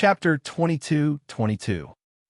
Chapter 22.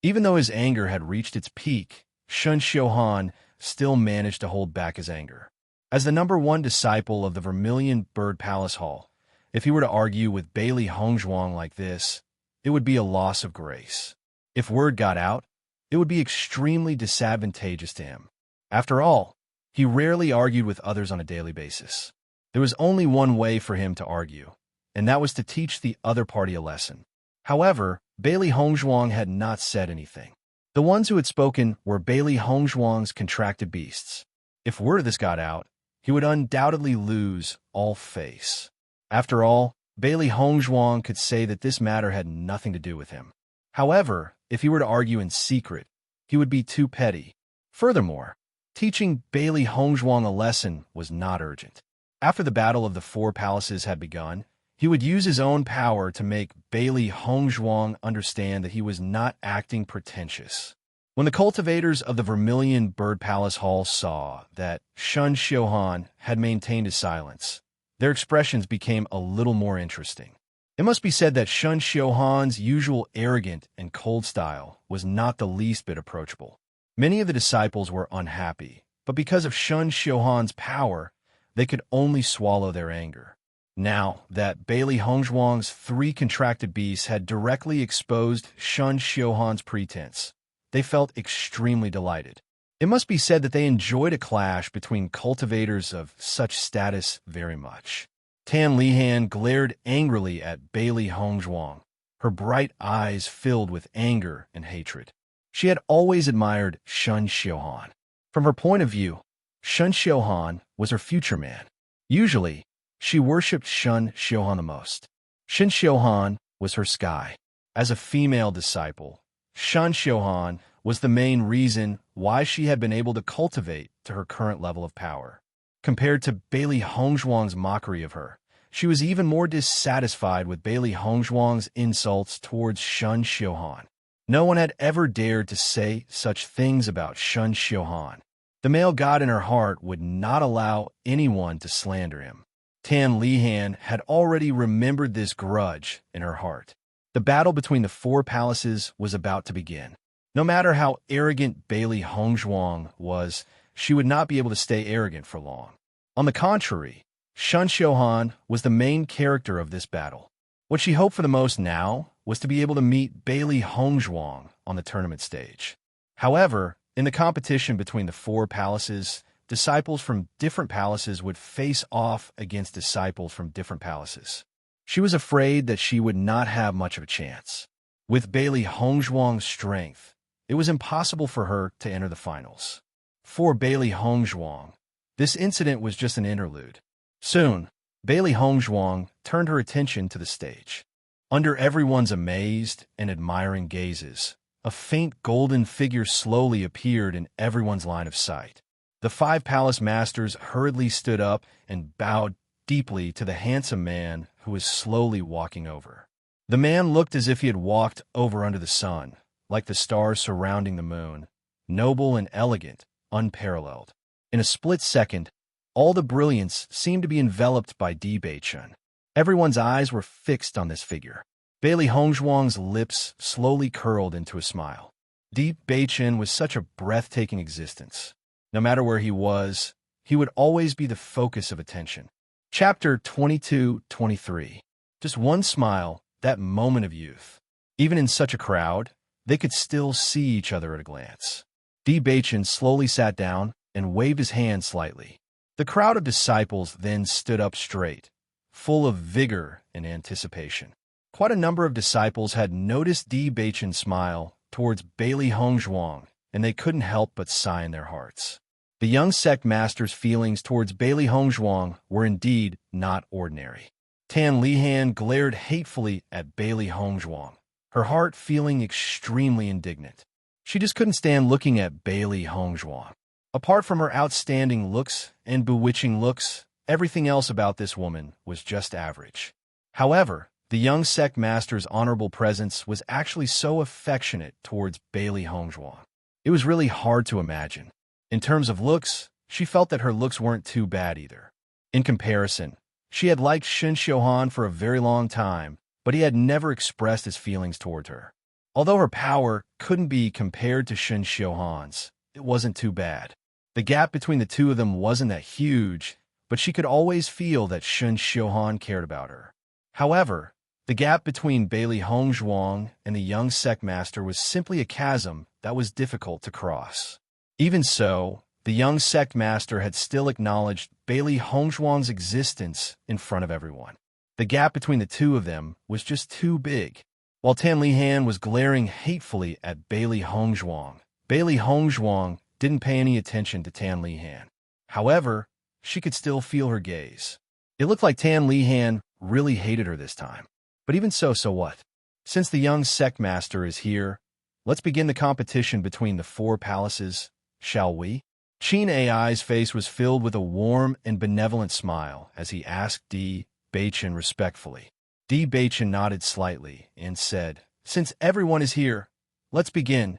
Even though his anger had reached its peak, Shun Xiuhan still managed to hold back his anger. As the #1 disciple of the Vermilion Bird Palace Hall, if he were to argue with Bailey Hongzhuang like this, it would be a loss of grace. If word got out, it would be extremely disadvantageous to him. After all, he rarely argued with others on a daily basis. There was only one way for him to argue, and that was to teach the other party a lesson. However, Bailey Hongzhuang had not said anything. The ones who had spoken were Bailey Hongzhuang's contracted beasts. If word of this got out, he would undoubtedly lose all face. After all, Bailey Hongzhuang could say that this matter had nothing to do with him. However, if he were to argue in secret, he would be too petty. Furthermore, teaching Bailey Hongzhuang a lesson was not urgent. After the Battle of the Four Palaces had begun, he would use his own power to make Bailey Hongzhuang understand that he was not acting pretentious. When the cultivators of the Vermilion Bird Palace Hall saw that Shun Xiuhan had maintained his silence, their expressions became a little more interesting. It must be said that Shun Xiuhan's usual arrogant and cold style was not the least bit approachable. Many of the disciples were unhappy, but because of Shun Xiuhan's power, they could only swallow their anger. Now that Bailey Hongzhuang's 3 contracted beasts had directly exposed Shun Xiuhan's pretense, they felt extremely delighted. It must be said that they enjoyed a clash between cultivators of such status very much. Tan Lihan glared angrily at Bailey Hongzhuang, her bright eyes filled with anger and hatred. She had always admired Shun Xiuhan. From her point of view, Shun Xiuhan was her future man. Usually, she worshipped Shun Xiuhan the most. Shun Xiuhan was her sky. As a female disciple, Shun Xiuhan was the main reason why she had been able to cultivate to her current level of power. Compared to Bailey Hongzhuang's mockery of her, she was even more dissatisfied with Bailey Hongzhuang's insults towards Shun Xiuhan. No one had ever dared to say such things about Shun Xiuhan. The male god in her heart would not allow anyone to slander him. Tan Lihan had already remembered this grudge in her heart. The battle between the 4 palaces was about to begin. No matter how arrogant Bailey Hongzhuang was, she would not be able to stay arrogant for long. On the contrary, Shun Xiuhan was the main character of this battle. What she hoped for the most now was to be able to meet Bailey Hongzhuang on the tournament stage. However, in the competition between the 4 palaces, disciples from different palaces would face off against disciples from different palaces. She was afraid that she would not have much of a chance. With Bailey Hongzhuang's strength, it was impossible for her to enter the finals. For Bailey Hongzhuang, this incident was just an interlude. Soon, Bailey Hongzhuang turned her attention to the stage. Under everyone's amazed and admiring gazes, a faint golden figure slowly appeared in everyone's line of sight. The 5 palace masters hurriedly stood up and bowed deeply to the handsome man who was slowly walking over. The man looked as if he had walked over under the sun, like the stars surrounding the moon, noble and elegant, unparalleled. In a split second, all the brilliance seemed to be enveloped by Di Beichun. Everyone's eyes were fixed on this figure. Bailey Hongzhuang's lips slowly curled into a smile. Di Beichun was such a breathtaking existence. No matter where he was, he would always be the focus of attention. Chapter 22-23. Just one smile, that moment of youth. Even in such a crowd, they could still see each other at a glance. Di Beichun slowly sat down and waved his hand slightly. The crowd of disciples then stood up straight, full of vigor and anticipation. Quite a number of disciples had noticed Di Beichun's smile towards Bailey Hongzhuang, and they couldn't help but sigh in their hearts. The young sect master's feelings towards Bailey Hongzhuang were indeed not ordinary. Tan Lihan glared hatefully at Bailey Hongzhuang, her heart feeling extremely indignant. She just couldn't stand looking at Bailey Hongzhuang. Apart from her outstanding looks and bewitching looks, everything else about this woman was just average. However, the young sect master's honorable presence was actually so affectionate towards Bailey Hongzhuang. It was really hard to imagine. In terms of looks, she felt that her looks weren't too bad either. In comparison, she had liked Shun Xiuhan for a very long time, but he had never expressed his feelings toward her. Although her power couldn't be compared to Shun Xiuhan's, it wasn't too bad. The gap between the two of them wasn't that huge, but she could always feel that Shun Xiuhan cared about her. However, the gap between Bailey Hongzhuang and the young sect master was simply a chasm that was difficult to cross. Even so, the young sect master had still acknowledged Bailey Hongzhuang's existence in front of everyone. The gap between the two of them was just too big. While Tan Lihan was glaring hatefully at Bailey Hongzhuang, Bailey Hongzhuang didn't pay any attention to Tan Lihan. However, she could still feel her gaze. It looked like Tan Lihan really hated her this time. But even so what? Since the young sect master is here, let's begin the competition between the four palaces, shall we? Qin Ai's face was filled with a warm and benevolent smile as he asked Di Beichen respectfully. Di Beichen nodded slightly and said, "Since everyone is here, let's begin."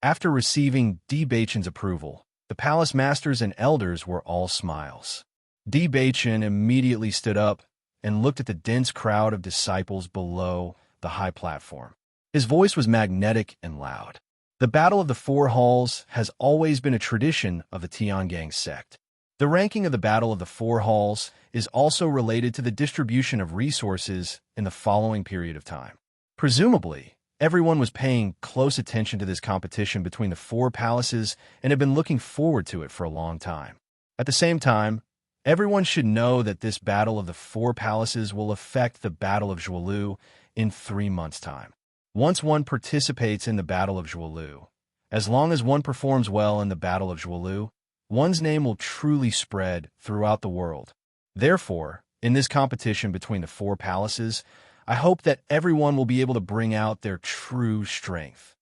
After receiving Di Beichen's approval, the palace masters and elders were all smiles. Di Beichen immediately stood up and looked at the dense crowd of disciples below the high platform. His voice was magnetic and loud. The Battle of the Four Halls has always been a tradition of the Tiangang sect. The ranking of the Battle of the Four Halls is also related to the distribution of resources in the following period of time. Presumably, everyone was paying close attention to this competition between the four palaces and had been looking forward to it for a long time. At the same time, everyone should know that this Battle of the Four Palaces will affect the Battle of Zhuolu in 3 months' time. Once one participates in the Battle of Zhuolu, as long as one performs well in the Battle of Zhuolu, one's name will truly spread throughout the world. Therefore, in this competition between the four palaces, I hope that everyone will be able to bring out their true strength.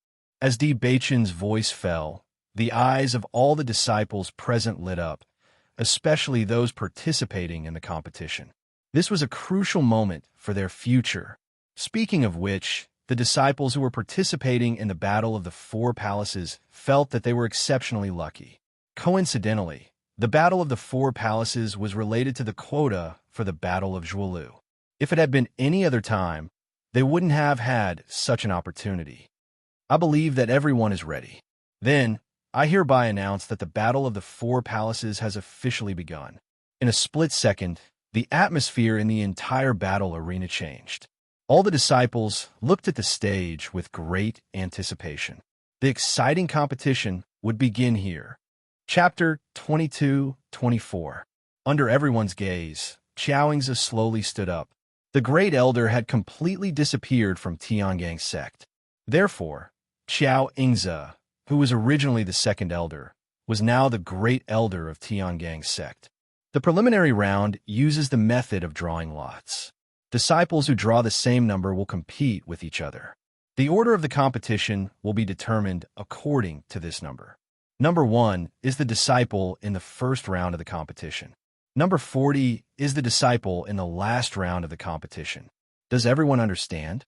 As Di Beichen's voice fell, the eyes of all the disciples present lit up, especially those participating in the competition. This was a crucial moment for their future. Speaking of which, the disciples who were participating in the Battle of the Four Palaces felt that they were exceptionally lucky. Coincidentally, the Battle of the Four Palaces was related to the quota for the Battle of Zhuolu. If it had been any other time, they wouldn't have had such an opportunity. I believe that everyone is ready. Then, I hereby announce that the Battle of the Four Palaces has officially begun. In a split second, the atmosphere in the entire battle arena changed. All the disciples looked at the stage with great anticipation. The exciting competition would begin here. Chapter 22-24. Under everyone's gaze, Qiaoingzi slowly stood up. The Great Elder had completely disappeared from Tiangang sect. Therefore, Qiaoingzi, who was originally the second elder, was now the Great Elder of Tiangang sect. The preliminary round uses the method of drawing lots. Disciples who draw the same number will compete with each other. The order of the competition will be determined according to this number. Number 1 is the disciple in the first round of the competition. Number 40 is the disciple in the last round of the competition. Does everyone understand?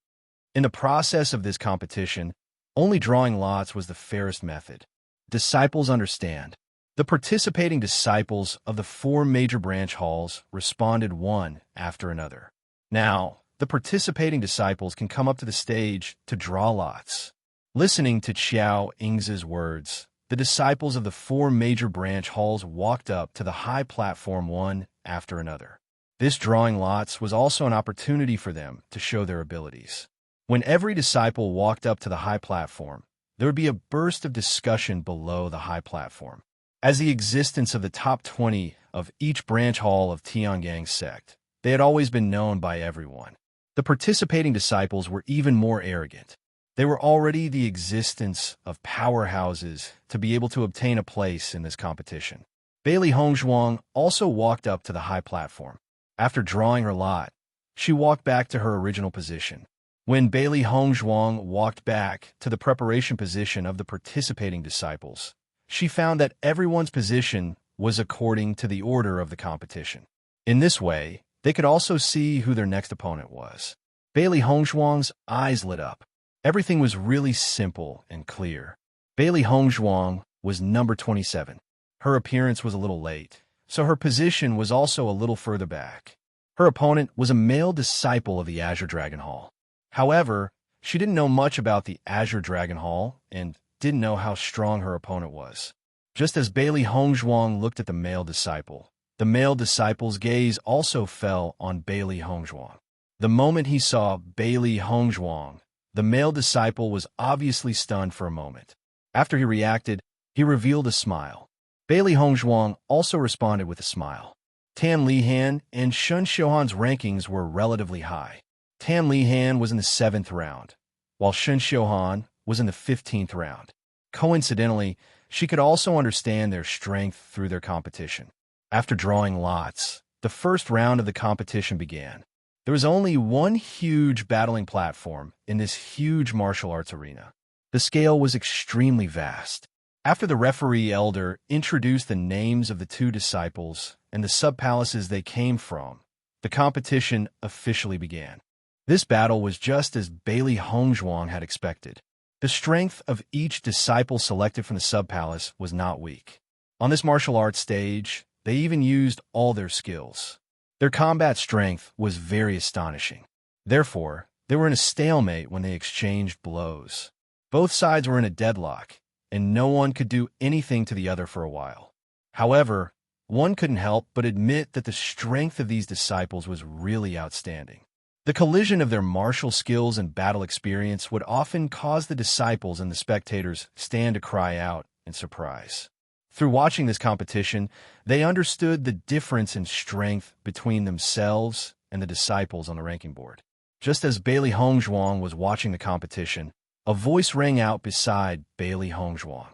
In the process of this competition, only drawing lots was the fairest method. Disciples understand. The participating disciples of the four major branch halls responded one after another. Now, the participating disciples can come up to the stage to draw lots. Listening to Qiaoingzi's words, the disciples of the four major branch halls walked up to the high platform one after another. This drawing lots was also an opportunity for them to show their abilities. When every disciple walked up to the high platform, there would be a burst of discussion below the high platform. As the existence of the top 20 of each branch hall of Tiangang sect, they had always been known by everyone. The participating disciples were even more arrogant. They were already the existence of powerhouses to be able to obtain a place in this competition. Bailey Hongzhuang also walked up to the high platform. After drawing her lot, she walked back to her original position. When Bailey Hongzhuang walked back to the preparation position of the participating disciples, she found that everyone's position was according to the order of the competition. In this way, they could also see who their next opponent was. Bailey Hongzhuang's eyes lit up. Everything was really simple and clear. Bailey Hongzhuang was number 27. Her appearance was a little late, so her position was also a little further back. Her opponent was a male disciple of the Azure Dragon Hall. However, she didn't know much about the Azure Dragon Hall and didn't know how strong her opponent was. Just as Bailey Hongzhuang looked at the male disciple's gaze also fell on Bailey Hongzhuang. The moment he saw Bailey Hongzhuang, the male disciple was obviously stunned for a moment. After he reacted, he revealed a smile. Bailey Hongzhuang also responded with a smile. Tan Lihan and Shun Xiuhan's rankings were relatively high. Tan Lihan was in the 7th round, while Shun Xiuhan was in the 15th round. Coincidentally, she could also understand their strength through their competition. After drawing lots, the first round of the competition began. There was only one huge battling platform in this huge martial arts arena. The scale was extremely vast. After the referee elder introduced the names of the two disciples and the sub-palaces they came from, the competition officially began. This battle was just as Bailey Hongzhuang had expected. The strength of each disciple selected from the sub-palace was not weak. On this martial arts stage, they even used all their skills. Their combat strength was very astonishing. Therefore, they were in a stalemate when they exchanged blows. Both sides were in a deadlock, and no one could do anything to the other for a while. However, one couldn't help but admit that the strength of these disciples was really outstanding. The collision of their martial skills and battle experience would often cause the disciples and the spectators stand to cry out in surprise. Through watching this competition, they understood the difference in strength between themselves and the disciples on the ranking board. Just as Bailey Hongzhuang was watching the competition, a voice rang out beside Bailey Hongzhuang.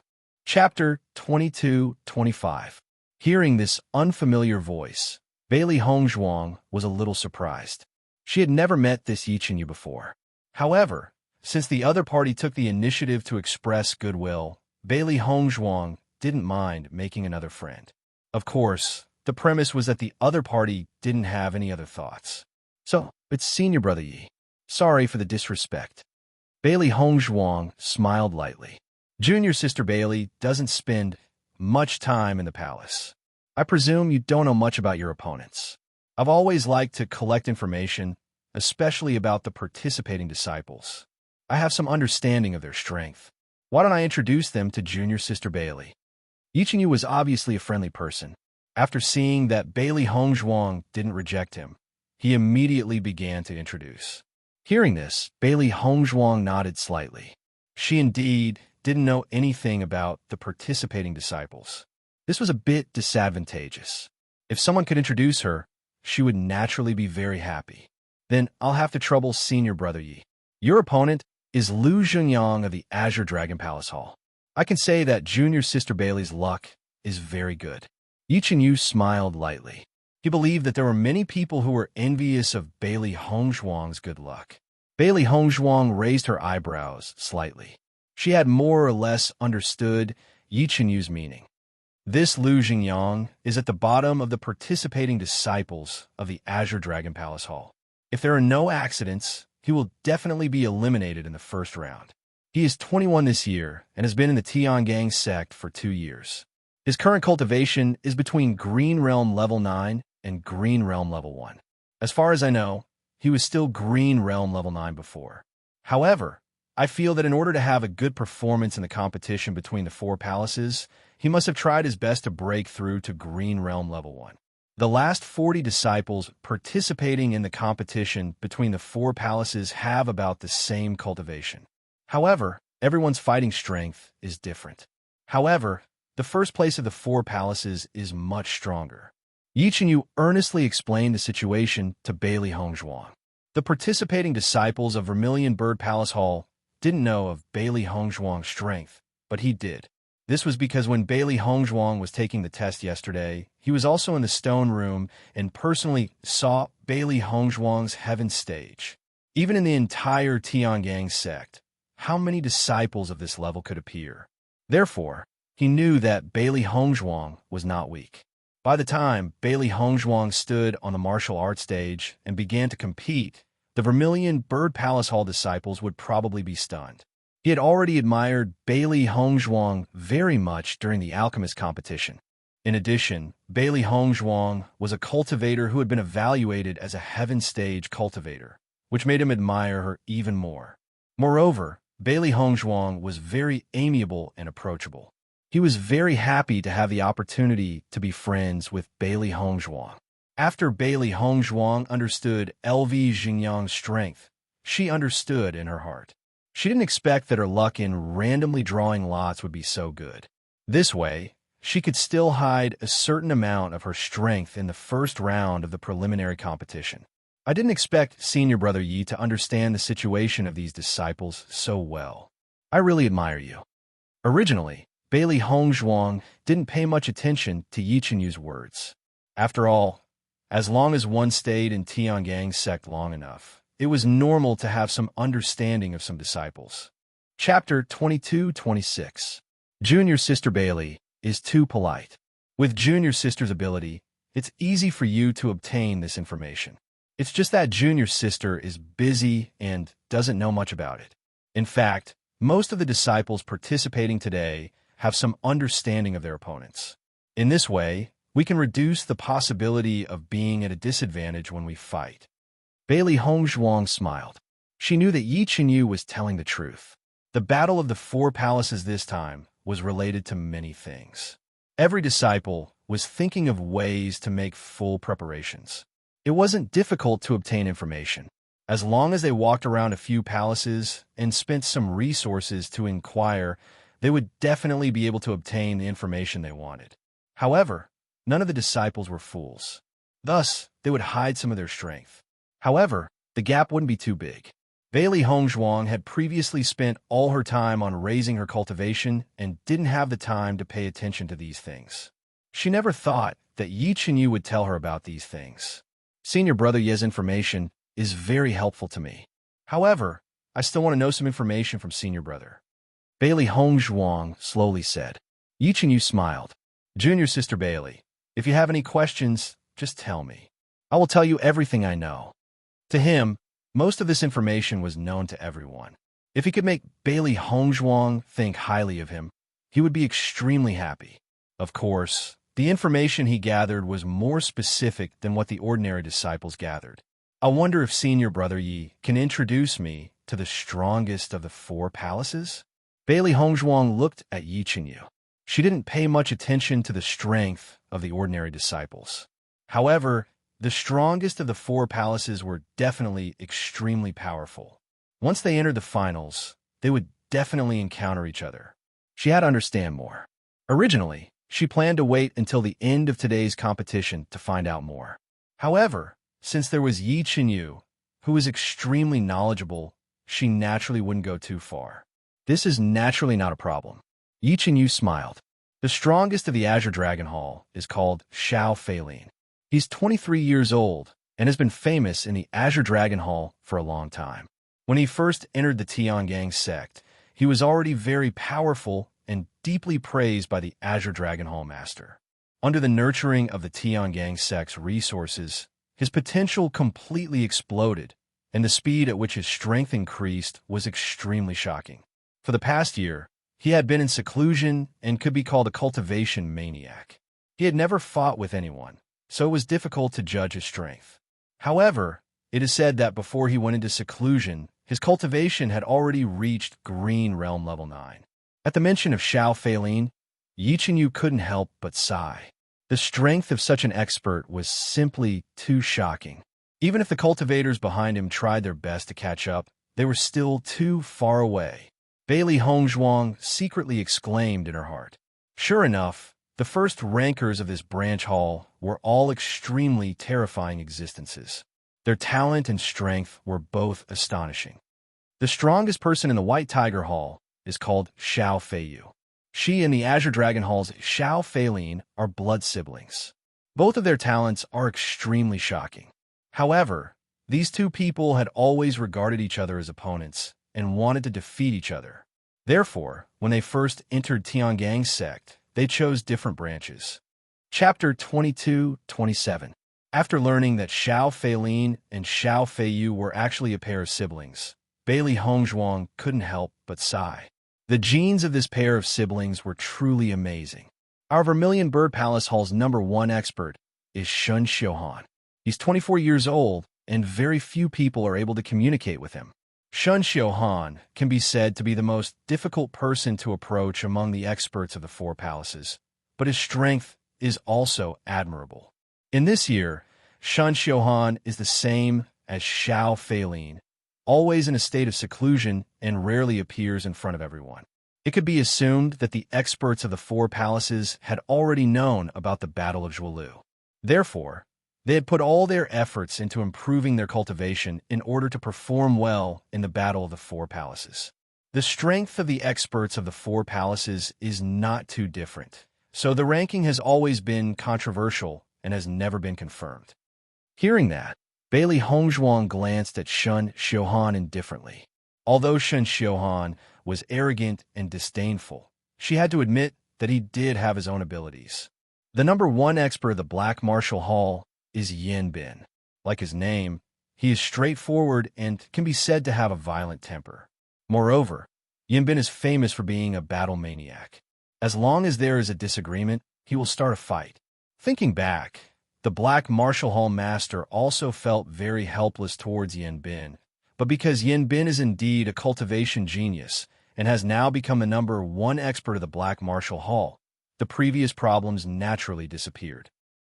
Chapter 22-25. Hearing this unfamiliar voice, Bailey Hongzhuang was a little surprised. She had never met this Yichenyu before. However, since the other party took the initiative to express goodwill, Bailey Hongzhuang didn't mind making another friend. Of course, the premise was that the other party didn't have any other thoughts. So, it's senior brother Yi. Sorry for the disrespect. Bailey Hongzhuang smiled lightly. Junior sister Bailey doesn't spend much time in the palace. I presume you don't know much about your opponents. I've always liked to collect information, especially about the participating disciples. I have some understanding of their strength. Why don't I introduce them to junior sister Bailey? Yichenyu was obviously a friendly person. After seeing that Bailey Hongzhuang didn't reject him, he immediately began to introduce. Hearing this, Bailey Hongzhuang nodded slightly. She indeed didn't know anything about the participating disciples. This was a bit disadvantageous. If someone could introduce her, she would naturally be very happy. Then I'll have to trouble senior brother Yi. Your opponent is Lu Zhenyang of the Azure Dragon Palace Hall. I can say that junior sister Bailey's luck is very good. Yichenyu smiled lightly. He believed that there were many people who were envious of Bailey Hongzhuang's good luck. Bailey Hongzhuang raised her eyebrows slightly. She had more or less understood Yichenyu's meaning. This Lu Zhenyang is at the bottom of the participating disciples of the Azure Dragon Palace Hall. If there are no accidents, he will definitely be eliminated in the first round. He is 21 this year and has been in the Tiangang sect for 2 years. His current cultivation is between Green Realm Level 9 and Green Realm Level 1. As far as I know, he was still Green Realm Level 9 before. However, I feel that in order to have a good performance in the competition between the 4 palaces, he must have tried his best to break through to Green Realm Level 1. The last 40 disciples participating in the competition between the 4 palaces have about the same cultivation. However, everyone's fighting strength is different. However, the first place of the 4 palaces is much stronger. Yichenyu earnestly explained the situation to Bailey Hongzhuang. The participating disciples of Vermilion Bird Palace Hall didn't know of Bailey Hongzhuang's strength, but he did. This was because when Bailey Hongzhuang was taking the test yesterday, he was also in the stone room and personally saw Bailey Hongzhuang's heaven stage. Even in the entire Tiangang sect, how many disciples of this level could appear? Therefore, he knew that Bailey Hongzhuang was not weak. By the time Bailey Hongzhuang stood on the martial arts stage and began to compete, the Vermilion Bird Palace Hall disciples would probably be stunned. He had already admired Bailey Hongzhuang very much during the alchemist competition. In addition, Bailey Hongzhuang was a cultivator who had been evaluated as a heaven stage cultivator, which made him admire her even more. Moreover, Bailey Hongzhuang was very amiable and approachable. He was very happy to have the opportunity to be friends with Bailey Hongzhuang. After Bailey Hongzhuang understood LV Xingyang's strength, she understood in her heart. She didn't expect that her luck in randomly drawing lots would be so good. This way, she could still hide a certain amount of her strength in the first round of the preliminary competition. I didn't expect Senior Brother Yi to understand the situation of these disciples so well. I really admire you. Originally, Bailey Hongzhuang didn't pay much attention to Yi Qinyu's words. After all, as long as one stayed in Tiangang's sect long enough, it was normal to have some understanding of some disciples. Chapter 22-26. Junior Sister Bailey is too polite. With Junior Sister's ability, it's easy for you to obtain this information. It's just that Junior Sister is busy and doesn't know much about it. In fact, most of the disciples participating today have some understanding of their opponents. In this way, we can reduce the possibility of being at a disadvantage when we fight. Bailey Hongzhuang smiled. She knew that Yi Qinyu was telling the truth. The Battle of the Four Palaces this time was related to many things. Every disciple was thinking of ways to make full preparations. It wasn't difficult to obtain information. As long as they walked around a few palaces and spent some resources to inquire, they would definitely be able to obtain the information they wanted. However, none of the disciples were fools. Thus, they would hide some of their strength. However, the gap wouldn't be too big. Bailey Hongzhuang had previously spent all her time on raising her cultivation and didn't have the time to pay attention to these things. She never thought that Yi Qinyu would tell her about these things. Senior Brother Ye's information is very helpful to me. However, I still want to know some information from Senior Brother. Bailey Hongzhuang slowly said. Yi Qinyu smiled. Junior Sister Bailey, if you have any questions, just tell me. I will tell you everything I know. To him, most of this information was known to everyone. If he could make Bailey Hongzhuang think highly of him, he would be extremely happy. Of course, the information he gathered was more specific than what the ordinary disciples gathered. I wonder if Senior Brother Yi can introduce me to the strongest of the four palaces? Bailey Hongzhuang looked at Yi Qinyu. She didn't pay much attention to the strength of the ordinary disciples. However, the strongest of the four palaces were definitely extremely powerful. Once they entered the finals, they would definitely encounter each other. She had to understand more. Originally, she planned to wait until the end of today's competition to find out more. However, since there was Yi Qinyu, who was extremely knowledgeable, she naturally wouldn't go too far. This is naturally not a problem. Yi Qinyu smiled. The strongest of the Azure Dragon Hall is called Xiao Feilin. He's 23 years old and has been famous in the Azure Dragon Hall for a long time. When he first entered the Tiangang sect, he was already very powerful and deeply praised by the Azure Dragon Hall Master. Under the nurturing of the Tiangang sect's resources, his potential completely exploded, and the speed at which his strength increased was extremely shocking. For the past year, he had been in seclusion and could be called a cultivation maniac. He had never fought with anyone, so it was difficult to judge his strength. However, it is said that before he went into seclusion, his cultivation had already reached Green Realm Level 9. At the mention of Xiao Feilin, Yi Qinyu couldn't help but sigh. The strength of such an expert was simply too shocking. Even if the cultivators behind him tried their best to catch up, they were still too far away. Bailey Hongzhuang secretly exclaimed in her heart. Sure enough, the first rankers of this branch hall were all extremely terrifying existences. Their talent and strength were both astonishing. The strongest person in the White Tiger Hall is called Xiao Feiyu. She and the Azure Dragon Hall's Xiao Feilin are blood siblings. Both of their talents are extremely shocking. However, these two people had always regarded each other as opponents and wanted to defeat each other. Therefore, when they first entered Tiangang's sect, they chose different branches. Chapter 22-27. After learning that Xiao Feilin and Xiao Feiyu were actually a pair of siblings, Bailey Hongzhuang couldn't help but sigh. The genes of this pair of siblings were truly amazing. Our Vermilion Bird Palace Hall's #1 expert is Shun Xiuhan. He's 24 years old, and very few people are able to communicate with him. Shun Xiuhan can be said to be the most difficult person to approach among the experts of the Four Palaces, but his strength is also admirable. In this year, Shun Xiuhan is the same as Xiao Feilin, always in a state of seclusion and rarely appears in front of everyone. It could be assumed that the experts of the Four Palaces had already known about the Battle of Zhuolu. Therefore, they had put all their efforts into improving their cultivation in order to perform well in the Battle of the Four Palaces. The strength of the experts of the Four Palaces is not too different, so the ranking has always been controversial and has never been confirmed. Hearing that, Bailey Hongzhuang glanced at Shun Xiuhan indifferently. Although Shun Xiuhan was arrogant and disdainful, she had to admit that he did have his own abilities. The #1 expert of the Black Martial Hall is Yin Bin. Like his name, he is straightforward and can be said to have a violent temper. Moreover, Yin Bin is famous for being a battle maniac. As long as there is a disagreement, he will start a fight. Thinking back, the Black Martial Hall master also felt very helpless towards Yin Bin, but because Yin Bin is indeed a cultivation genius and has now become the #1 expert of the Black Martial Hall, the previous problems naturally disappeared.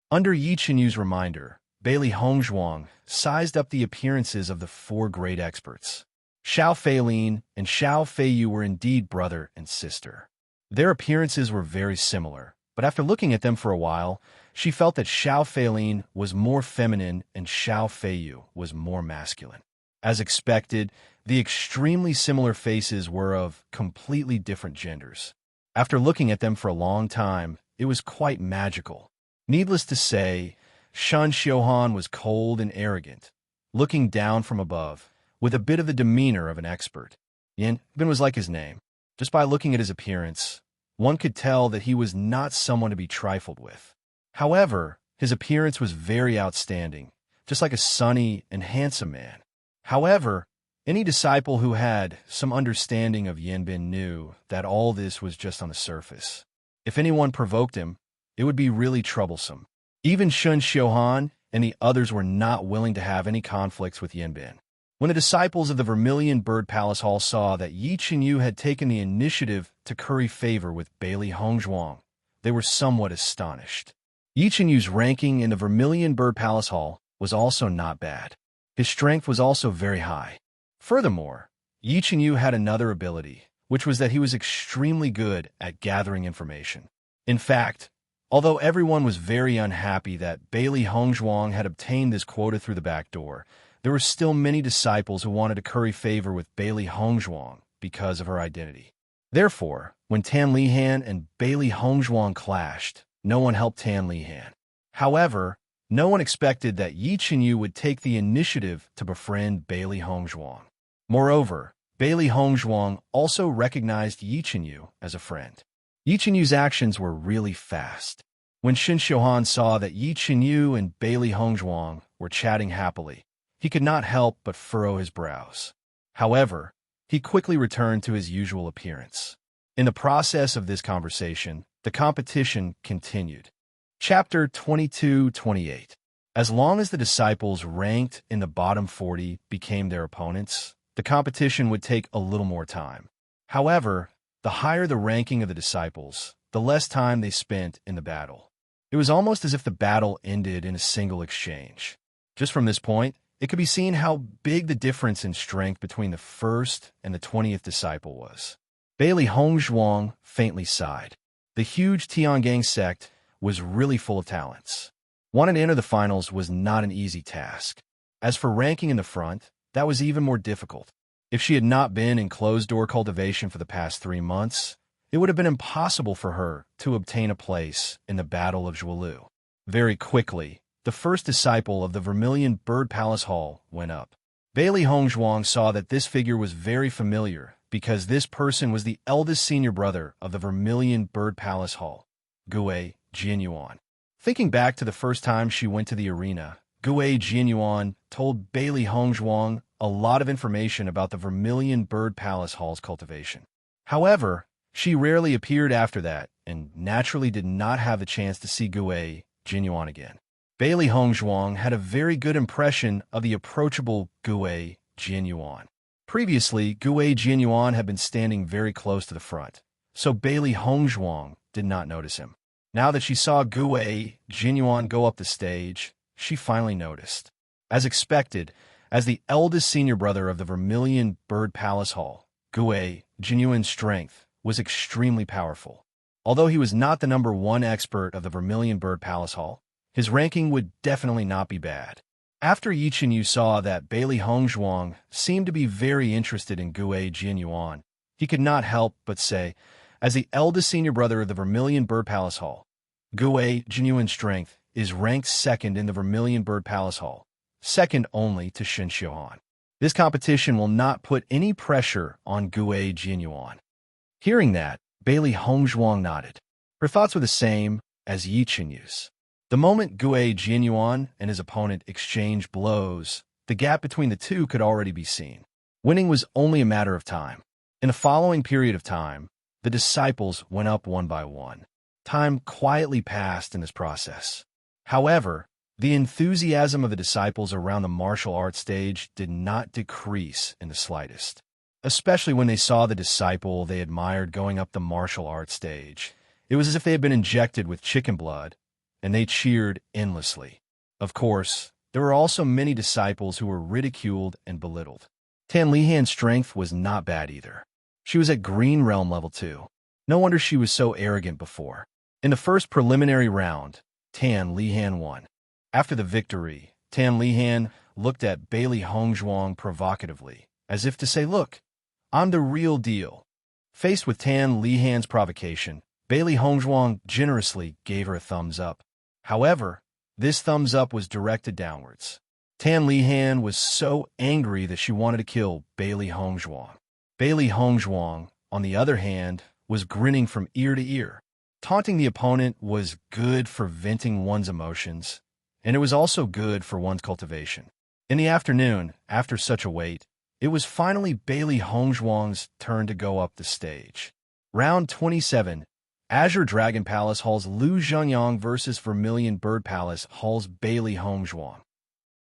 Under Yi Qinyu's reminder, Bailey Hongzhuang sized up the appearances of the four great experts. Xiao Feilin and Xiao Feiyu were indeed brother and sister. Their appearances were very similar, but after looking at them for a while, she felt that Xiao Feilin was more feminine and Xiao Feiyu was more masculine. As expected, the extremely similar faces were of completely different genders. After looking at them for a long time, it was quite magical. Needless to say, Shun Xiuhan was cold and arrogant, looking down from above, with a bit of the demeanor of an expert. Yin Bin was like his name. Just by looking at his appearance, one could tell that he was not someone to be trifled with. However, his appearance was very outstanding, just like a sunny and handsome man. However, any disciple who had some understanding of Yin Bin knew that all this was just on the surface. If anyone provoked him, it would be really troublesome. Even Shun Xiuhan and the others were not willing to have any conflicts with Yin Bin. When the disciples of the Vermilion Bird Palace Hall saw that Yi Qinyu had taken the initiative to curry favor with Bailey Hongzhuang, they were somewhat astonished. Yi Qinyu's ranking in the Vermilion Bird Palace Hall was also not bad. His strength was also very high. Furthermore, Yi Qinyu had another ability, which was that he was extremely good at gathering information. In fact, although everyone was very unhappy that Bailey Hongzhuang had obtained this quota through the back door, there were still many disciples who wanted to curry favor with Bailey Hongzhuang because of her identity. Therefore, when Tan Lihan and Bailey Hongzhuang clashed, no one helped Tan Lihan. However, no one expected that Yi Qinyu would take the initiative to befriend Bailey Hongzhuang. Moreover, Bailey Hongzhuang also recognized Yi Qinyu as a friend. Yi Qinyu's actions were really fast. When Shun Xiuhan saw that Yi Qinyu and Bailey Hongzhuang were chatting happily, he could not help but furrow his brows. However, he quickly returned to his usual appearance. In the process of this conversation, the competition continued. Chapter 22-28. As long as the disciples ranked in the bottom 40 became their opponents, the competition would take a little more time. However, the higher the ranking of the disciples, the less time they spent in the battle. It was almost as if the battle ended in a single exchange. Just from this point, it could be seen how big the difference in strength between the first and the 20th disciple was. Bailey Hongzhuang faintly sighed. The huge Tiangang sect was really full of talents. Wanting to enter the finals was not an easy task. As for ranking in the front, that was even more difficult. If she had not been in closed-door cultivation for the past 3 months, it would have been impossible for her to obtain a place in the Battle of Zhuolu. Very quickly, the first disciple of the Vermilion Bird Palace Hall went up. Bailey Hongzhuang saw that this figure was very familiar because this person was the eldest senior brother of the Vermilion Bird Palace Hall, Gue Jianyuan. Thinking back to the first time she went to the arena, Gue Jianyuan told Bailey Hongzhuang a lot of information about the Vermilion Bird Palace Hall's cultivation. However, She rarely appeared after that, and naturally did not have the chance to see Gue Jinyuan again. Bailey Hongzhuang had a very good impression of the approachable Gue Jinyuan. Previously, Gue Jinyuan had been standing very close to the front, so Bailey Hongzhuang did not notice him. Now that she saw Gue Jinyuan go up the stage, she finally noticed. As expected, as the eldest senior brother of the Vermilion Bird Palace Hall, Gue Jinyuan's strength was extremely powerful. Although he was not the #1 expert of the Vermilion Bird Palace Hall, his ranking would definitely not be bad. After Yichen saw that Bailey Hongzhuang seemed to be very interested in Gue Jinyuan, he could not help but say, as the eldest senior brother of the Vermilion Bird Palace Hall, Gue Jinyuan's strength is ranked second in the Vermilion Bird Palace Hall, second only to Shen Xiuhan. This competition will not put any pressure on Gue Jinyuan. Hearing that, Bailey Hongzhuang nodded. Her thoughts were the same as Yichenyu's. The moment Gue Jinyuan and his opponent exchanged blows, the gap between the two could already be seen. Winning was only a matter of time. In the following period of time, the disciples went up one by one. Time quietly passed in this process. However, the enthusiasm of the disciples around the martial arts stage did not decrease in the slightest, especially when they saw the disciple they admired going up the martial arts stage. It was as if they had been injected with chicken blood, and they cheered endlessly. Of course, there were also many disciples who were ridiculed and belittled. Tan Lihan's strength was not bad either. She was at Green Realm level 2. No wonder she was so arrogant before. In the first preliminary round, Tan Lihan won. After the victory, Tan Lihan looked at Bailey Hongzhuang provocatively, as if to say, "Look, I'm the real deal." Faced with Tan Lihan's provocation, Bailey Hongzhuang generously gave her a thumbs up. However, this thumbs up was directed downwards. Tan Lihan was so angry that she wanted to kill Bailey Hongzhuang. Bailey Hongzhuang, on the other hand, was grinning from ear to ear. Taunting the opponent was good for venting one's emotions, and it was also good for one's cultivation. In the afternoon, after such a wait, it was finally Bailey Hongzhuang's turn to go up the stage. Round 27, Azure Dragon Palace Hall's Lu Zhengyang versus Vermilion Bird Palace Hall's Bailey Hongzhuang.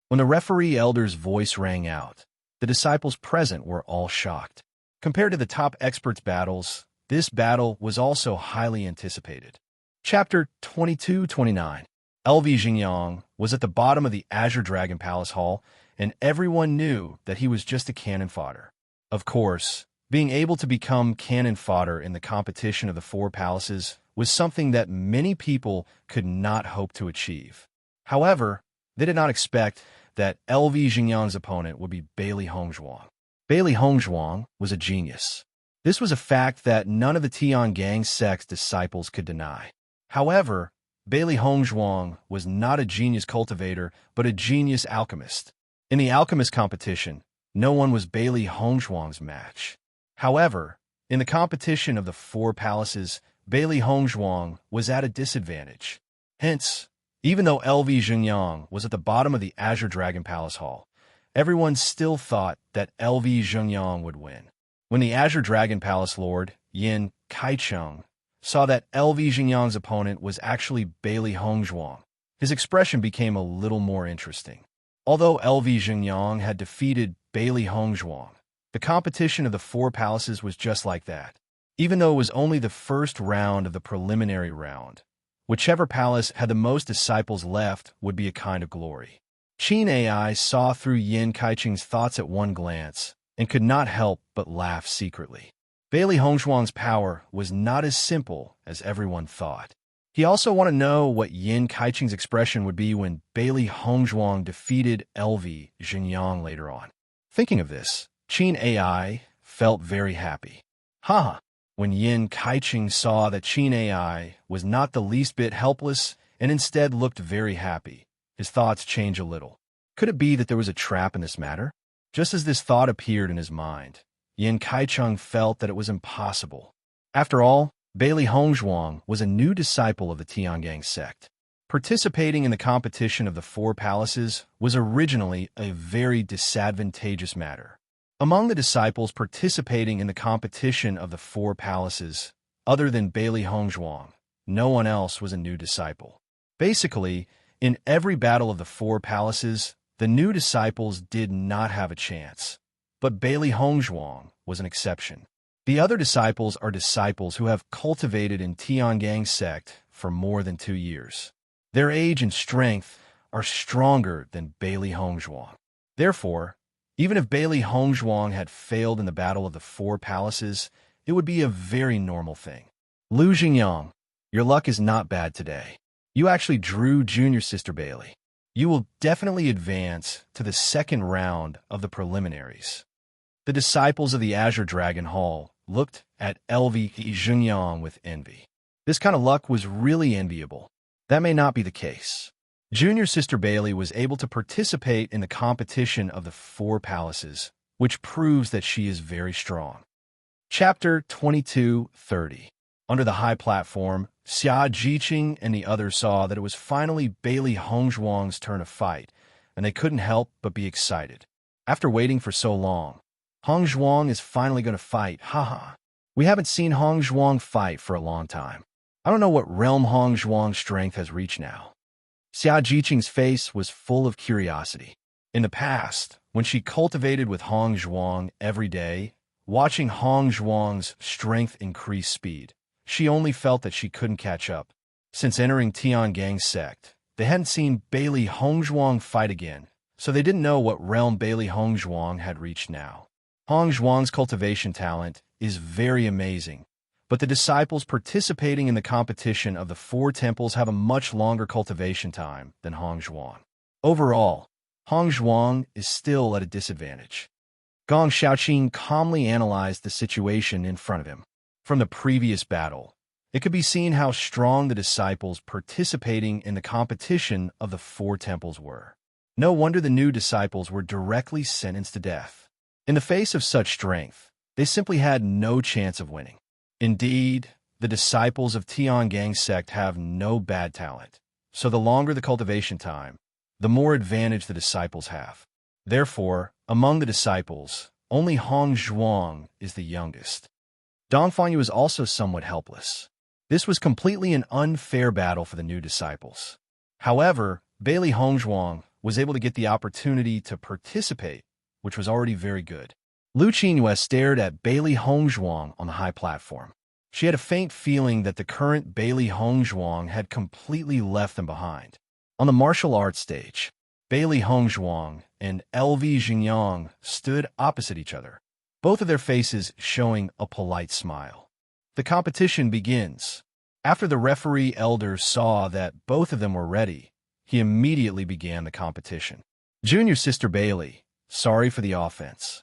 When the referee elder's voice rang out, the disciples present were all shocked. Compared to the top experts' battles, this battle was also highly anticipated. Chapter 22-29. LV Xingyang was at the bottom of the Azure Dragon Palace Hall, and everyone knew that he was just a cannon fodder. Of course, being able to become cannon fodder in the competition of the four palaces was something that many people could not hope to achieve. However, they did not expect that LV Xingyang's opponent would be Bailey Hongzhuang. Bailey Hongzhuang was a genius. This was a fact that none of the Tiangang sect's disciples could deny. However, Bailey Hongzhuang was not a genius cultivator, but a genius alchemist. In the alchemist competition, no one was Bailey Hongzhuang's match. However, in the competition of the four palaces, Bailey Hongzhuang was at a disadvantage. Hence, even though LV Xingyang was at the bottom of the Azure Dragon Palace Hall, everyone still thought that LV Xingyang would win. When the Azure Dragon Palace Lord, Yin Kaicheng, saw that LV Xingyang's opponent was actually Bailey Hongzhuang, his expression became a little more interesting. Although LV Xingyang had defeated Bailey Hongzhuang, the competition of the four palaces was just like that. Even though it was only the first round of the preliminary round, whichever palace had the most disciples left would be a kind of glory. Qin AI saw through Yin Kaicheng's thoughts at one glance and could not help but laugh secretly. Bailey Hongzhuang's power was not as simple as everyone thought. He also wanted to know what Yin Kaicheng's expression would be when Bailey Hongzhuang defeated LV Xingyang later on. Thinking of this, Qin AI felt very happy. Haha! When Yin Kaicheng saw that Qin AI was not the least bit helpless and instead looked very happy, his thoughts changed a little. Could it be that there was a trap in this matter? Just as this thought appeared in his mind, Yin Kaicheng felt that it was impossible. After all, Bailey Hongzhuang was a new disciple of the Tiangang sect. Participating in the competition of the four palaces was originally a very disadvantageous matter. Among the disciples participating in the competition of the four palaces, other than Bailey Hongzhuang, no one else was a new disciple. Basically, in every battle of the four palaces, the new disciples did not have a chance. But Bailey Hongzhuang was an exception. The other disciples are disciples who have cultivated in Tiangang sect for more than 2 years. Their age and strength are stronger than Bailey Hongzhuang. Therefore, even if Bailey Hongzhuang had failed in the Battle of the Four Palaces, it would be a very normal thing. Lu Xingyang, your luck is not bad today. You actually drew junior sister Bailey. You will definitely advance to the second round of the preliminaries. The disciples of the Azure Dragon Hall looked at LV Xingyang with envy. This kind of luck was really enviable. That may not be the case. Junior sister Bailey was able to participate in the competition of the four palaces, which proves that she is very strong. Chapter 22:30. Under the high platform, Xia Jiqing and the others saw that it was finally Bailey Hongzhuang's turn to fight, and they couldn't help but be excited. After waiting for so long, Hongzhuang is finally going to fight, haha. We haven't seen Hongzhuang fight for a long time. I don't know what realm Hongzhuang's strength has reached now. Xia Jiqing's face was full of curiosity. In the past, when she cultivated with Hongzhuang every day, watching Hongzhuang's strength increase speed, she only felt that she couldn't catch up. Since entering Tiangang's sect, they hadn't seen Bailey Hongzhuang fight again, so they didn't know what realm Bailey Hongzhuang had reached now. Hongzhuang's cultivation talent is very amazing, but the disciples participating in the competition of the four temples have a much longer cultivation time than Hongzhuang. Overall, Hongzhuang is still at a disadvantage. Gong Xiaoqing calmly analyzed the situation in front of him. From the previous battle, it could be seen how strong the disciples participating in the competition of the four temples were. No wonder the new disciples were directly sentenced to death. In the face of such strength, they simply had no chance of winning. Indeed, the disciples of Tiangang sect have no bad talent, so the longer the cultivation time, the more advantage the disciples have. Therefore, among the disciples, only Hongzhuang is the youngest. Dongfang Yu is also somewhat helpless. This was completely an unfair battle for the new disciples. However, Bailey Hongzhuang was able to get the opportunity to participate, which was already very good. Lu Qinyue stared at Bailey Hongzhuang on the high platform. She had a faint feeling that the current Bailey Hongzhuang had completely left them behind. On the martial arts stage, Bailey Hongzhuang and LV Xingyang stood opposite each other, both of their faces showing a polite smile. The competition begins. After the referee elder saw that both of them were ready, he immediately began the competition. Junior sister Bailey, sorry for the offense.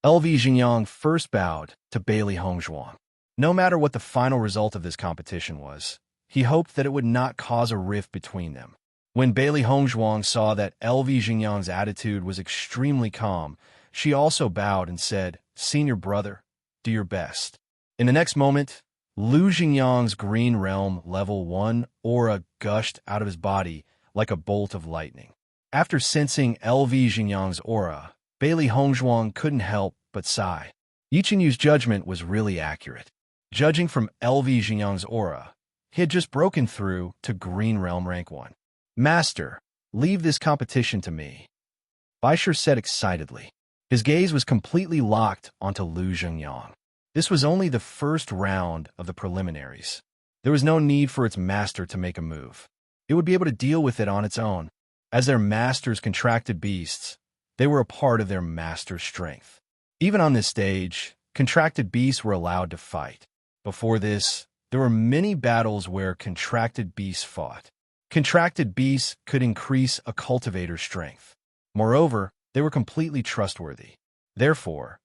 LV Xingyang first bowed to Bailey Hongzhuang. No matter what the final result of this competition was, he hoped that it would not cause a rift between them. When Bailey Hongzhuang saw that LV Xingyang's attitude was extremely calm, she also bowed and said, "Senior brother, do your best." In the next moment, Lu Xingyang's Green Realm Level 1 aura gushed out of his body like a bolt of lightning. After sensing LV Xingyang's aura, Bailey Hongzhuang couldn't help but sigh. Yiqinyu's judgment was really accurate. Judging from LV Xingyang's aura, he had just broken through to Green Realm Rank 1. "Master, leave this competition to me," Baishir said excitedly. His gaze was completely locked onto Lu Xingyang. This was only the first round of the preliminaries. There was no need for its master to make a move. It would be able to deal with it on its own. As their master's contracted beasts, they were a part of their master's strength. Even on this stage, contracted beasts were allowed to fight. Before this, there were many battles where contracted beasts fought. Contracted beasts could increase a cultivator's strength. Moreover, they were completely trustworthy. Therefore,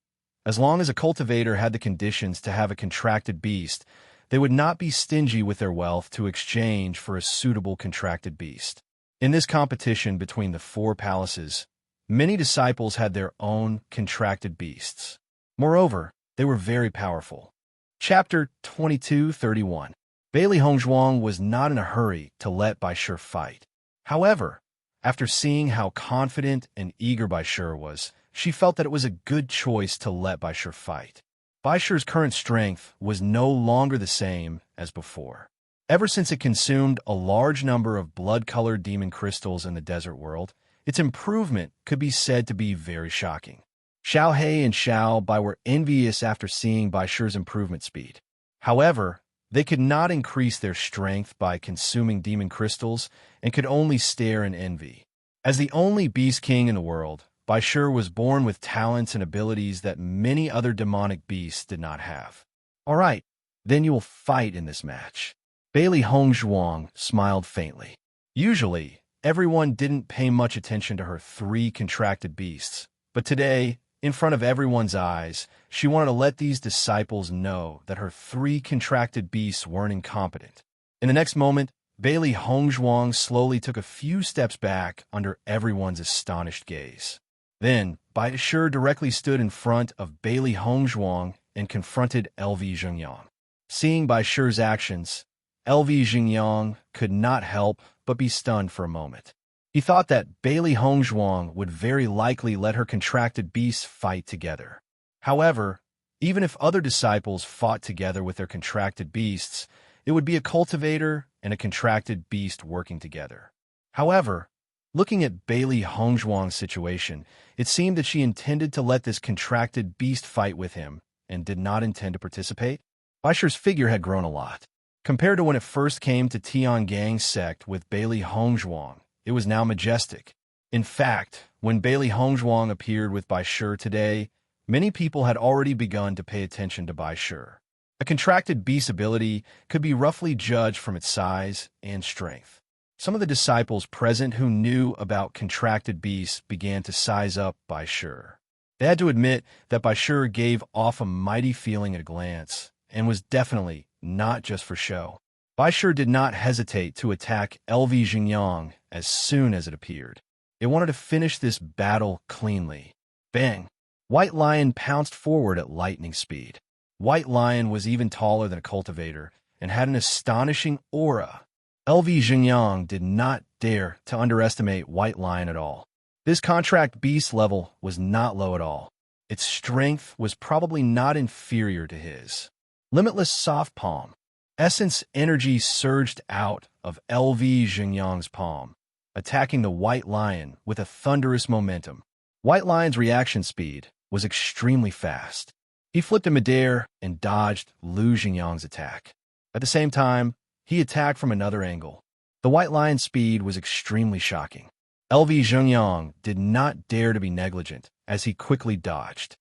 as long as a cultivator had the conditions to have a contracted beast, they would not be stingy with their wealth to exchange for a suitable contracted beast. In this competition between the four palaces, many disciples had their own contracted beasts. Moreover, they were very powerful. Chapter 22:31. Bailey Hongzhuang was not in a hurry to let Baishir fight. However, after seeing how confident and eager Baishir was, she felt that it was a good choice to let Baishir fight. Baisher's current strength was no longer the same as before. Ever since it consumed a large number of blood-colored demon crystals in the desert world, its improvement could be said to be very shocking. Xiao He and Xiao Bai were envious after seeing Baisher's improvement speed. However, they could not increase their strength by consuming demon crystals and could only stare in envy. As the only beast king in the world, Baisher was born with talents and abilities that many other demonic beasts did not have. All right, then you will fight in this match. Bailey Hongzhuang smiled faintly. Usually, everyone didn't pay much attention to her 3 contracted beasts, but today, in front of everyone's eyes, she wanted to let these disciples know that her 3 contracted beasts weren't incompetent. In the next moment, Bailey Hongzhuang slowly took a few steps back under everyone's astonished gaze. Then, Baisher directly stood in front of Bailey Hongzhuang and confronted LV Xingyang. Seeing Baisher's actions, LV Xingyang could not help but be stunned for a moment. He thought that Bailey Hongzhuang would very likely let her contracted beasts fight together. However, even if other disciples fought together with their contracted beasts, it would be a cultivator and a contracted beast working together. However, looking at Bailey Hongzhuang's situation, it seemed that she intended to let this contracted beast fight with him and did not intend to participate. Baisher's figure had grown a lot. Compared to when it first came to Tiangang's sect with Bailey Hongzhuang, it was now majestic. In fact, when Bailey Hongzhuang appeared with Baisher today, many people had already begun to pay attention to Baisher. A contracted beast ability could be roughly judged from its size and strength. Some of the disciples present who knew about contracted beasts began to size up Baisher. They had to admit that Baisher gave off a mighty feeling at a glance, and was definitely not just for show. Baisher did not hesitate to attack LV Xingyang as soon as it appeared. It wanted to finish this battle cleanly. Bang! White Lion pounced forward at lightning speed. White Lion was even taller than a cultivator and had an astonishing aura. LV Xingyang did not dare to underestimate White Lion at all. This contract beast level was not low at all. Its strength was probably not inferior to his. Limitless soft palm. Essence energy surged out of LV Xingyang's palm, attacking the White Lion with a thunderous momentum. White Lion's reaction speed was extremely fast. He flipped in midair and dodged Lu Xingyang's attack. At the same time, he attacked from another angle. The White Lion's speed was extremely shocking. LV Xingyang did not dare to be negligent as he quickly dodged.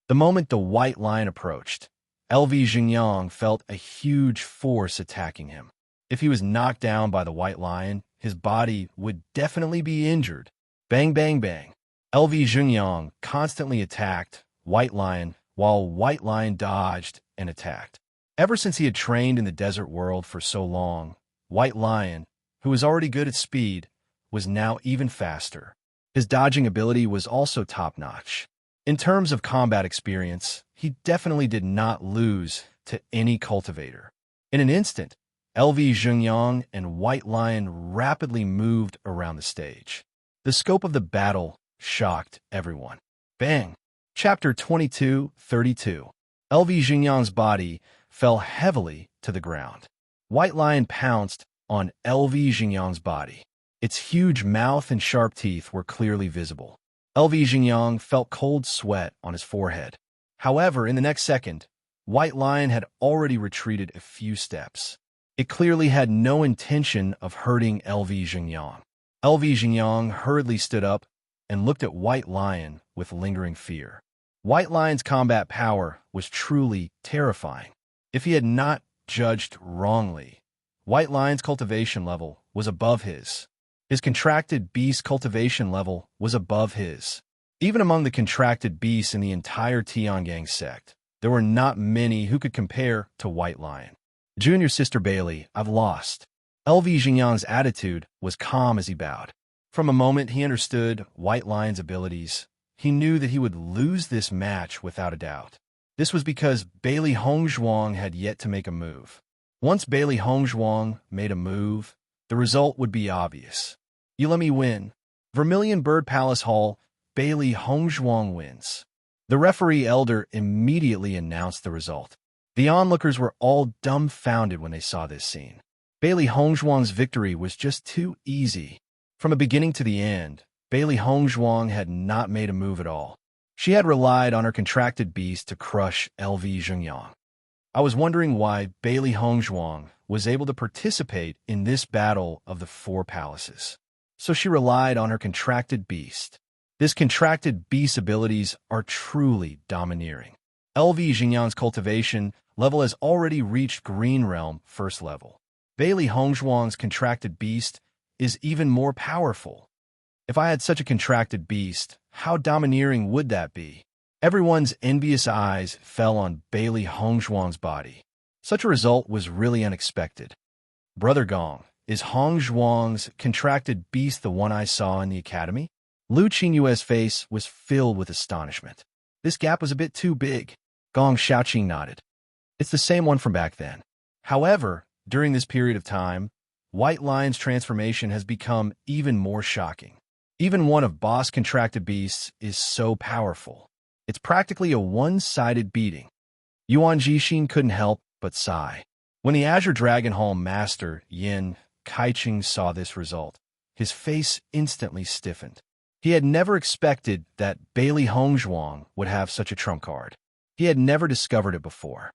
The moment the White Lion approached, LV Xingyang felt a huge force attacking him. If he was knocked down by the White Lion, his body would definitely be injured. Bang, bang, bang. LV Xingyang constantly attacked White Lion while White Lion dodged and attacked. Ever since he had trained in the desert world for so long, White Lion, who was already good at speed, was now even faster. His dodging ability was also top-notch. In terms of combat experience, he definitely did not lose to any cultivator. In an instant, LV Xingyang and White Lion rapidly moved around the stage. The scope of the battle shocked everyone. Bang! Chapter 22:32. LV Xingyang's body fell heavily to the ground. White Lion pounced on LV Xingyang's body. Its huge mouth and sharp teeth were clearly visible. LV Xingyang felt cold sweat on his forehead. However, in the next second, White Lion had already retreated a few steps. It clearly had no intention of hurting LV Xingyang. LV Xingyang hurriedly stood up and looked at White Lion with lingering fear. White Lion's combat power was truly terrifying. If he had not judged wrongly, White Lion's cultivation level was above his. His contracted beast cultivation level was above his. Even among the contracted beasts in the entire Tiangang sect, there were not many who could compare to White Lion. Junior Sister Bailey, I've lost. LV Xingyang's attitude was calm as he bowed. From a moment he understood White Lion's abilities, he knew that he would lose this match without a doubt. This was because Bailey Hongzhuang had yet to make a move. Once Bailey Hongzhuang made a move, the result would be obvious. You let me win. Vermilion Bird Palace Hall, Bailey Hongzhuang wins. The referee elder immediately announced the result. The onlookers were all dumbfounded when they saw this scene. Bailey Hongzhuang's victory was just too easy. From the beginning to the end, Bailey Hongzhuang had not made a move at all. She had relied on her contracted beast to crush LV Zhengyang. I was wondering why Bailey Hongzhuang was able to participate in this battle of the four palaces. So she relied on her contracted beast. This contracted beast's abilities are truly domineering. LV Zhengyang's cultivation level has already reached Green Realm first level. Bailey Hongzhuang's contracted beast is even more powerful. If I had such a contracted beast, how domineering would that be? Everyone's envious eyes fell on Bailey Hongzhuang's body. Such a result was really unexpected. Brother Gong, is Hongzhuang's contracted beast the one I saw in the academy? Lu Qingyue's face was filled with astonishment. This gap was a bit too big. Gong Xiaoqing nodded. It's the same one from back then. However, during this period of time, White Lion's transformation has become even more shocking. Even one of Boss contracted beasts is so powerful. It's practically a one-sided beating. Yuan Jixin couldn't help but sigh. When the Azure Dragon Hall master, Yin Kaiqing, saw this result, his face instantly stiffened. He had never expected that Bailey Hongzhuang would have such a trump card. He had never discovered it before.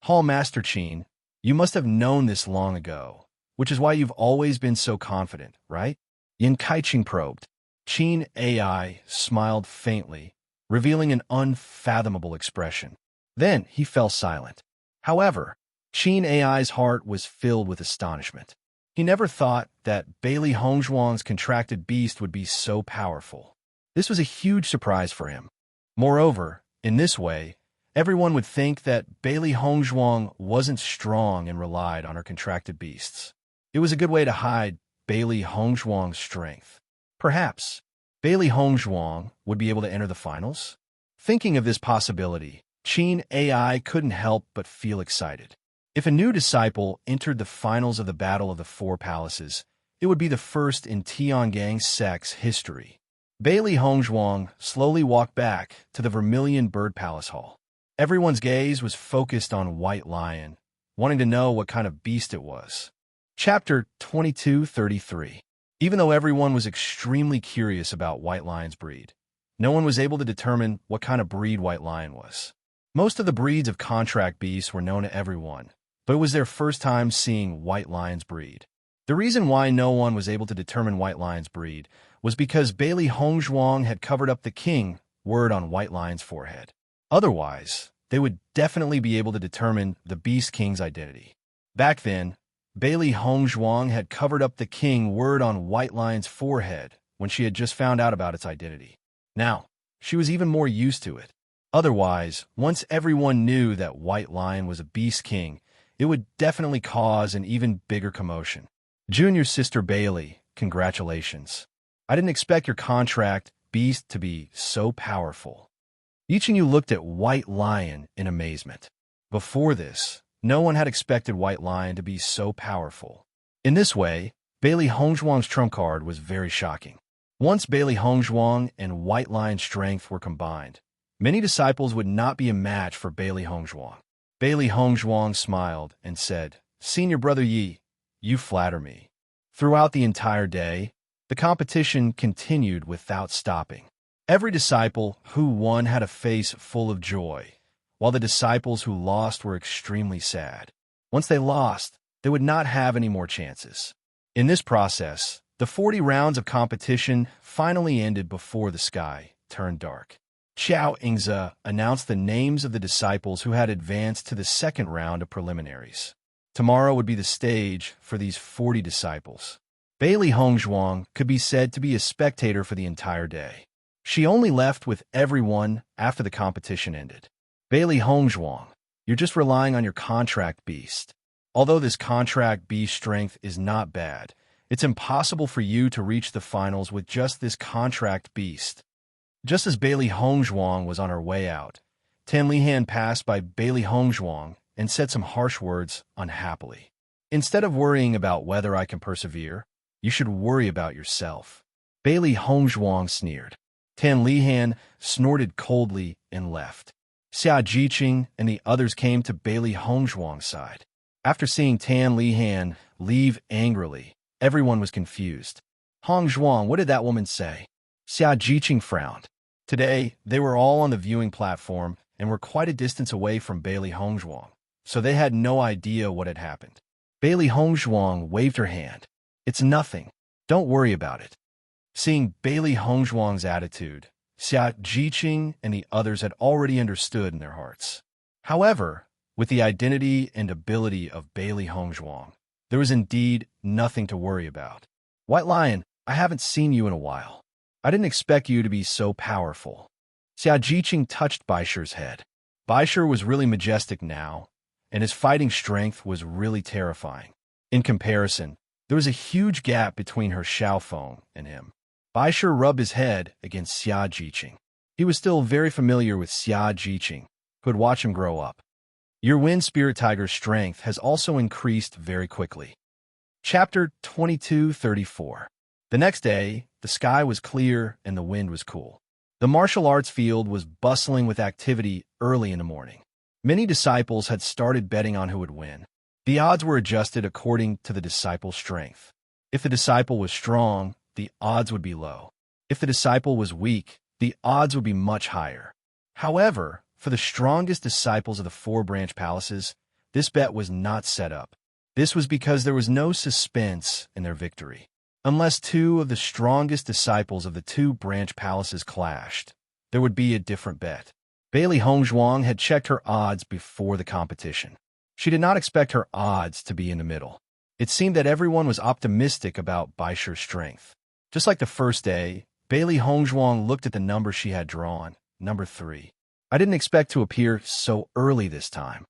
Hall Master Qin, you must have known this long ago, which is why you've always been so confident, right? Yin Kaiqing probed. Qin AI smiled faintly, revealing an unfathomable expression. Then he fell silent. However, Qin AI's heart was filled with astonishment. He never thought that Bailey Hongzhuang's contracted beast would be so powerful. This was a huge surprise for him. Moreover, in this way, everyone would think that Bailey Hongzhuang wasn't strong and relied on her contracted beasts. It was a good way to hide Bailey Hongzhuang's strength. Perhaps Bailey Hongzhuang would be able to enter the finals? Thinking of this possibility, Qin AI couldn't help but feel excited. If a new disciple entered the finals of the Battle of the Four Palaces, it would be the first in Tiangang sect's history. Bailey Hongzhuang slowly walked back to the Vermilion Bird Palace Hall. Everyone's gaze was focused on White Lion, wanting to know what kind of beast it was. Chapter 2233. Even though everyone was extremely curious about White Lion's breed, no one was able to determine what kind of breed White Lion was. Most of the breeds of contract beasts were known to everyone, but it was their first time seeing White Lion's breed. The reason why no one was able to determine White Lion's breed was because Bailey Hongzhuang had covered up the king word on White Lion's forehead. Otherwise, they would definitely be able to determine the Beast King's identity. Back then, Bailey Hongzhuang had covered up the king word on White Lion's forehead when she had just found out about its identity. Now, she was even more used to it. Otherwise, once everyone knew that White Lion was a Beast King, it would definitely cause an even bigger commotion. Junior sister Bailey, congratulations. I didn't expect your contract beast to be so powerful. Each of you looked at White Lion in amazement. Before this, no one had expected White Lion to be so powerful. In this way, Bailey Hongzhuang's trump card was very shocking. Once Bailey Hongzhuang and White Lion's strength were combined, many disciples would not be a match for Bailey Hongzhuang. Bailey Hongzhuang smiled and said, "Senior Brother Yi, you flatter me." Throughout the entire day, the competition continued without stopping. Every disciple who won had a face full of joy, while the disciples who lost were extremely sad. Once they lost, they would not have any more chances. In this process, the 40 rounds of competition finally ended before the sky turned dark. Xiao Ingze announced the names of the disciples who had advanced to the second round of preliminaries. Tomorrow would be the stage for these 40 disciples. Bailey Hongzhuang could be said to be a spectator for the entire day. She only left with everyone after the competition ended. Bailey Hongzhuang, you're just relying on your contract beast. Although this contract beast strength is not bad, it's impossible for you to reach the finals with just this contract beast. Just as Bailey Hongzhuang was on her way out, Tan Lihan passed by Bailey Hongzhuang and said some harsh words unhappily. Instead of worrying about whether I can persevere, you should worry about yourself. Bailey Hongzhuang sneered. Tan Lihan snorted coldly and left. Xia Jiqing and the others came to Bailey Hongzhuang's side. After seeing Tan Lihan leave angrily, everyone was confused. Hongzhuang, what did that woman say? Xia Jiqing frowned. Today, they were all on the viewing platform and were quite a distance away from Bailey Hongzhuang, so they had no idea what had happened. Bailey Hongzhuang waved her hand. It's nothing. Don't worry about it. Seeing Bailey Hongzhuang's attitude, Xia Jiqing and the others had already understood in their hearts. However, with the identity and ability of Bailey Hongzhuang, there was indeed nothing to worry about. White Lion, I haven't seen you in a while. I didn't expect you to be so powerful. Xia Jiqing touched Baisher's head. Baisher was really majestic now, and his fighting strength was really terrifying. In comparison, there was a huge gap between her Xiaofeng and him. Baisher rubbed his head against Xia Jiqing. He was still very familiar with Xia Jiqing, who had watched him grow up. Your wind spirit tiger's strength has also increased very quickly. Chapter 2234. The next day, the sky was clear and the wind was cool. The martial arts field was bustling with activity early in the morning. Many disciples had started betting on who would win. The odds were adjusted according to the disciple's strength. If the disciple was strong, the odds would be low. If the disciple was weak, the odds would be much higher. However, for the strongest disciples of the four branch palaces, this bet was not set up. This was because there was no suspense in their victory. Unless two of the strongest disciples of the two branch palaces clashed, there would be a different bet. Bailey Hongzhuang had checked her odds before the competition. She did not expect her odds to be in the middle. It seemed that everyone was optimistic about Baisher's strength. Just like the first day, Bailey Hongzhuang looked at the number she had drawn, number 3. I didn't expect to appear so early this time.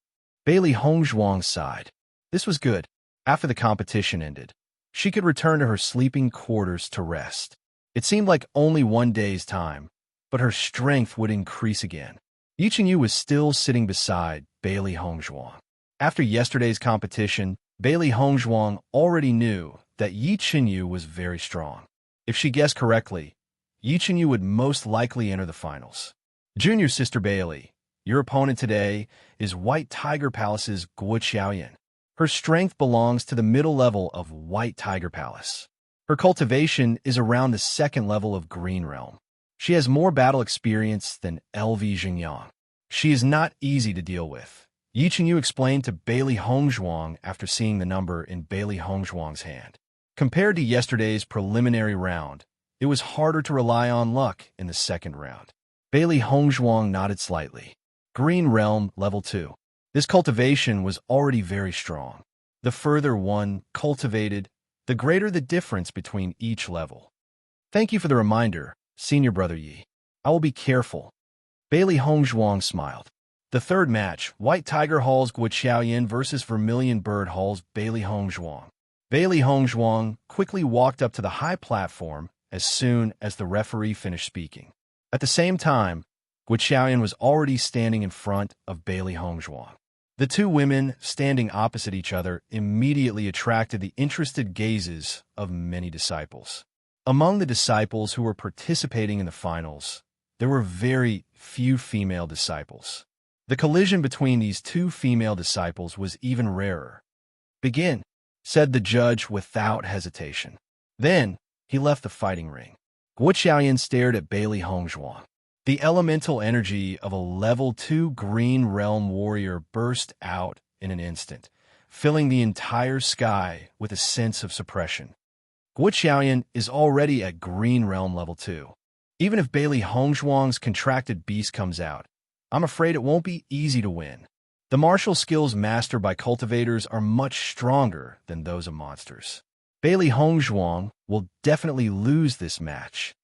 Bailey Hongzhuang sighed. This was good. After the competition ended, she could return to her sleeping quarters to rest. It seemed like only one day's time, but her strength would increase again. Yi Qingyu was still sitting beside Bailey Hongzhuang. After yesterday's competition, Bailey Hongzhuang already knew that Yi Qingyu was very strong. If she guessed correctly, Yi Qingyu would most likely enter the finals. Junior sister Bailey, your opponent today is White Tiger Palace's Guo Qiaoyan. Her strength belongs to the middle level of White Tiger Palace. Her cultivation is around the second level of Green Realm. She has more battle experience than LV Xingyang. She is not easy to deal with. Yi Qingyu explained to Bailey Hongzhuang after seeing the number in Bailey Hongzhuang's hand. Compared to yesterday's preliminary round, it was harder to rely on luck in the second round. Bailey Hongzhuang nodded slightly. Green Realm, Level 2. This cultivation was already very strong. The further one cultivated, the greater the difference between each level. Thank you for the reminder, Senior Brother Yi. I will be careful. Bailey Hongzhuang smiled. The third match, White Tiger Hall's Guo Qiaoyan versus Vermilion Bird Hall's Bailey Hongzhuang. Bailey Hongzhuang quickly walked up to the high platform as soon as the referee finished speaking. At the same time, Guo Qiaoyan was already standing in front of Bailey Hongzhuang. The two women, standing opposite each other, immediately attracted the interested gazes of many disciples. Among the disciples who were participating in the finals, there were very few female disciples. The collision between these two female disciples was even rarer. Begin, said the judge without hesitation. Then, he left the fighting ring. Guo Qiaoyan stared at Bailey Hongzhuang. The elemental energy of a level 2 Green Realm warrior burst out in an instant, filling the entire sky with a sense of suppression. Guo Qiaoyan is already at Green Realm Level 2. Even if Bailey Hongzhuang's contracted beast comes out, I'm afraid it won't be easy to win. The martial skills mastered by cultivators are much stronger than those of monsters. Bailey Hongzhuang will definitely lose this match.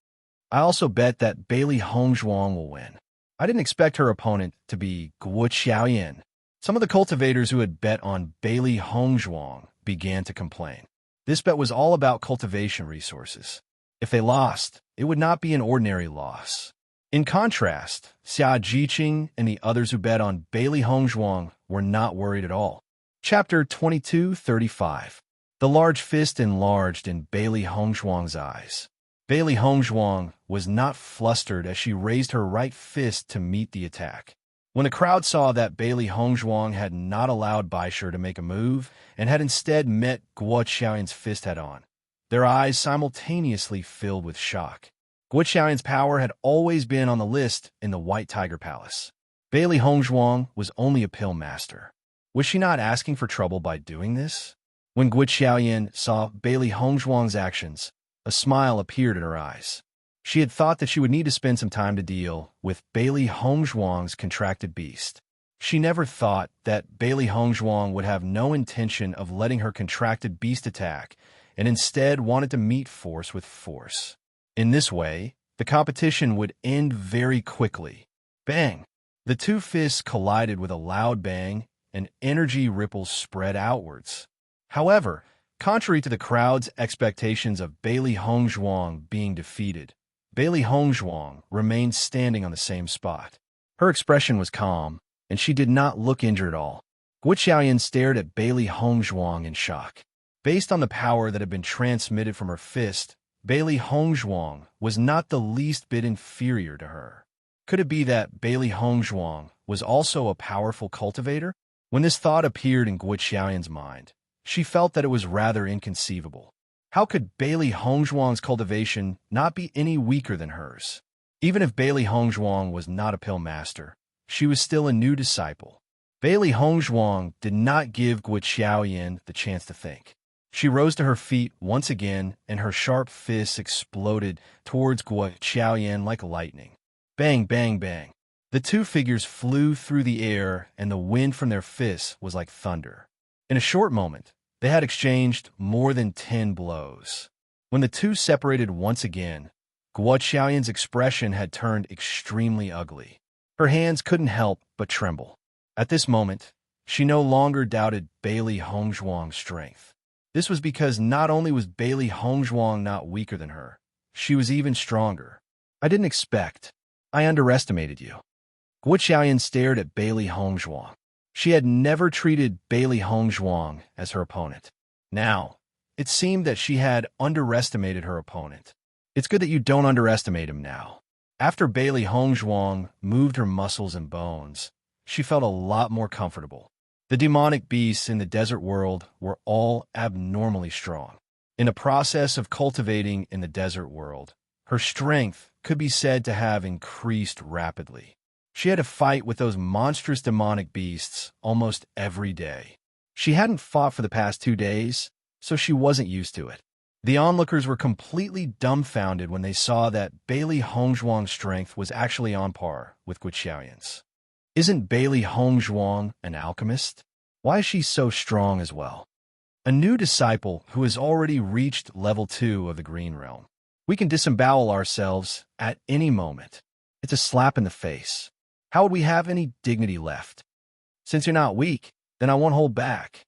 I also bet that Bailey Hongzhuang will win. I didn't expect her opponent to be Guo Qiaoyan. Some of the cultivators who had bet on Bailey Hongzhuang began to complain. This bet was all about cultivation resources. If they lost, it would not be an ordinary loss. In contrast, Xia Jiqing and the others who bet on Bailey Hongzhuang were not worried at all. Chapter 2235. The large fist enlarged in Bailey Hongzhuang's eyes. Bailey Hongzhuang was not flustered as she raised her right fist to meet the attack. When the crowd saw that Bailey Hongzhuang had not allowed Baisher to make a move and had instead met Guo Xiaoyan's fist head-on, their eyes simultaneously filled with shock. Guo Xiaoyan's power had always been on the list in the White Tiger Palace. Bailey Hongzhuang was only a pill master. Was she not asking for trouble by doing this? When Guo Xiaoyan saw Bailey Hongzhuang's actions, a smile appeared in her eyes. She had thought that she would need to spend some time to deal with Bailey Hongzhuang's contracted beast. She never thought that Bailey Hongzhuang would have no intention of letting her contracted beast attack, and instead wanted to meet force with force. In this way, the competition would end very quickly. Bang! The two fists collided with a loud bang, and energy ripples spread outwards. However, contrary to the crowd's expectations of Bailey Hongzhuang being defeated, Bailey Hongzhuang remained standing on the same spot. Her expression was calm, and she did not look injured at all. Guo Xiaoyan stared at Bailey Hongzhuang in shock. Based on the power that had been transmitted from her fist, Bailey Hongzhuang was not the least bit inferior to her. Could it be that Bailey Hongzhuang was also a powerful cultivator? When this thought appeared in Guo Xiaoyan's mind, she felt that it was rather inconceivable. How could Bailey Hongzhuang's cultivation not be any weaker than hers? Even if Bailey Hongzhuang was not a pill master, she was still a new disciple. Bailey Hongzhuang did not give Guo Xiaoyan the chance to think. She rose to her feet once again, and her sharp fists exploded towards Guo Xiaoyan like lightning. Bang, bang, bang. The two figures flew through the air, and the wind from their fists was like thunder. In a short moment, they had exchanged more than 10 blows. When the two separated once again, Guo Xiaoyan's expression had turned extremely ugly. Her hands couldn't help but tremble. At this moment, she no longer doubted Bailey Hongzhuang's strength. This was because not only was Bailey Hongzhuang not weaker than her, she was even stronger. I didn't expect. I underestimated you. Guo Xiaoyan stared at Bailey Hongzhuang. She had never treated Bailey Hongzhuang as her opponent. Now, it seemed that she had underestimated her opponent. It's good that you don't underestimate him now. After Bailey Hongzhuang moved her muscles and bones, she felt a lot more comfortable. The demonic beasts in the desert world were all abnormally strong. In the process of cultivating in the desert world, her strength could be said to have increased rapidly. She had to fight with those monstrous demonic beasts almost every day. She hadn't fought for the past 2 days, so she wasn't used to it. The onlookers were completely dumbfounded when they saw that Bailey Hongzhuang's strength was actually on par with Guo Xiaoyan's. Isn't Bailey Hongzhuang an alchemist? Why is she so strong as well? A new disciple who has already reached level 2 of the Green Realm. We can disembowel ourselves at any moment. It's a slap in the face. How would we have any dignity left? Since you're not weak, then I won't hold back.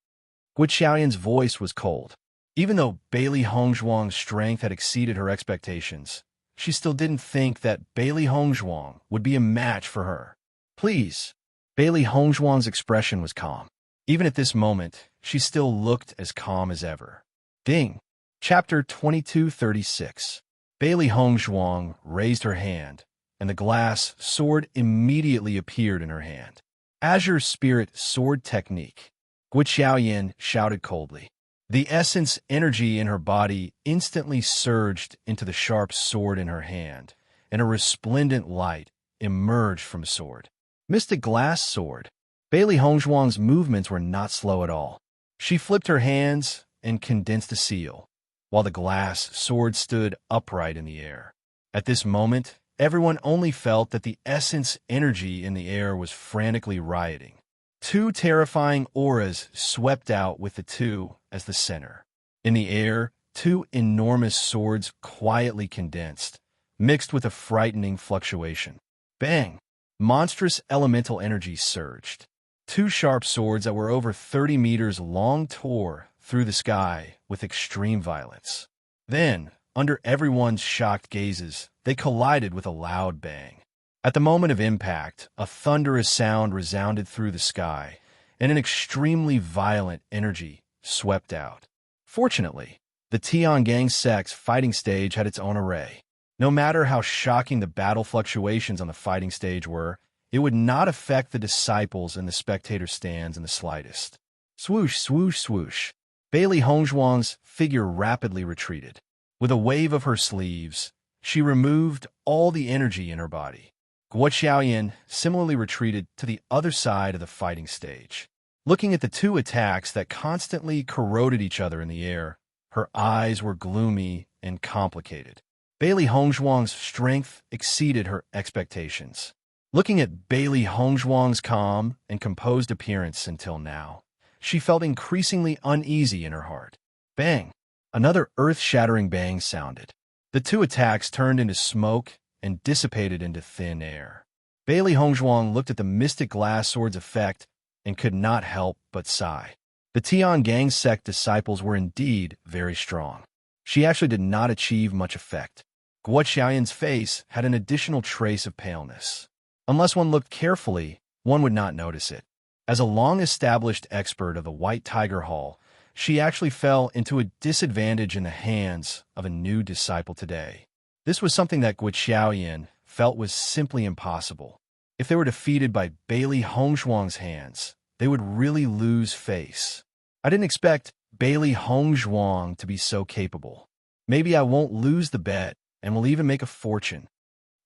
Guo Xiaoyan's voice was cold. Even though Bailey Hongzhuang's strength had exceeded her expectations, she still didn't think that Bailey Hongzhuang would be a match for her. Please. Bailey Hongzhuang's expression was calm. Even at this moment, she still looked as calm as ever. Ding. Chapter 2236. Bailey Hongzhuang raised her hand, and the glass sword immediately appeared in her hand. Azure Spirit Sword Technique. Guo Xiaoyan shouted coldly. The essence energy in her body instantly surged into the sharp sword in her hand, and a resplendent light emerged from the sword. Mystic Glass Sword. Bailey Hongzhuang's movements were not slow at all. She flipped her hands and condensed a seal, while the glass sword stood upright in the air. At this moment, everyone only felt that the essence energy in the air was frantically rioting. 2 terrifying auras swept out with the 2 as the center. In the air, 2 enormous swords quietly condensed, mixed with a frightening fluctuation. Bang! Monstrous elemental energy surged. 2 sharp swords that were over 30 meters long tore through the sky with extreme violence. Then, under everyone's shocked gazes, they collided with a loud bang. At the moment of impact, a thunderous sound resounded through the sky, and an extremely violent energy swept out. Fortunately, The Tiangang sect's fighting stage had its own array. No matter how shocking the battle fluctuations on the fighting stage were, it would not affect the disciples and the spectator stands in the slightest. Swoosh, swoosh, swoosh. Bailey Hongzhuang's figure rapidly retreated. With a wave of her sleeves, she removed all the energy in her body. Guo Xiaoyan similarly retreated to the other side of the fighting stage. Looking at the two attacks that constantly corroded each other in the air, her eyes were gloomy and complicated. Bailey Hongzhuang's strength exceeded her expectations. Looking at Bailey Hongzhuang's calm and composed appearance until now, she felt increasingly uneasy in her heart. Bang! Another earth-shattering bang sounded. The two attacks turned into smoke and dissipated into thin air. Bailey Hongzhuang looked at the mystic glass sword's effect and could not help but sigh. The Tiangang sect disciples were indeed very strong. She actually did not achieve much effect. Guo Xiaoyan's face had an additional trace of paleness. Unless one looked carefully, one would not notice it. As a long-established expert of the White Tiger Hall, she actually fell into a disadvantage in the hands of a new disciple today. This was something that Guo Xiaoyan felt was simply impossible. If they were defeated by Bailey Hongzhuang's hands, they would really lose face. I didn't expect Bailey Hongzhuang to be so capable. Maybe I won't lose the bet and will even make a fortune.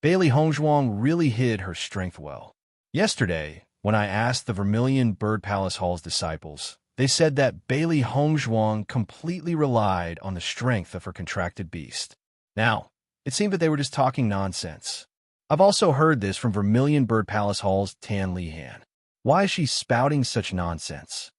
Bailey Hongzhuang really hid her strength well. Yesterday, when I asked the Vermilion Bird Palace Hall's disciples, they said that Bailey Hongzhuang completely relied on the strength of her contracted beast. Now, it seemed that they were just talking nonsense. I've also heard this from Vermilion Bird Palace Hall's Tan Lihan. Why is she spouting such nonsense?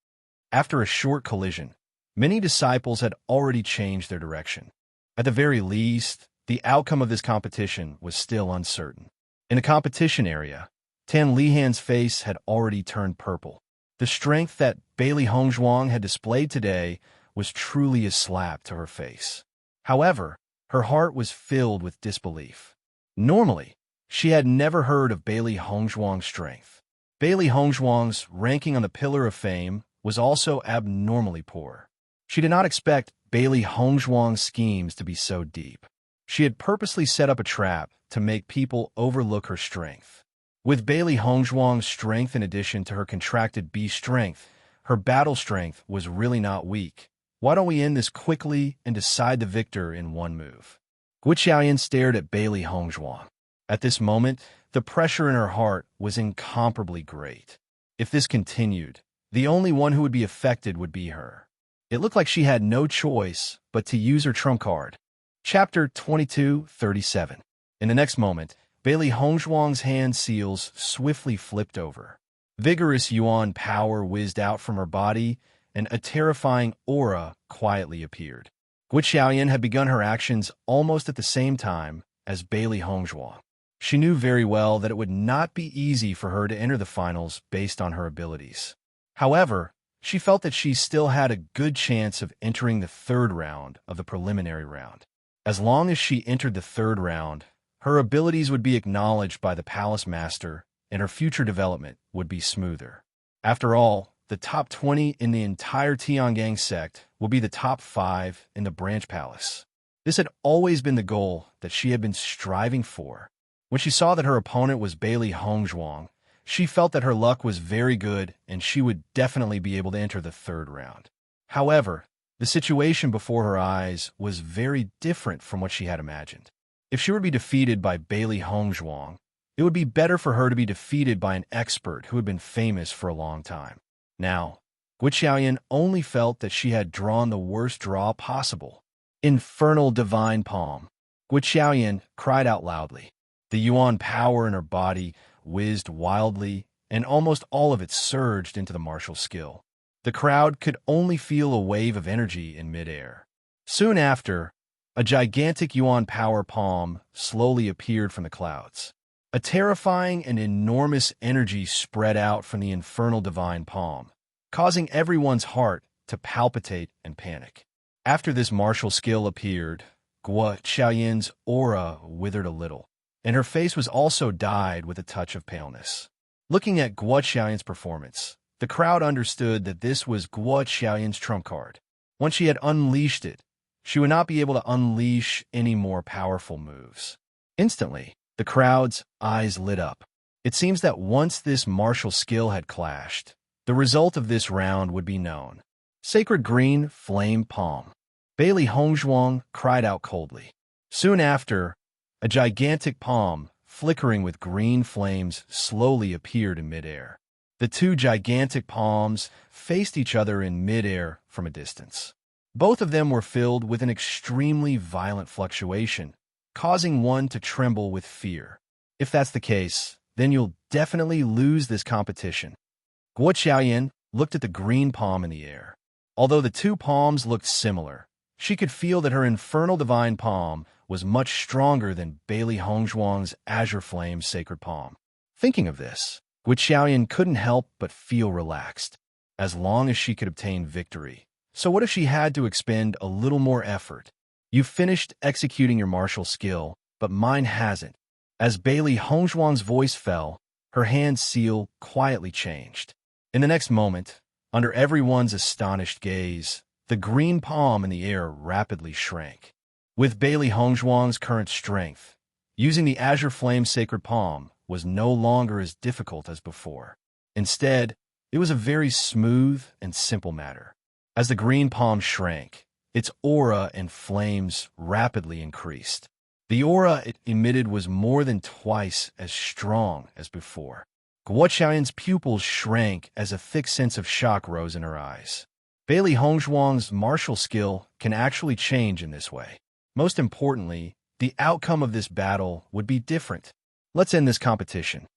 After a short collision, many disciples had already changed their direction. At the very least, the outcome of this competition was still uncertain. In the competition area, Tan Lihan's face had already turned purple. The strength that Bailey Hongzhuang had displayed today was truly a slap to her face. However, her heart was filled with disbelief. Normally, she had never heard of Bailey Hongzhuang's strength. Bailey Hongzhuang's ranking on the Pillar of Fame was also abnormally poor. She did not expect Bailey Hongzhuang's schemes to be so deep. She had purposely set up a trap to make people overlook her strength. With Bailey Hongzhuang's strength in addition to her contracted beast strength, her battle strength was really not weak. Why don't we end this quickly and decide the victor in one move? Guo Xiaoyan stared at Bailey Hongzhuang. At this moment, the pressure in her heart was incomparably great. If this continued, the only one who would be affected would be her. It looked like she had no choice but to use her trump card. Chapter 22:37. In the next moment, Bailey Hongzhuang's hand seals swiftly flipped over. Vigorous yuan power whizzed out from her body, and a terrifying aura quietly appeared. Guo Xiaoyan had begun her actions almost at the same time as Bailey Hongzhuang. She knew very well that it would not be easy for her to enter the finals based on her abilities. However, she felt that she still had a good chance of entering the third round of the preliminary round. As long as she entered the third round, her abilities would be acknowledged by the palace master, and her future development would be smoother. After all, the top 20 in the entire Tiangang sect will be the top 5 in the branch palace. This had always been the goal that she had been striving for. When she saw that her opponent was Bailey Hongzhuang, she felt that her luck was very good and she would definitely be able to enter the third round. However, the situation before her eyes was very different from what she had imagined. If she were to be defeated by Bailey Hongzhuang, it would be better for her to be defeated by an expert who had been famous for a long time. Now, Guo Xiaoyan only felt that she had drawn the worst draw possible. Infernal divine palm. Guo Xiaoyan cried out loudly. The yuan power in her body whizzed wildly, and almost all of it surged into the martial skill. The crowd could only feel a wave of energy in midair. Soon after, a gigantic yuan power palm slowly appeared from the clouds. A terrifying and enormous energy spread out from the infernal divine palm, causing everyone's heart to palpitate and panic. After this martial skill appeared, Guo Xiaoyan's aura withered a little, and her face was also dyed with a touch of paleness. Looking at Guo Xiaoyan's performance, the crowd understood that this was Guo Xiaoyan's trump card. Once she had unleashed it, she would not be able to unleash any more powerful moves. Instantly, the crowd's eyes lit up. It seems that once this martial skill had clashed, the result of this round would be known. Sacred green flame palm. Bailey Hongzhuang cried out coldly. Soon after, a gigantic palm, flickering with green flames, slowly appeared in midair. The two gigantic palms faced each other in midair from a distance. Both of them were filled with an extremely violent fluctuation, causing one to tremble with fear. If that's the case, then you'll definitely lose this competition. Guo Xiaoyan looked at the green palm in the air. Although the two palms looked similar, she could feel that her infernal divine palm was much stronger than Bailey Hongzhuang's azure flame sacred palm. Thinking of this, Guo Xiaoyan couldn't help but feel relaxed, as long as she could obtain victory. So what if she had to expend a little more effort? You've finished executing your martial skill, but mine hasn't. As Bailey Hongzhuang's voice fell, her hand seal quietly changed. In the next moment, under everyone's astonished gaze, the green palm in the air rapidly shrank. With Bailey Hongzhuang's current strength, using the azure flame sacred palm was no longer as difficult as before. Instead, it was a very smooth and simple matter. As the green palm shrank, its aura and flames rapidly increased. The aura it emitted was more than twice as strong as before. Guo Xiaoyan's pupils shrank as a thick sense of shock rose in her eyes. Bailey Hongzhuang's martial skill can actually change in this way. Most importantly, the outcome of this battle would be different. Let's end this competition.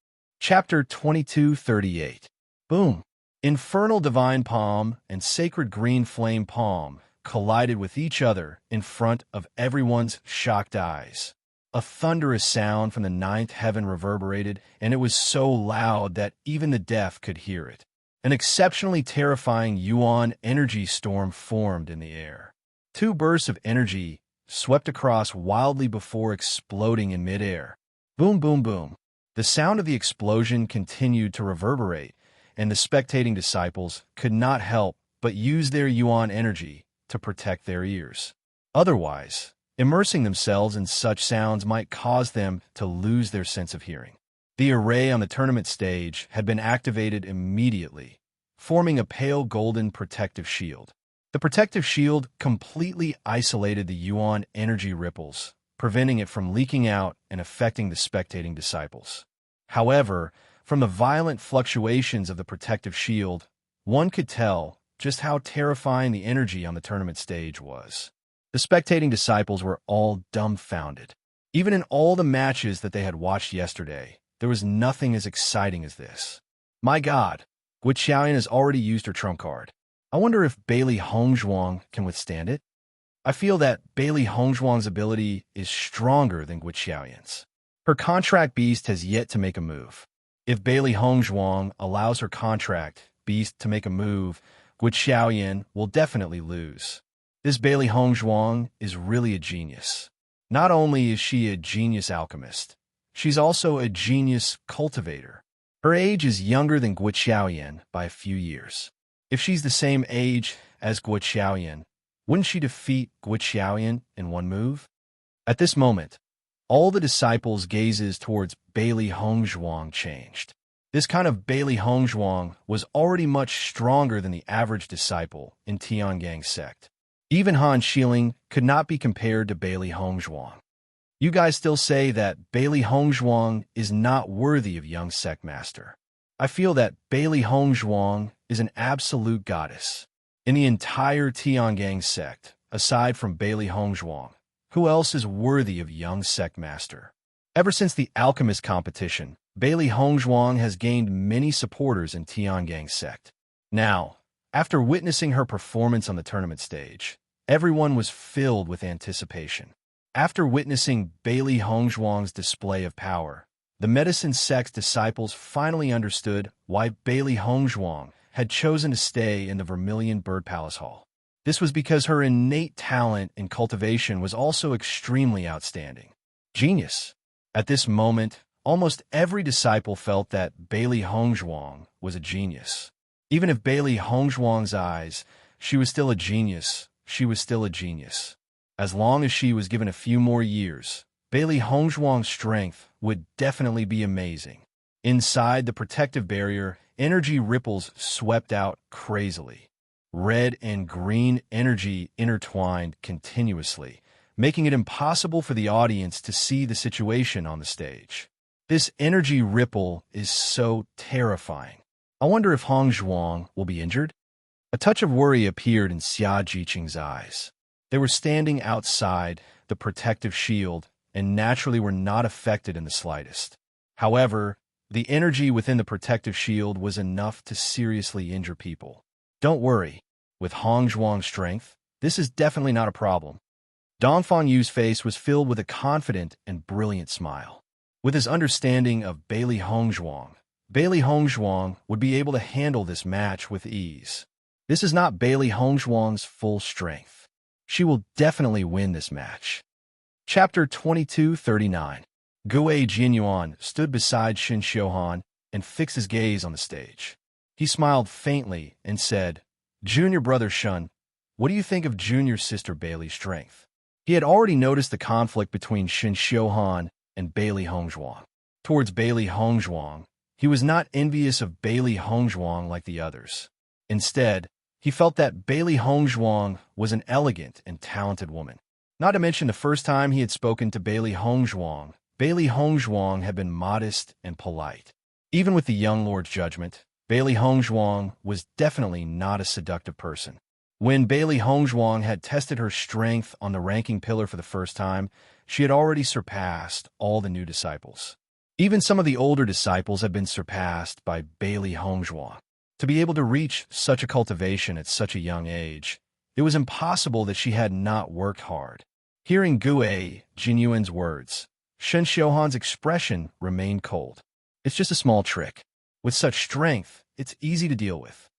Chapter 2238. Boom! Infernal Divine Palm and Sacred Green Flame Palm collided with each other in front of everyone's shocked eyes. A thunderous sound from the ninth heaven reverberated, and it was so loud that even the deaf could hear it. An exceptionally terrifying yuan energy storm formed in the air. Two bursts of energy swept across wildly before exploding in midair. Boom, boom, boom. The sound of the explosion continued to reverberate, and the spectating disciples could not help but use their yuan energy to protect their ears. Otherwise, immersing themselves in such sounds might cause them to lose their sense of hearing. The array on the tournament stage had been activated immediately, forming a pale golden protective shield. The protective shield completely isolated the yuan energy ripples, preventing it from leaking out and affecting the spectating disciples. However, from the violent fluctuations of the protective shield, one could tell just how terrifying the energy on the tournament stage was. The spectating disciples were all dumbfounded. Even in all the matches that they had watched yesterday, there was nothing as exciting as this. My God, Guo Xiaoyan has already used her trump card. I wonder if Bailey Hongzhuang can withstand it? I feel that Bailey Hongzhuang's ability is stronger than Guo Xiaoyan's. Her contract beast has yet to make a move. If Bailey Hongzhuang allows her contract beast to make a move, Guo Xiaoyan will definitely lose. This Bailey Hongzhuang is really a genius. Not only is she a genius alchemist, she's also a genius cultivator. Her age is younger than Guo Xiaoyan by a few years. If she's the same age as Guo Xiaoyan, wouldn't she defeat Guo Xiaoyan in one move? At this moment, all the disciples' gazes towards Bailey Hongzhuang changed. This kind of Bailey Hongzhuang was already much stronger than the average disciple in Tiangang sect. Even Han Xiling could not be compared to Bailey Hongzhuang. You guys still say that Bailey Hongzhuang is not worthy of young sect master. I feel that Bailey Hongzhuang is an absolute goddess. In the entire Tiangang sect, aside from Bailey Hongzhuang, who else is worthy of young sect master? Ever since the alchemist competition, Bailey Hongzhuang has gained many supporters in Tiangang sect. Now, after witnessing her performance on the tournament stage, everyone was filled with anticipation. After witnessing Bailey Hongzhuang's display of power, the medicine sect's disciples finally understood why Bailey Hongzhuang had chosen to stay in the Vermilion Bird Palace Hall. This was because her innate talent in cultivation was also extremely outstanding. Genius. At this moment, almost every disciple felt that Bailey Hongzhuang was a genius. Even if Bailey Hongzhuang's eyes, she was still a genius. She was still a genius. As long as she was given a few more years, Bailey Hongzhuang's strength would definitely be amazing. Inside the protective barrier, energy ripples swept out crazily. Red and green energy intertwined continuously, making it impossible for the audience to see the situation on the stage. This energy ripple is so terrifying. I wonder if Hongzhuang will be injured? A touch of worry appeared in Xia Jiqing's eyes. They were standing outside the protective shield and naturally were not affected in the slightest. However, the energy within the protective shield was enough to seriously injure people. Don't worry. With Hongzhuang's strength, this is definitely not a problem. Dong Fangyu's face was filled with a confident and brilliant smile. With his understanding of Bailey Hongzhuang would be able to handle this match with ease. This is not Bailey Hongzhuang's full strength. She will definitely win this match. Chapter 2239. Gue Jianyuan stood beside Shen Xiuhan and fixed his gaze on the stage. He smiled faintly and said, "Junior brother Shen, what do you think of junior sister Bailey's strength?" He had already noticed the conflict between Shen Xiuhan and Bailey Hongzhuang. Towards Bailey Hongzhuang, he was not envious of Bailey Hongzhuang like the others. Instead, he felt that Bailey Hongzhuang was an elegant and talented woman. Not to mention the first time he had spoken to Bailey Hongzhuang had been modest and polite. Even with the young lord's judgment, Bailey Hongzhuang was definitely not a seductive person. When Bailey Hongzhuang had tested her strength on the ranking pillar for the first time, she had already surpassed all the new disciples. Even some of the older disciples had been surpassed by Bailey Hongzhuang. To be able to reach such a cultivation at such a young age, it was impossible that she had not worked hard. Hearing Gue Jianyuan's words, Shen Xiuhan's expression remained cold. It's just a small trick. With such strength, it's easy to deal with.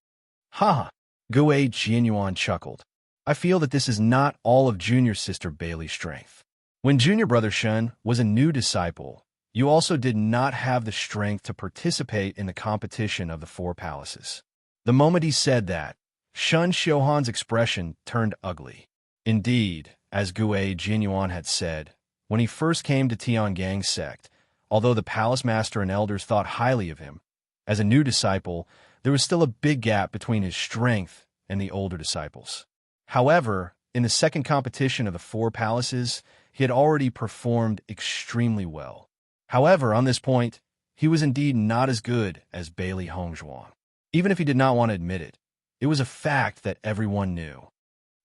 Ha! Gue Jianyuan chuckled. I feel that this is not all of junior sister Bailey's strength. When junior brother Shen was a new disciple, you also did not have the strength to participate in the competition of the four palaces. The moment he said that, Shen Xiuhan's expression turned ugly. Indeed, as Gue Jianyuan had said, when he first came to Tiangang's sect, although the palace master and elders thought highly of him, as a new disciple, there was still a big gap between his strength and the older disciples. However, in the second competition of the four palaces, he had already performed extremely well. However, on this point, he was indeed not as good as Bailey Hongzhuang. Even if he did not want to admit it, it was a fact that everyone knew.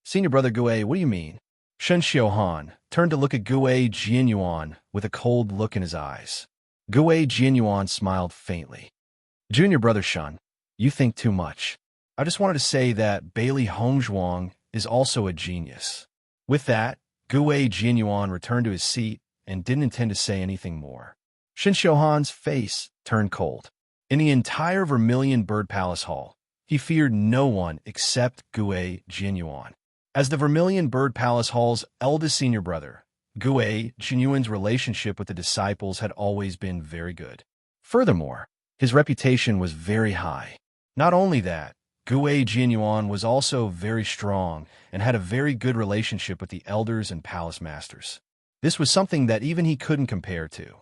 Senior brother Gue, what do you mean? Shen Xiuhan turned to look at Gue Jianyuan with a cold look in his eyes. Gue Jianyuan smiled faintly. Junior brother Shen, you think too much. I just wanted to say that Bailey Hongzhuang is also a genius. With that, Gue Jianyuan returned to his seat and didn't intend to say anything more. Shen Xiuhan's face turned cold. In the entire Vermilion Bird Palace Hall, he feared no one except Gue Jianyuan. As the Vermilion Bird Palace Hall's eldest senior brother, Gue Jianyuan's relationship with the disciples had always been very good. Furthermore, his reputation was very high. Not only that, Gue Jianyuan was also very strong and had a very good relationship with the elders and palace masters. This was something that even he couldn't compare to.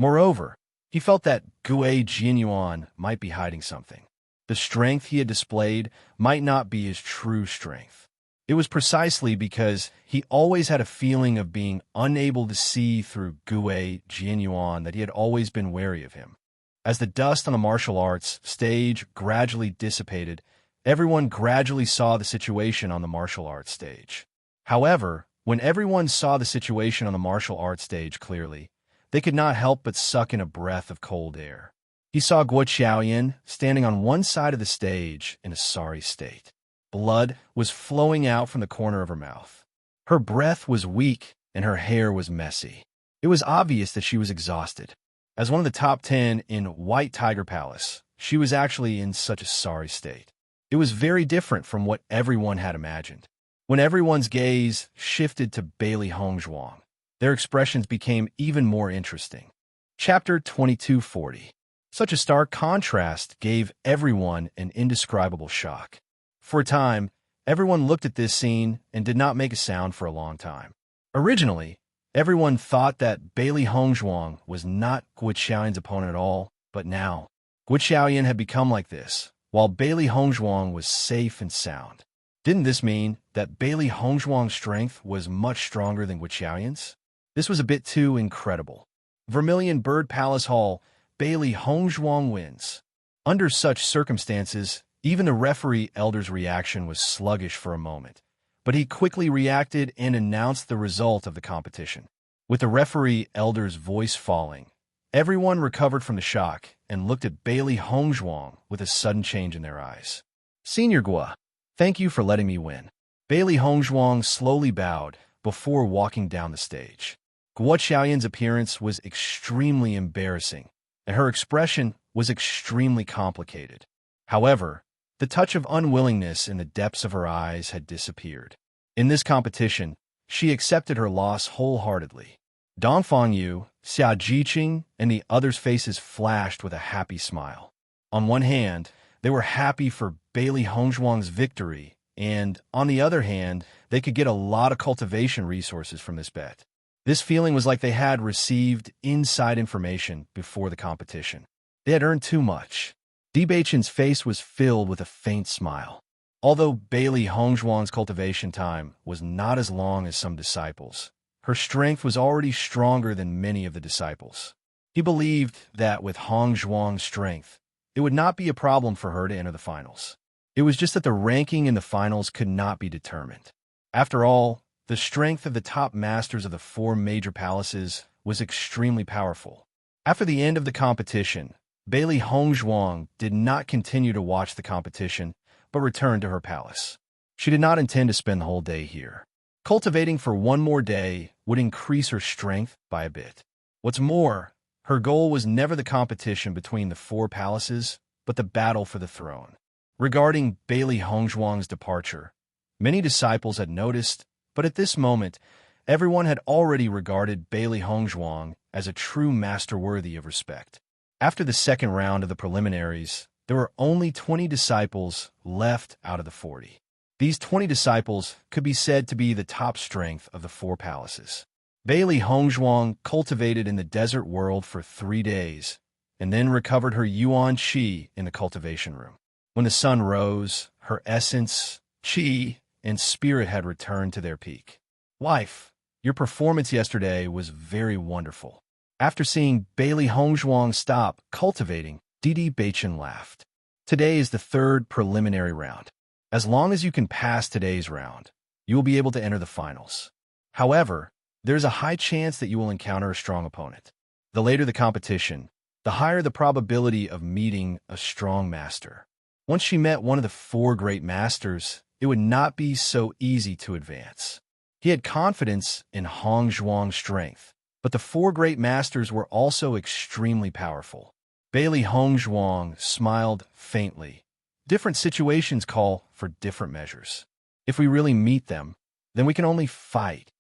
Moreover, he felt that Gue Jianyuan might be hiding something. The strength he had displayed might not be his true strength. It was precisely because he always had a feeling of being unable to see through Gue Jianyuan that he had always been wary of him. As the dust on the martial arts stage gradually dissipated, everyone gradually saw the situation on the martial arts stage. However, when everyone saw the situation on the martial arts stage clearly, they could not help but suck in a breath of cold air. He saw Guo Qiaoyan standing on one side of the stage in a sorry state. Blood was flowing out from the corner of her mouth. Her breath was weak and her hair was messy. It was obvious that she was exhausted. As one of the top 10 in White Tiger Palace, she was actually in such a sorry state. It was very different from what everyone had imagined. When everyone's gaze shifted to Bailey Hongzhuang, their expressions became even more interesting. Chapter 2240. Such a stark contrast gave everyone an indescribable shock. For a time, everyone looked at this scene and did not make a sound for a long time. Originally, everyone thought that Bailey Hongzhuang was not Guo Xiaoyan's opponent at all, but now, Guo Xiaoyan had become like this, while Bailey Hongzhuang was safe and sound. Didn't this mean that Bailey Hongzhuang's strength was much stronger than Guo Xiaoyan's? This was a bit too incredible. Vermilion Bird Palace Hall, Bailey Hongzhuang wins. Under such circumstances, even the referee Elder's reaction was sluggish for a moment, but he quickly reacted and announced the result of the competition. With the referee Elder's voice falling, everyone recovered from the shock and looked at Bailey Hongzhuang with a sudden change in their eyes. Senior Guo, thank you for letting me win. Bailey Hongzhuang slowly bowed before walking down the stage. Guo Xiaoyan's appearance was extremely embarrassing, and her expression was extremely complicated. However, the touch of unwillingness in the depths of her eyes had disappeared. In this competition, she accepted her loss wholeheartedly. Dongfang Yu, Xia Jiqing, and the others' faces flashed with a happy smile. On one hand, they were happy for Bailey Hongzhuang's victory, and, on the other hand, they could get a lot of cultivation resources from this bet. This feeling was like they had received inside information before the competition. They had earned too much. Di Beichen's face was filled with a faint smile. Although Bailey Hongzhuang's cultivation time was not as long as some disciples, her strength was already stronger than many of the disciples. He believed that with Hongzhuang's strength, it would not be a problem for her to enter the finals. It was just that the ranking in the finals could not be determined. After all, the strength of the top masters of the 4 major palaces was extremely powerful. After the end of the competition, Bailey Hongzhuang did not continue to watch the competition, but returned to her palace. She did not intend to spend the whole day here. Cultivating for one more day would increase her strength by a bit. What's more, her goal was never the competition between the 4 palaces, but the battle for the throne. Regarding Bailey Hongzhuang's departure, many disciples had noticed, but at this moment, everyone had already regarded Bailey Hongzhuang as a true master worthy of respect. After the second round of the preliminaries, there were only 20 disciples left out of the 40. These 20 disciples could be said to be the top strength of the 4 palaces. Bailey Hongzhuang cultivated in the desert world for 3 days, and then recovered her yuan qi in the cultivation room. When the sun rose, her essence, qi, and spirit had returned to their peak. Wife, your performance yesterday was very wonderful. After seeing Bailey Hongzhuang stop cultivating, Di Beichen laughed. Today is the 3rd preliminary round. As long as you can pass today's round, you will be able to enter the finals. However, there's a high chance that you will encounter a strong opponent. The later the competition, the higher the probability of meeting a strong master. Once she met one of the 4 great masters, it would not be so easy to advance. He had confidence in Hongzhuang's strength, but the 4 great masters were also extremely powerful. Bailey Hongzhuang smiled faintly. Different situations call for different measures. If we really meet them, then we can only fight.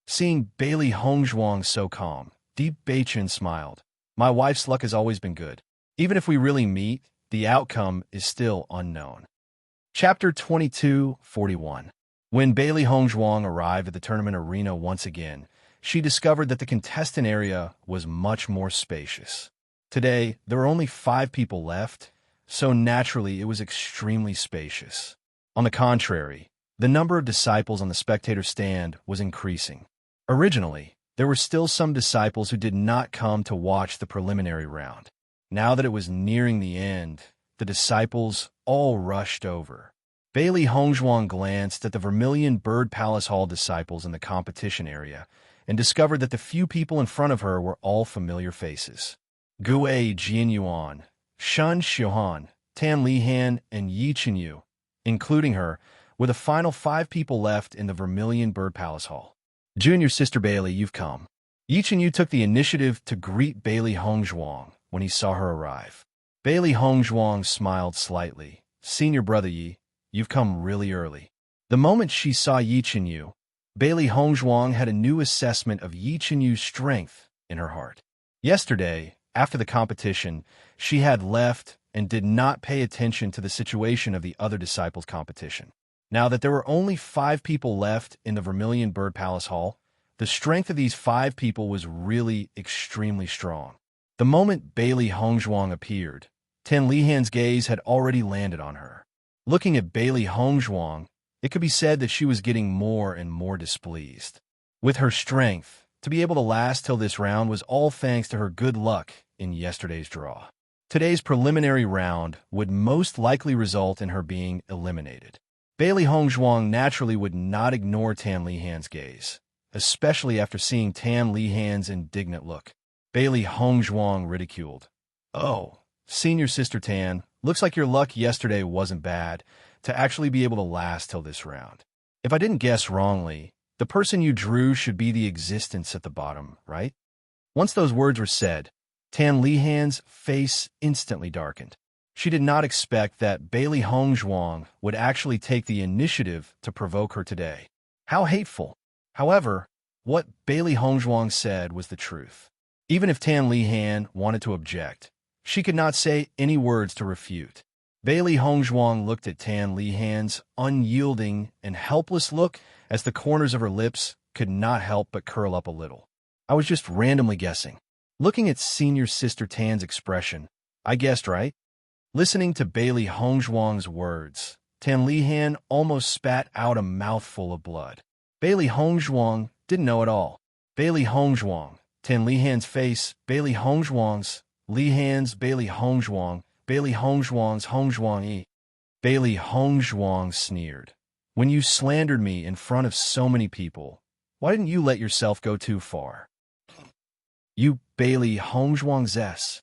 Seeing Bailey Hongzhuang so calm, Di Beichen smiled. My wife's luck has always been good. Even if we really meet, the outcome is still unknown. Chapter 22:41. When Bailey Hongzhuang arrived at the tournament arena once again, she discovered that the contestant area was much more spacious. Today, there were only 5 people left, so naturally it was extremely spacious. On the contrary, the number of disciples on the spectator stand was increasing. Originally, there were still some disciples who did not come to watch the preliminary round. Now that it was nearing the end, the disciples all rushed over. Bailey Hongzhuang glanced at the Vermilion Bird Palace Hall disciples in the competition area and discovered that the few people in front of her were all familiar faces. Gue Jianyuan, Shun Xiuhan, Tan Lihan, and Yi Chenyu, including her, were the final 5 people left in the Vermilion Bird Palace Hall. Junior Sister Bailey, you've come. Yi Chenyu took the initiative to greet Bailey Hongzhuang when he saw her arrive. Bailey Hongzhuang smiled slightly. Senior brother Yi, you've come really early. The moment she saw Yi Chenyu, Bailey Hongzhuang had a new assessment of Yi Chenyu's strength in her heart. Yesterday, after the competition, she had left and did not pay attention to the situation of the other disciples' competition. Now that there were only 5 people left in the Vermilion Bird Palace Hall, The strength of these 5 people was really extremely strong. The moment Bailey Hongzhuang appeared, Tan Lihan's gaze had already landed on her. Looking at Bailey Hongzhuang, it could be said that she was getting more and more displeased. With her strength, to be able to last till this round was all thanks to her good luck in yesterday's draw. Today's preliminary round would most likely result in her being eliminated. Bailey Hongzhuang naturally would not ignore Tan Lihan's gaze, especially after seeing Tan Lihan's indignant look. Bailey Hongzhuang ridiculed. "Oh, senior sister Tan, looks like your luck yesterday wasn't bad to actually be able to last till this round. If I didn't guess wrongly, the person you drew should be the existence at the bottom, right?" Once those words were said, Tan Lihan's face instantly darkened. She did not expect that Bailey Hongzhuang would actually take the initiative to provoke her today. How hateful! However, what Bailey Hongzhuang said was the truth. Even if Tan Lihan wanted to object, she could not say any words to refute. Bailey Hongzhuang looked at Tan Lihan's unyielding and helpless look as the corners of her lips could not help but curl up a little. "I was just randomly guessing." Looking at senior sister Tan's expression, "I guessed right?" Listening to Bailey Hongzhuang's words, Tan Lihan almost spat out a mouthful of blood. Bailey Hongzhuang didn't know at all. Bailey Hongzhuang, Tan Lihan's face, Bailey Hongzhuang's, Lihan's, Bailey Hongzhuang, Bailey Hongzhuang's, Hongzhuang. Bailey Hongzhuang sneered. "When you slandered me in front of so many people, why didn't you let yourself go too far?" "You Bailey Hongzhuang zess."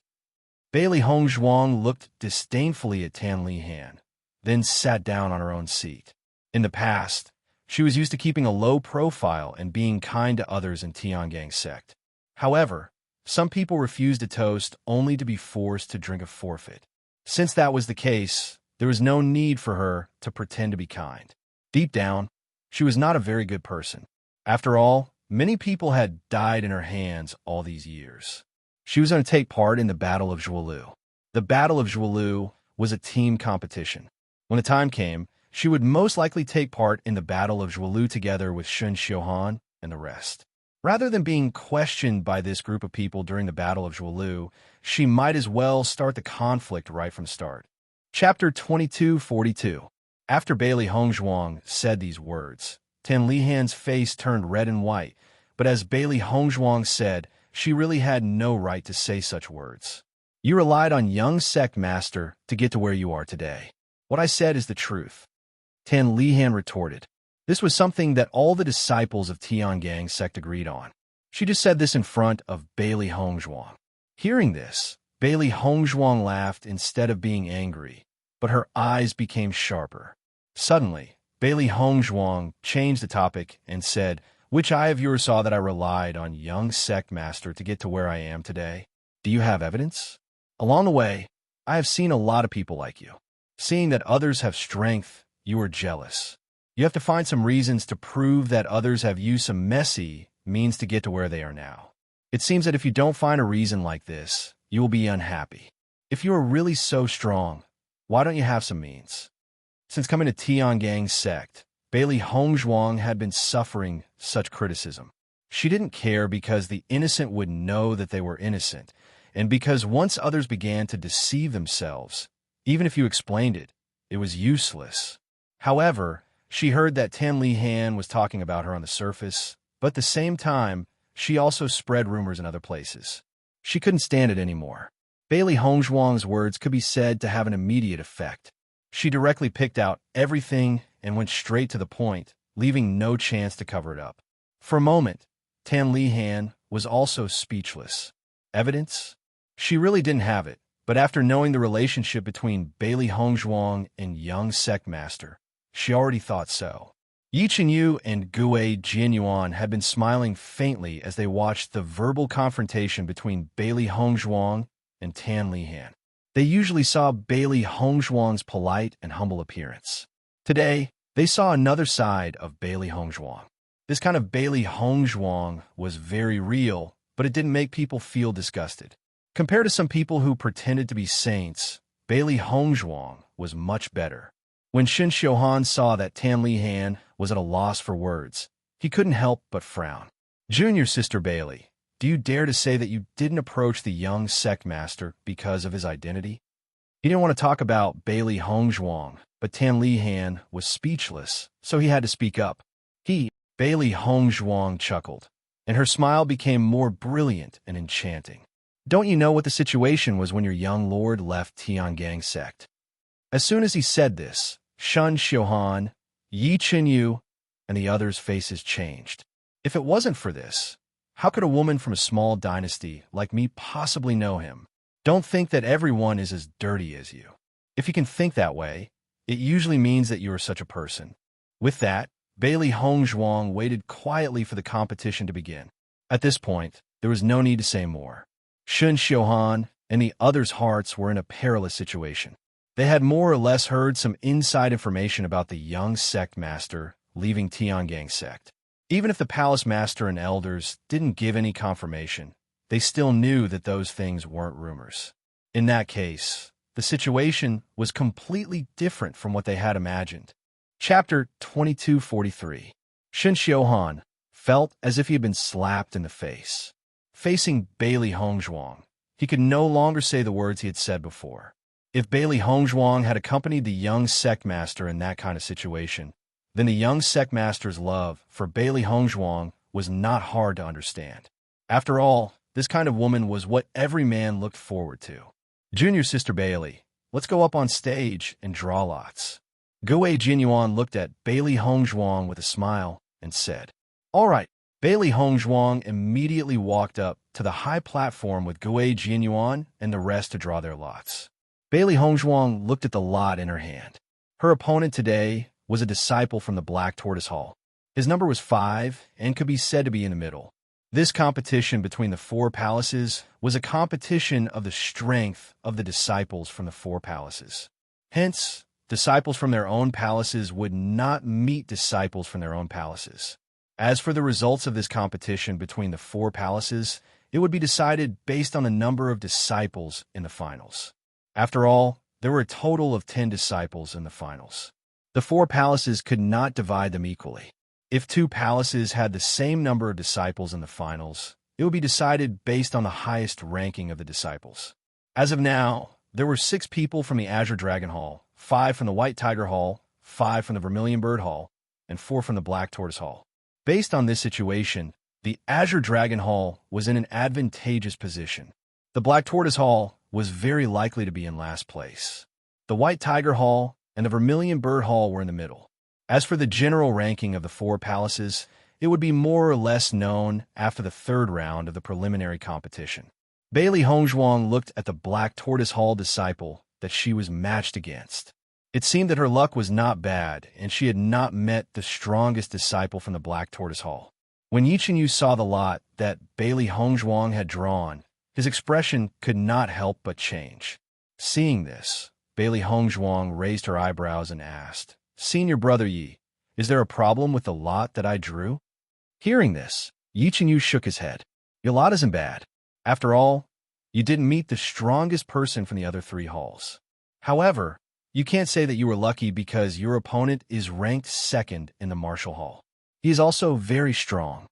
Bailey Hongzhuang looked disdainfully at Tan Lihan, then sat down on her own seat. In the past, she was used to keeping a low profile and being kind to others in Tiangong sect. However, some people refused a toast only to be forced to drink a forfeit. Since that was the case, there was no need for her to pretend to be kind. Deep down, she was not a very good person. After all, many people had died in her hands all these years. She was going to take part in the Battle of Zhuolu. The Battle of Zhuolu was a team competition. When the time came, she would most likely take part in the Battle of Zhuolu together with Shun Xiuhan and the rest. Rather than being questioned by this group of people during the Battle of Zhuolu, she might as well start the conflict right from start. Chapter 2242. After Bailey Hongzhuang said these words, Tan Lihan's face turned red and white, but as Bailey Hongzhuang said, she really had no right to say such words. "You relied on young sect master to get to where you are today. What I said is the truth," Tan Lihan retorted. This was something that all the disciples of Tiangong sect agreed on. She just said this in front of Bailey Hongzhuang. Hearing this, Bailey Hongzhuang laughed instead of being angry, but her eyes became sharper. Suddenly, Bailey Hongzhuang changed the topic and said, "Which eye of yours saw that I relied on young sect master to get to where I am today? Do you have evidence? Along the way, I have seen a lot of people like you. Seeing that others have strength, you are jealous. You have to find some reasons to prove that others have used some messy means to get to where they are now. It seems that if you don't find a reason like this, you will be unhappy. If you are really so strong, why don't you have some means?" Since coming to Tiangong sect, Bailey Hongzhuang had been suffering such criticism. She didn't care because the innocent would know that they were innocent, and because once others began to deceive themselves, even if you explained it, it was useless. However, she heard that Tan Lihan was talking about her on the surface, but at the same time, she also spread rumors in other places. She couldn't stand it anymore. Bailey Hongzhuang's words could be said to have an immediate effect. She directly picked out everything and went straight to the point, leaving no chance to cover it up. For a moment, Tan Lihan was also speechless. Evidence? She really didn't have it, but after knowing the relationship between Bailey Hongzhuang and young sect master, she already thought so. Yi Chenyu and Gue Jianyuan had been smiling faintly as they watched the verbal confrontation between Bailey Hongzhuang and Tan Lihan. They usually saw Bailey Hongzhuang's polite and humble appearance. Today, they saw another side of Bailey Hongzhuang. This kind of Bailey Hongzhuang was very real, but it didn't make people feel disgusted. Compared to some people who pretended to be saints, Bailey Hongzhuang was much better. When Shun Xiuhan saw that Tan Lihan was at a loss for words, he couldn't help but frown. Junior Sister Bailey, do you dare to say that you didn't approach the young sect master because of his identity? He didn't want to talk about Bailey Hongzhuang, but Tan Lihan was speechless, so he had to speak up. Bailey Hongzhuang chuckled, and her smile became more brilliant and enchanting. Don't you know what the situation was when your young lord left Tiangang sect? As soon as he said this, Shun Xiuhan, Yi Chenyu, and the others' faces changed. If it wasn't for this, how could a woman from a small dynasty like me possibly know him? Don't think that everyone is as dirty as you. If you can think that way, it usually means that you are such a person. With that, Bailey Hongzhuang waited quietly for the competition to begin. At this point, there was no need to say more. Shun Xiuhan and the others' hearts were in a perilous situation. They had more or less heard some inside information about the young sect master leaving Tiangang sect. Even if the palace master and elders didn't give any confirmation, they still knew that those things weren't rumors. In that case, the situation was completely different from what they had imagined. Chapter 2243. Shun Xiuhan felt as if he had been slapped in the face. Facing Bailey Hongzhuang, he could no longer say the words he had said before. If Bailey Hongzhuang had accompanied the young sect master in that kind of situation, then the young sect master's love for Bailey Hongzhuang was not hard to understand. After all, this kind of woman was what every man looked forward to. Junior Sister Bailey, let's go up on stage and draw lots. Guo Jinyuan looked at Bailey Hongzhuang with a smile and said, "All right." Bailey Hongzhuang immediately walked up to the high platform with Guo Jinyuan and the rest to draw their lots. Bailey Hongzhuang looked at the lot in her hand. Her opponent today was a disciple from the Black Tortoise Hall. His number was 5 and could be said to be in the middle. This competition between the 4 palaces was a competition of the strength of the disciples from the 4 palaces. Hence, disciples from their own palaces would not meet disciples from their own palaces. As for the results of this competition between the 4 palaces, it would be decided based on the number of disciples in the finals. After all, there were a total of 10 disciples in the finals. The 4 palaces could not divide them equally. If 2 palaces had the same number of disciples in the finals, it would be decided based on the highest ranking of the disciples. As of now, there were 6 people from the Azure Dragon Hall, 5 from the White Tiger Hall, 5 from the Vermilion Bird Hall, and 4 from the Black Tortoise Hall. Based on this situation, the Azure Dragon Hall was in an advantageous position. The Black Tortoise Hall was very likely to be in last place. The White Tiger Hall and the Vermilion Bird Hall were in the middle. As for the general ranking of the 4 palaces, it would be more or less known after the 3rd round of the preliminary competition. Bailey Hongzhuang looked at the Black Tortoise Hall disciple that she was matched against. It seemed that her luck was not bad, and she had not met the strongest disciple from the Black Tortoise Hall. When Yi Chenyu saw the lot that Bailey Hongzhuang had drawn, his expression could not help but change. Seeing this, Bailey Hongzhuang raised her eyebrows and asked, "Senior brother Yi, is there a problem with the lot that I drew?" Hearing this, Yi Chenyu shook his head. "Your lot isn't bad. After all, you didn't meet the strongest person from the other 3 halls. However, you can't say that you were lucky because your opponent is ranked 2nd in the Martial Hall. He is also very strong.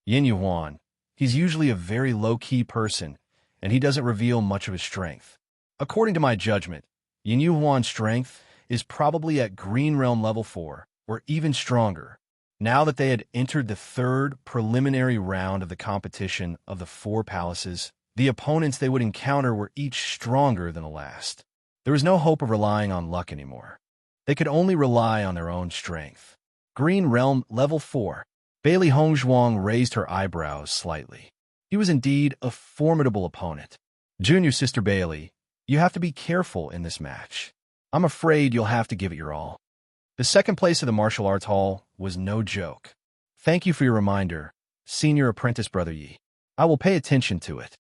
Yin Yuhuan, he's usually a very low-key person, and he doesn't reveal much of his strength. According to my judgment, Yin Yuhuan's strength is probably at Green Realm level 4, or even stronger." Now that they had entered the 3rd preliminary round of the competition of the 4 palaces, the opponents they would encounter were each stronger than the last. There was no hope of relying on luck anymore. They could only rely on their own strength. Green Realm level 4. Bailey Hongzhuang raised her eyebrows slightly. He was indeed a formidable opponent. Junior Sister Bailey, you have to be careful in this match. I'm afraid you'll have to give it your all. The 2nd place of the Martial Arts Hall was no joke. Thank you for your reminder, Senior Apprentice Brother Yi. I will pay attention to it.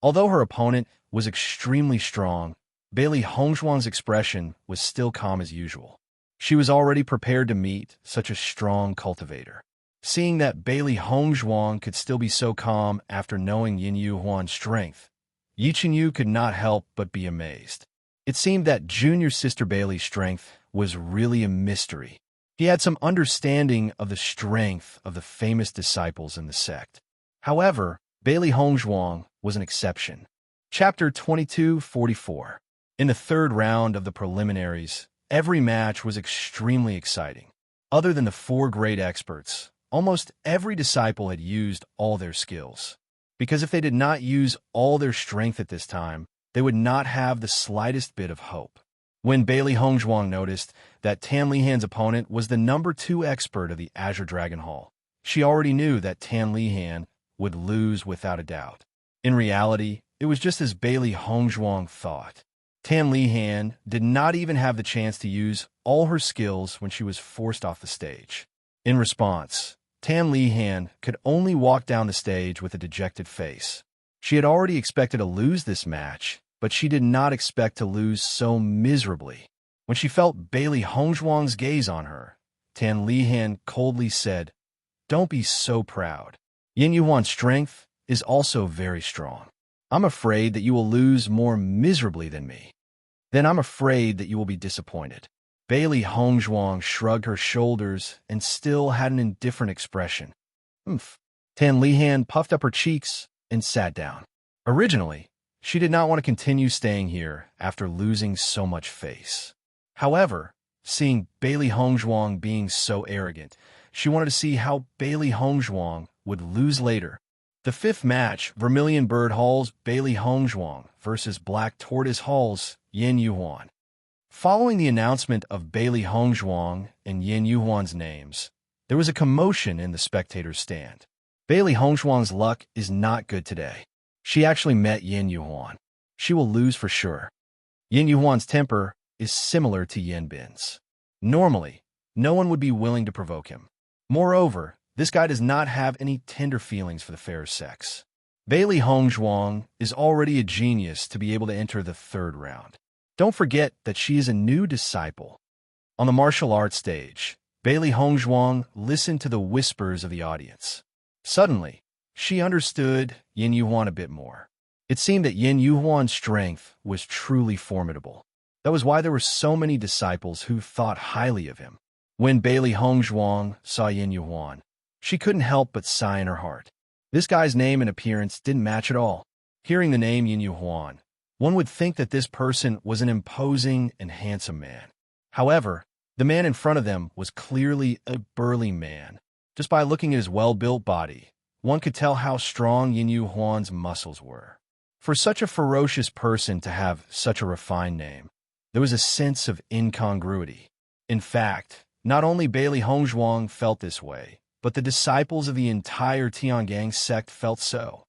Although her opponent was extremely strong, Bailey Hongzhuang's expression was still calm as usual. She was already prepared to meet such a strong cultivator. Seeing that Bailey Hongzhuang could still be so calm after knowing Yin Yuhuan's strength, Yi Chenyu could not help but be amazed. It seemed that Junior Sister Bailey's strength was really a mystery. He had some understanding of the strength of the famous disciples in the sect. However, Bailey Hongzhuang was an exception. Chapter 2244. In the third round of the preliminaries, every match was extremely exciting. Other than the four great experts, almost every disciple had used all their skills. Because if they did not use all their strength at this time, they would not have the slightest bit of hope. When Bailey Hongzhuang noticed that Tan Lihan's opponent was the number 2 expert of the Azure Dragon Hall, she already knew that Tan Lihan would lose without a doubt. In reality, it was just as Bailey Hongzhuang thought. Tan Lihan did not even have the chance to use all her skills when she was forced off the stage. In response, Tan Lihan could only walk down the stage with a dejected face. She had already expected to lose this match, but she did not expect to lose so miserably. When she felt Bailey Hongzhuang's gaze on her, Tan Lihan coldly said, "Don't be so proud. Yin Yuhuan's strength is also very strong. I'm afraid that you will lose more miserably than me. Then I'm afraid that you will be disappointed." Bailey Hongzhuang shrugged her shoulders and still had an indifferent expression. "Humph." Tan Lihan puffed up her cheeks and sat down. Originally, she did not want to continue staying here after losing so much face. However, seeing Bailey Hongzhuang being so arrogant, she wanted to see how Bailey Hongzhuang would lose later. The fifth match, Vermilion Bird Hall's Bailey Hongzhuang versus Black Tortoise Hall's Yin Yuhuan. Following the announcement of Bailey Hongzhuang and Yin Yuhuan's names, there was a commotion in the spectators' stand. Bailey Hongzhuang's luck is not good today. She actually met Yin Yuhuan. She will lose for sure. Yin Yuhuan's temper is similar to Yin Bin's. Normally, no one would be willing to provoke him. Moreover, this guy does not have any tender feelings for the fair sex. Bailey Hongzhuang is already a genius to be able to enter the third round. Don't forget that she is a new disciple. On the martial arts stage, Bailey Hongzhuang listened to the whispers of the audience. Suddenly, she understood Yin Yuhuan a bit more. It seemed that Yin Yuhuan's strength was truly formidable. That was why there were so many disciples who thought highly of him. When Bailey Hongzhuang saw Yin Yuhuan, she couldn't help but sigh in her heart. This guy's name and appearance didn't match at all. Hearing the name Yin Yuhuan, one would think that this person was an imposing and handsome man. However, the man in front of them was clearly a burly man. Just by looking at his well-built body, one could tell how strong Yin Yuhuan's muscles were. For such a ferocious person to have such a refined name, there was a sense of incongruity. In fact, not only Bailey Hongzhuang felt this way, but the disciples of the entire Tiangang sect felt so.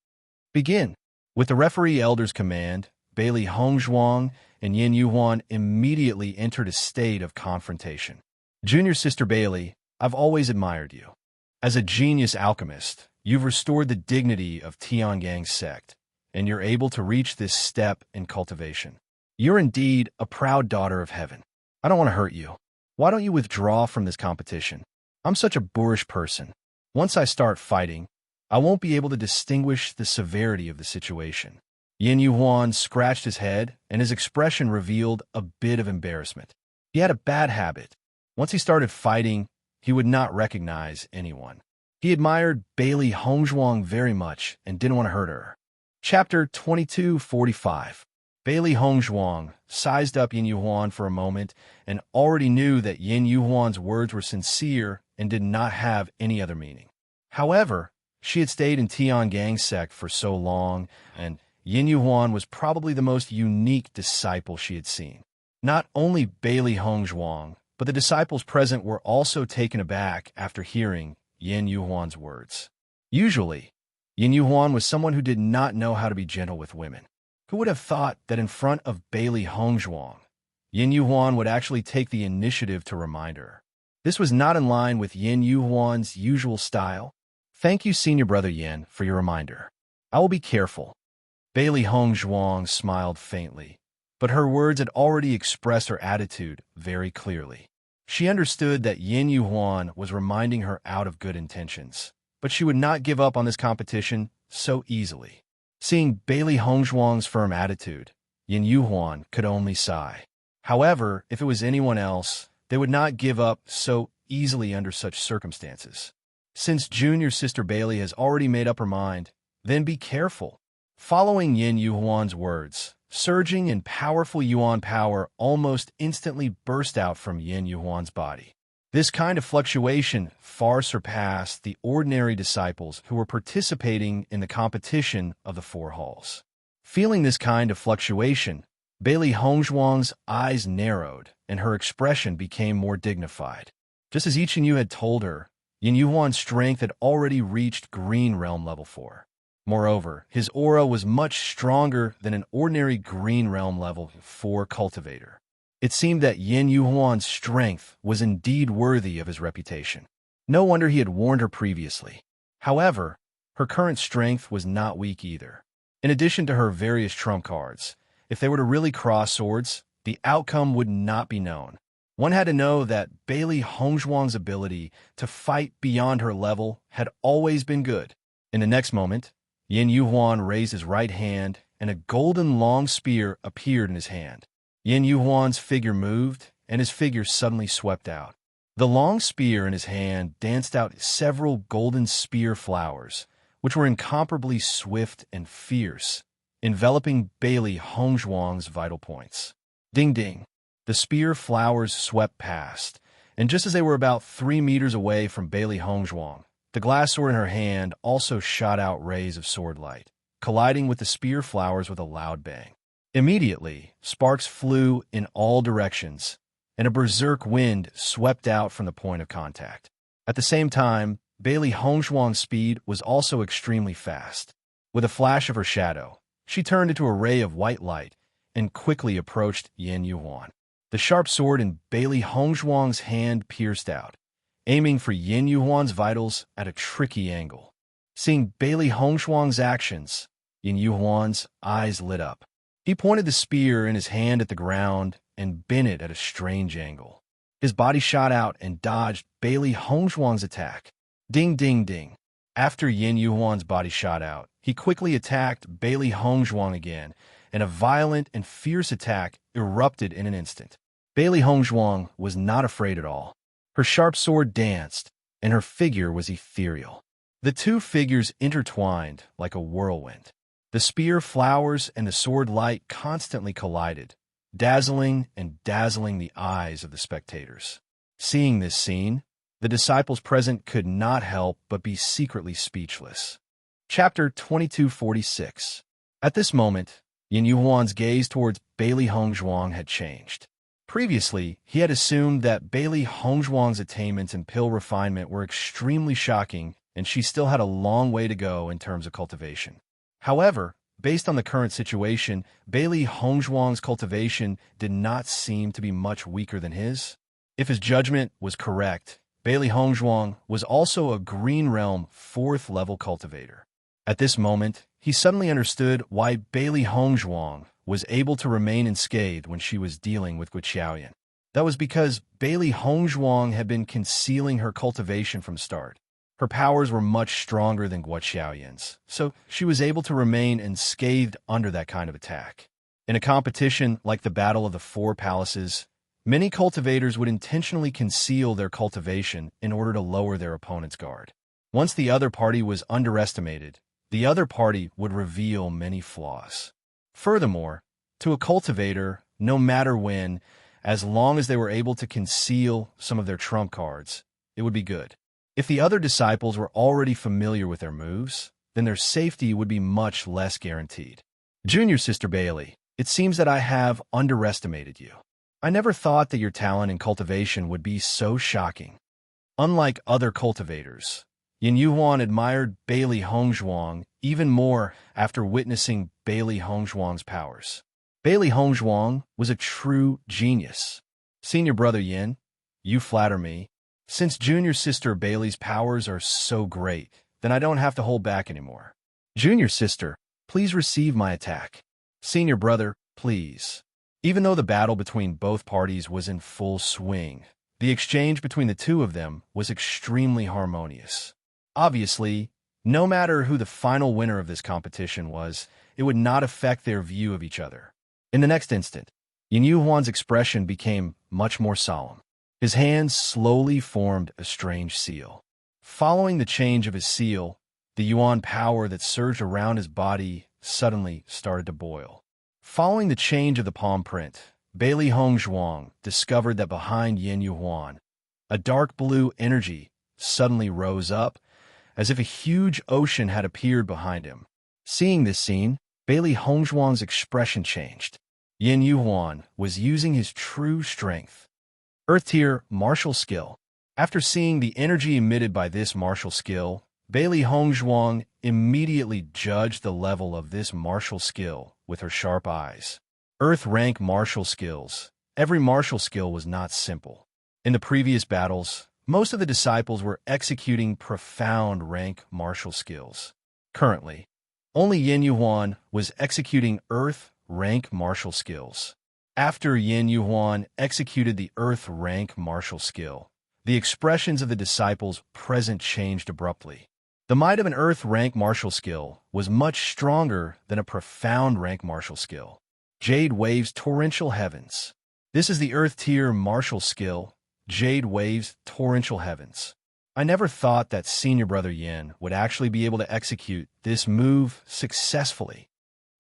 Begin. With the referee elder's command, Bailey Hongzhuang and Yin Yuhuan immediately entered a state of confrontation. Junior Sister Bailey, I've always admired you. As a genius alchemist, you've restored the dignity of Tiangang's sect, and you're able to reach this step in cultivation. You're indeed a proud daughter of heaven. I don't want to hurt you. Why don't you withdraw from this competition? I'm such a boorish person. Once I start fighting, I won't be able to distinguish the severity of the situation. Yin Yuhuan scratched his head, and his expression revealed a bit of embarrassment. He had a bad habit. Once he started fighting, he would not recognize anyone. He admired Bailey Hongzhuang very much and didn't want to hurt her. Chapter 2245. Bailey Hongzhuang sized up Yin Yuhuan for a moment and already knew that Yin Yuhuan's words were sincere and did not have any other meaning. However, she had stayed in Tiangang's sect for so long, and Yin Yuhuan was probably the most unique disciple she had seen. Not only Bailey Hongzhuang, but the disciples present were also taken aback after hearing Yin Yuhuan's words. Usually, Yin Yuhuan was someone who did not know how to be gentle with women. Who would have thought that in front of Bailey Hongzhuang, Yin Yuhuan would actually take the initiative to remind her? This was not in line with Yin Yuhuan's usual style. Thank you, Senior Brother Yin, for your reminder. I will be careful. Bailey Hongzhuang smiled faintly, but her words had already expressed her attitude very clearly. She understood that Yin Yuhuan was reminding her out of good intentions, but she would not give up on this competition so easily. Seeing Bailey Hongzhuang's firm attitude, Yin Yuhuan could only sigh. However, if it was anyone else, they would not give up so easily under such circumstances. Since junior sister Bailey has already made up her mind, then be careful. Following Yin Yuhuan's words, surging and powerful Yuan power almost instantly burst out from Yin Yuhuan's body. This kind of fluctuation far surpassed the ordinary disciples who were participating in the competition of the four halls. Feeling this kind of fluctuation, Bailey Hongzhuang's eyes narrowed and her expression became more dignified. Just as Ichin Yu had told her, Yin Yuhuan's strength had already reached Green Realm Level 4. Moreover, his aura was much stronger than an ordinary Green Realm Level 4 cultivator. It seemed that Yin Yuhuan's strength was indeed worthy of his reputation. No wonder he had warned her previously. However, her current strength was not weak either. In addition to her various trump cards, if they were to really cross swords, the outcome would not be known. One had to know that Bailey Hongzhuang's ability to fight beyond her level had always been good. In the next moment, Yin Yuhuan raised his right hand and a golden long spear appeared in his hand. Yin Yuhuan's figure moved, and his figure suddenly swept out. The long spear in his hand danced out several golden spear flowers, which were incomparably swift and fierce, enveloping Bailey Hongzhuang's vital points. Ding ding! The spear flowers swept past, and just as they were about 3 meters away from Bailey Hongzhuang, the glass sword in her hand also shot out rays of sword light, colliding with the spear flowers with a loud bang. Immediately, sparks flew in all directions, and a berserk wind swept out from the point of contact. At the same time, Bailey Hongzhuang's speed was also extremely fast. With a flash of her shadow, she turned into a ray of white light and quickly approached Yin Yuhuan. The sharp sword in Bailey Hongzhuang's hand pierced out, aiming for Yin Yuhuan's vitals at a tricky angle. Seeing Bailey Hongzhuang's actions, Yin Yuhuan's eyes lit up. He pointed the spear in his hand at the ground and bent it at a strange angle. His body shot out and dodged Bailey Hongzhuang's attack. Ding ding ding. After Yin Yuhuan's body shot out, he quickly attacked Bailey Hongzhuang again, and a violent and fierce attack erupted in an instant. Bailey Hongzhuang was not afraid at all. Her sharp sword danced, and her figure was ethereal. The two figures intertwined like a whirlwind. The spear flowers and the sword light constantly collided, dazzling the eyes of the spectators. Seeing this scene, the disciples present could not help but be secretly speechless. Chapter 2246. At this moment, Yin Yuhuan's gaze towards Bailey Hongzhuang had changed. Previously, he had assumed that Bailey Hongzhuang's attainments in pill refinement were extremely shocking, and she still had a long way to go in terms of cultivation. However, based on the current situation, Bailey Hongzhuang's cultivation did not seem to be much weaker than his. If his judgment was correct, Bailey Hongzhuang was also a Green Realm 4th level cultivator. At this moment, he suddenly understood why Bailey Hongzhuang was able to remain unscathed when she was dealing with Guiqiaoyan. That was because Bailey Hongzhuang had been concealing her cultivation from start. Her powers were much stronger than Guiqiaoyan's, so she was able to remain unscathed under that kind of attack. In a competition like the Battle of the Four Palaces, many cultivators would intentionally conceal their cultivation in order to lower their opponent's guard. Once the other party was underestimated, the other party would reveal many flaws. Furthermore, to a cultivator, no matter when, as long as they were able to conceal some of their trump cards, it would be good. If the other disciples were already familiar with their moves, then their safety would be much less guaranteed. Junior Sister Bailey, it seems that I have underestimated you. I never thought that your talent in cultivation would be so shocking. Unlike other cultivators, Yin Yuhuan admired Bailey Hongzhuang even more after witnessing Bailey Hongzhuang's powers. Bailey Hongzhuang was a true genius. Senior brother Yin, you flatter me. Since junior sister Bailey's powers are so great, then I don't have to hold back anymore. Junior sister, please receive my attack. Senior brother, please. Even though the battle between both parties was in full swing, the exchange between the two of them was extremely harmonious. Obviously, no matter who the final winner of this competition was, it would not affect their view of each other. In the next instant, Yin Yuhuan's expression became much more solemn. His hands slowly formed a strange seal. Following the change of his seal, the yuan power that surged around his body suddenly started to boil. Following the change of the palm print, Bailey Hongzhuang discovered that behind Yin Yuan, a dark blue energy suddenly rose up, as if a huge ocean had appeared behind him. Seeing this scene, Bailey Hongzhuang's expression changed. Yin Yuan was using his true strength. Earth Tier Martial Skill. After seeing the energy emitted by this martial skill, Bailey Hongzhuang immediately judged the level of this martial skill with her sharp eyes. Earth rank martial skills. Every martial skill was not simple. In the previous battles, most of the disciples were executing profound rank martial skills. Currently, only Yin Yuan was executing Earth rank martial skills. After Yin Yuan executed the Earth rank martial skill, the expressions of the disciples present changed abruptly. The might of an Earth rank martial skill was much stronger than a profound rank martial skill. Jade Wave's Torrential Heavens. This is the Earth Tier martial skill, Jade Wave's Torrential Heavens. I never thought that senior brother Yin would actually be able to execute this move successfully.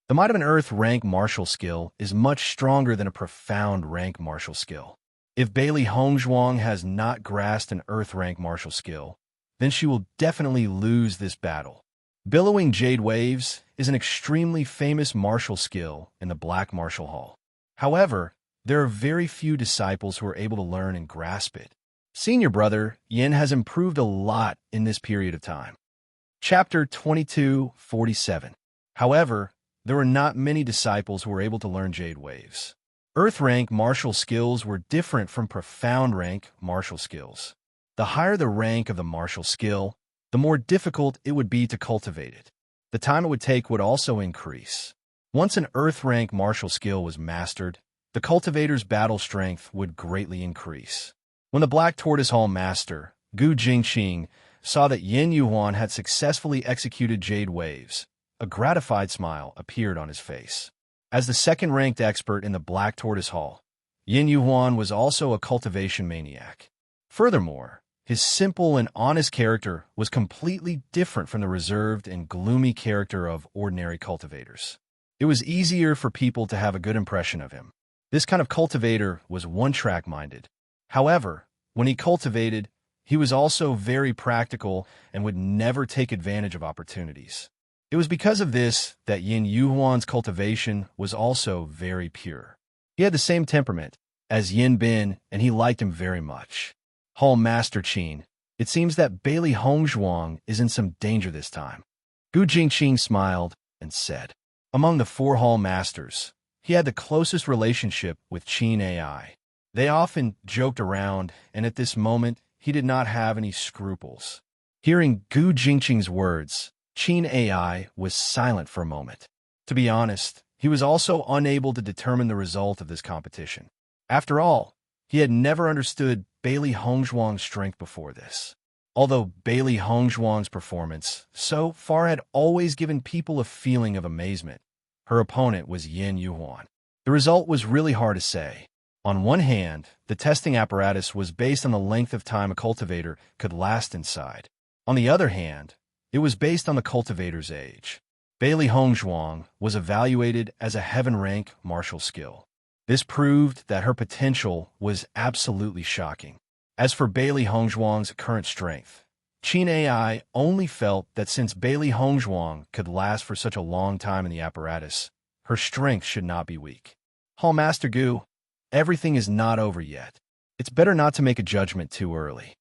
The might of an Earth rank martial skill is much stronger than a profound rank martial skill. If Bailey Hongzhuang has not grasped an Earth rank martial skill, then she will definitely lose this battle. Billowing Jade Waves is an extremely famous martial skill in the Black Martial Hall. However, there are very few disciples who are able to learn and grasp it. Senior brother Yin has improved a lot in this period of time. Chapter 2247. However, there were not many disciples who were able to learn Jade Waves. Earth rank martial skills were different from profound rank martial skills. The higher the rank of the martial skill, the more difficult it would be to cultivate it. The time it would take would also increase. Once an Earth rank martial skill was mastered, the cultivator's battle strength would greatly increase. When the Black Tortoise Hall Master, Gu Jingqing, saw that Yin Yuan had successfully executed Jade Waves, a gratified smile appeared on his face. As the second-ranked expert in the Black Tortoise Hall, Yin Yuan was also a cultivation maniac. Furthermore, his simple and honest character was completely different from the reserved and gloomy character of ordinary cultivators. It was easier for people to have a good impression of him. This kind of cultivator was one-track minded. However, when he cultivated, he was also very practical and would never take advantage of opportunities. It was because of this that Yin Yuan's cultivation was also very pure. He had the same temperament as Yin Bin, and he liked him very much. Hall Master Qin, it seems that Bailey Hongzhuang is in some danger this time. Gu Jingqing smiled and said, among the 4 Hall Masters, he had the closest relationship with Qin AI. They often joked around, and at this moment, he did not have any scruples. Hearing Gu Jingqing's words, Qin AI was silent for a moment. To be honest, he was also unable to determine the result of this competition. After all, he had never understood Bailey Hongzhuang's strength before this. Although Bailey Hongzhuang's performance so far had always given people a feeling of amazement, her opponent was Yin Yuan. The result was really hard to say. On one hand, the testing apparatus was based on the length of time a cultivator could last inside. On the other hand, it was based on the cultivator's age. Bailey Hongzhuang was evaluated as a heaven rank martial skill. This proved that her potential was absolutely shocking. As for Bailey Hongzhuang's current strength, Qin AI only felt that since Bailey Hongzhuang could last for such a long time in the apparatus, her strength should not be weak. Hall Master Gu, everything is not over yet. It's better not to make a judgment too early.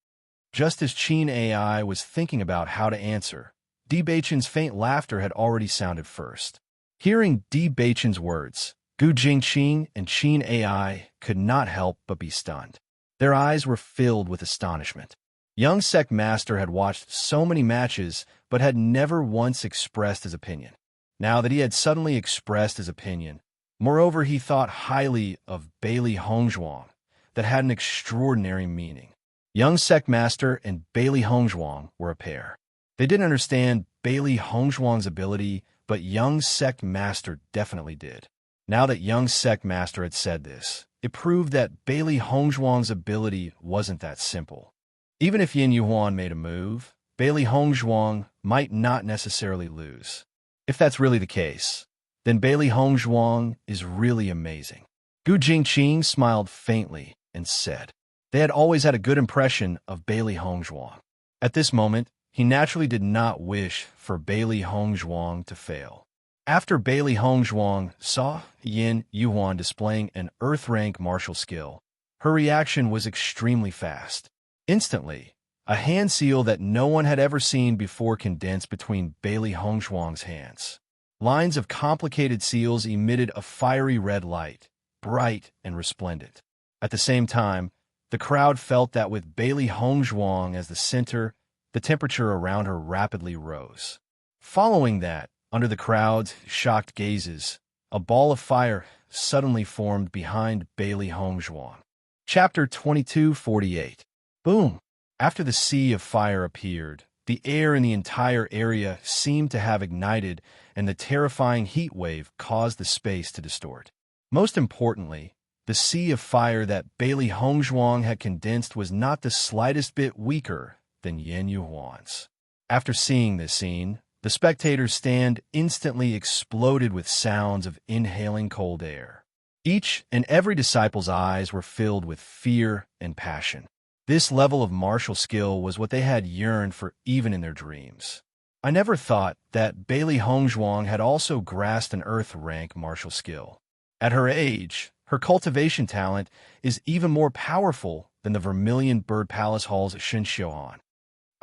Just as Qin AI was thinking about how to answer, Di Beichen's faint laughter had already sounded first. Hearing Di Beichen's words, Gu Jingqing and Qin AI could not help but be stunned. Their eyes were filled with astonishment. Young Sect Master had watched so many matches but had never once expressed his opinion. Now that he had suddenly expressed his opinion, moreover he thought highly of Bailey Hongzhuang, that had an extraordinary meaning. Young Sect Master and Bailey Hongzhuang were a pair. They didn't understand Bailey Hongzhuang's ability, but Young Sect Master definitely did. Now that young sect master had said this, it proved that Bailey Hongzhuang's ability wasn't that simple. Even if Yin Yuhuan made a move, Bailey Hongzhuang might not necessarily lose. If that's really the case, then Bailey Hongzhuang is really amazing. Gu Jingqing smiled faintly and said, they had always had a good impression of Bailey Hongzhuang. At this moment, he naturally did not wish for Bailey Hongzhuang to fail. After Bailey Hongzhuang saw Yin Yuhuan displaying an Earth rank martial skill, her reaction was extremely fast. Instantly, a hand seal that no one had ever seen before condensed between Bailey Hongzhuang's hands. Lines of complicated seals emitted a fiery red light, bright and resplendent. At the same time, the crowd felt that with Bailey Hongzhuang as the center, the temperature around her rapidly rose. Following that, under the crowd's shocked gazes, a ball of fire suddenly formed behind Bailey Hongzhuang. Chapter 2248. Boom! After the sea of fire appeared, the air in the entire area seemed to have ignited, and the terrifying heat wave caused the space to distort. Most importantly, the sea of fire that Bailey Hongzhuang had condensed was not the slightest bit weaker than Yin Yuhuan's. After seeing this scene, the spectators' stand instantly exploded with sounds of inhaling cold air. Each and every disciple's eyes were filled with fear and passion. This level of martial skill was what they had yearned for even in their dreams. I never thought that Bailey Hongzhuang had also grasped an Earth rank martial skill. At her age, her cultivation talent is even more powerful than the Vermilion Bird Palace Hall's Shenxiuan.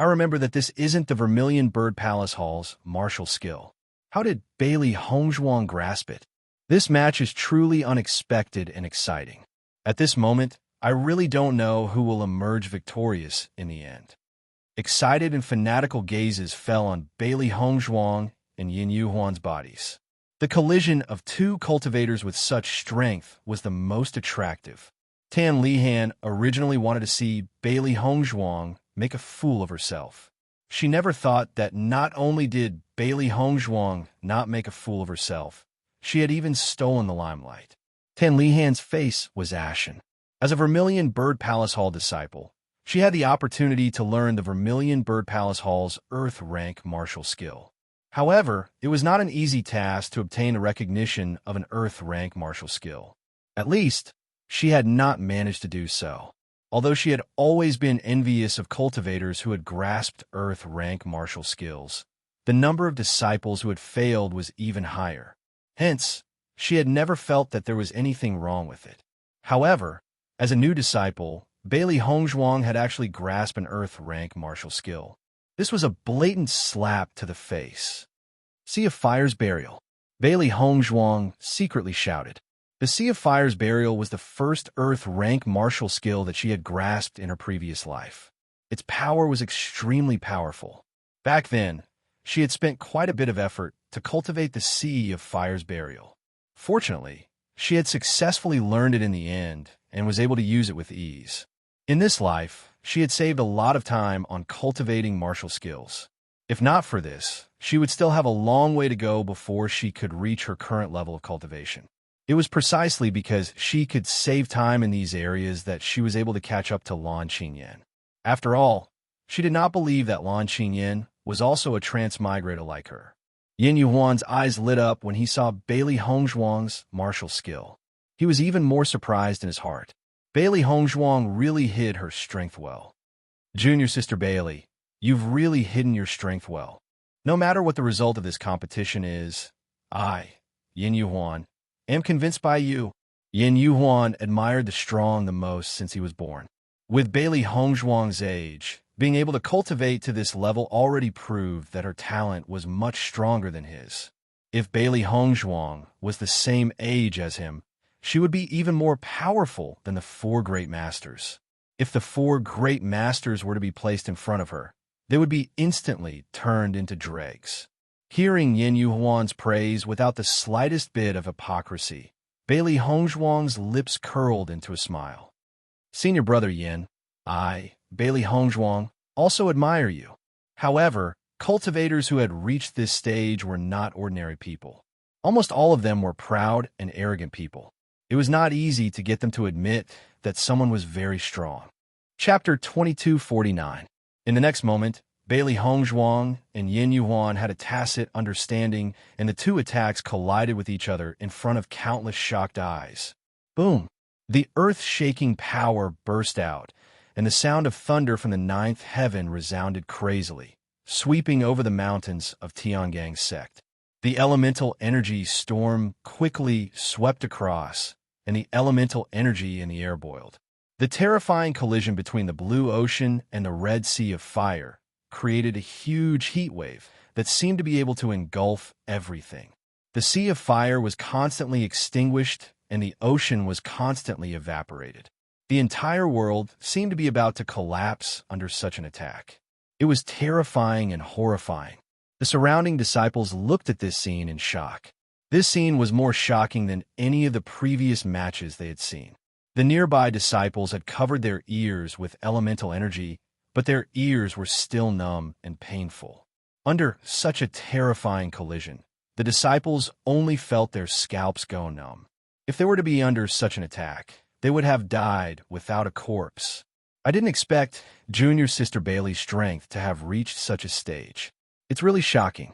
I remember that this isn't the Vermilion Bird Palace Hall's martial skill. How did Bailey Hongzhuang grasp it? This match is truly unexpected and exciting. At this moment, I really don't know who will emerge victorious in the end. Excited and fanatical gazes fell on Bailey Hongzhuang and Yin Yuhuan's bodies. The collision of two cultivators with such strength was the most attractive. Tan Lihan originally wanted to see Bailey Hongzhuang make a fool of herself. She never thought that not only did Bailey Hongzhuang not make a fool of herself, she had even stolen the limelight. Tan Lihan's face was ashen. As a Vermilion Bird Palace Hall disciple, she had the opportunity to learn the Vermilion Bird Palace Hall's Earth rank martial skill. However, it was not an easy task to obtain the recognition of an Earth rank martial skill. At least, she had not managed to do so. Although she had always been envious of cultivators who had grasped Earth rank martial skills, the number of disciples who had failed was even higher. Hence, she had never felt that there was anything wrong with it. However, as a new disciple, Bailey Hongzhuang had actually grasped an Earth rank martial skill. This was a blatant slap to the face. Sea of Fire's Burial. Bailey Hongzhuang secretly shouted. The Sea of Fire's Burial was the first Earth rank martial skill that she had grasped in her previous life. Its power was extremely powerful. Back then, she had spent quite a bit of effort to cultivate the Sea of Fire's Burial. Fortunately, she had successfully learned it in the end and was able to use it with ease. In this life, she had saved a lot of time on cultivating martial skills. If not for this, she would still have a long way to go before she could reach her current level of cultivation. It was precisely because she could save time in these areas that she was able to catch up to Lan Qingyan. After all, she did not believe that Lan Qingyan was also a transmigrator like her. Yin Yuhuan's eyes lit up when he saw Bailey Hongzhuang's martial skill. He was even more surprised in his heart. Bailey Hongzhuang really hid her strength well. Junior sister Bailey, you've really hidden your strength well. No matter what the result of this competition is, I, Yin Yuhuan, am convinced by you. Yin Yuhuan admired the strong the most since he was born. With Bailey Hongzhuang's age, being able to cultivate to this level already proved that her talent was much stronger than his. If Bailey Hongzhuang was the same age as him, she would be even more powerful than the four great masters. If the four great masters were to be placed in front of her, they would be instantly turned into dregs. Hearing Yin Yuhuan's praise without the slightest bit of hypocrisy, Bailey Hongzhuang's lips curled into a smile. Senior brother Yin, I, Bailey Hongzhuang, also admire you. However, cultivators who had reached this stage were not ordinary people. Almost all of them were proud and arrogant people. It was not easy to get them to admit that someone was very strong. Chapter 2249. In the next moment, Bailey Hongzhuang and Yin Yuan had a tacit understanding, and the two attacks collided with each other in front of countless shocked eyes. Boom! The earth-shaking power burst out, and the sound of thunder from the ninth heaven resounded crazily, sweeping over the mountains of Tiangang's sect. The elemental energy storm quickly swept across, and the elemental energy in the air boiled. The terrifying collision between the blue ocean and the red sea of fire created a huge heat wave that seemed to be able to engulf everything. The sea of fire was constantly extinguished, and the ocean was constantly evaporated. The entire world seemed to be about to collapse under such an attack. It was terrifying and horrifying. The surrounding disciples looked at this scene in shock. This scene was more shocking than any of the previous matches they had seen. The nearby disciples had covered their ears with elemental energy, but their ears were still numb and painful. Under such a terrifying collision, the disciples only felt their scalps go numb. If they were to be under such an attack, they would have died without a corpse. I didn't expect Junior Sister Bailey's strength to have reached such a stage. It's really shocking.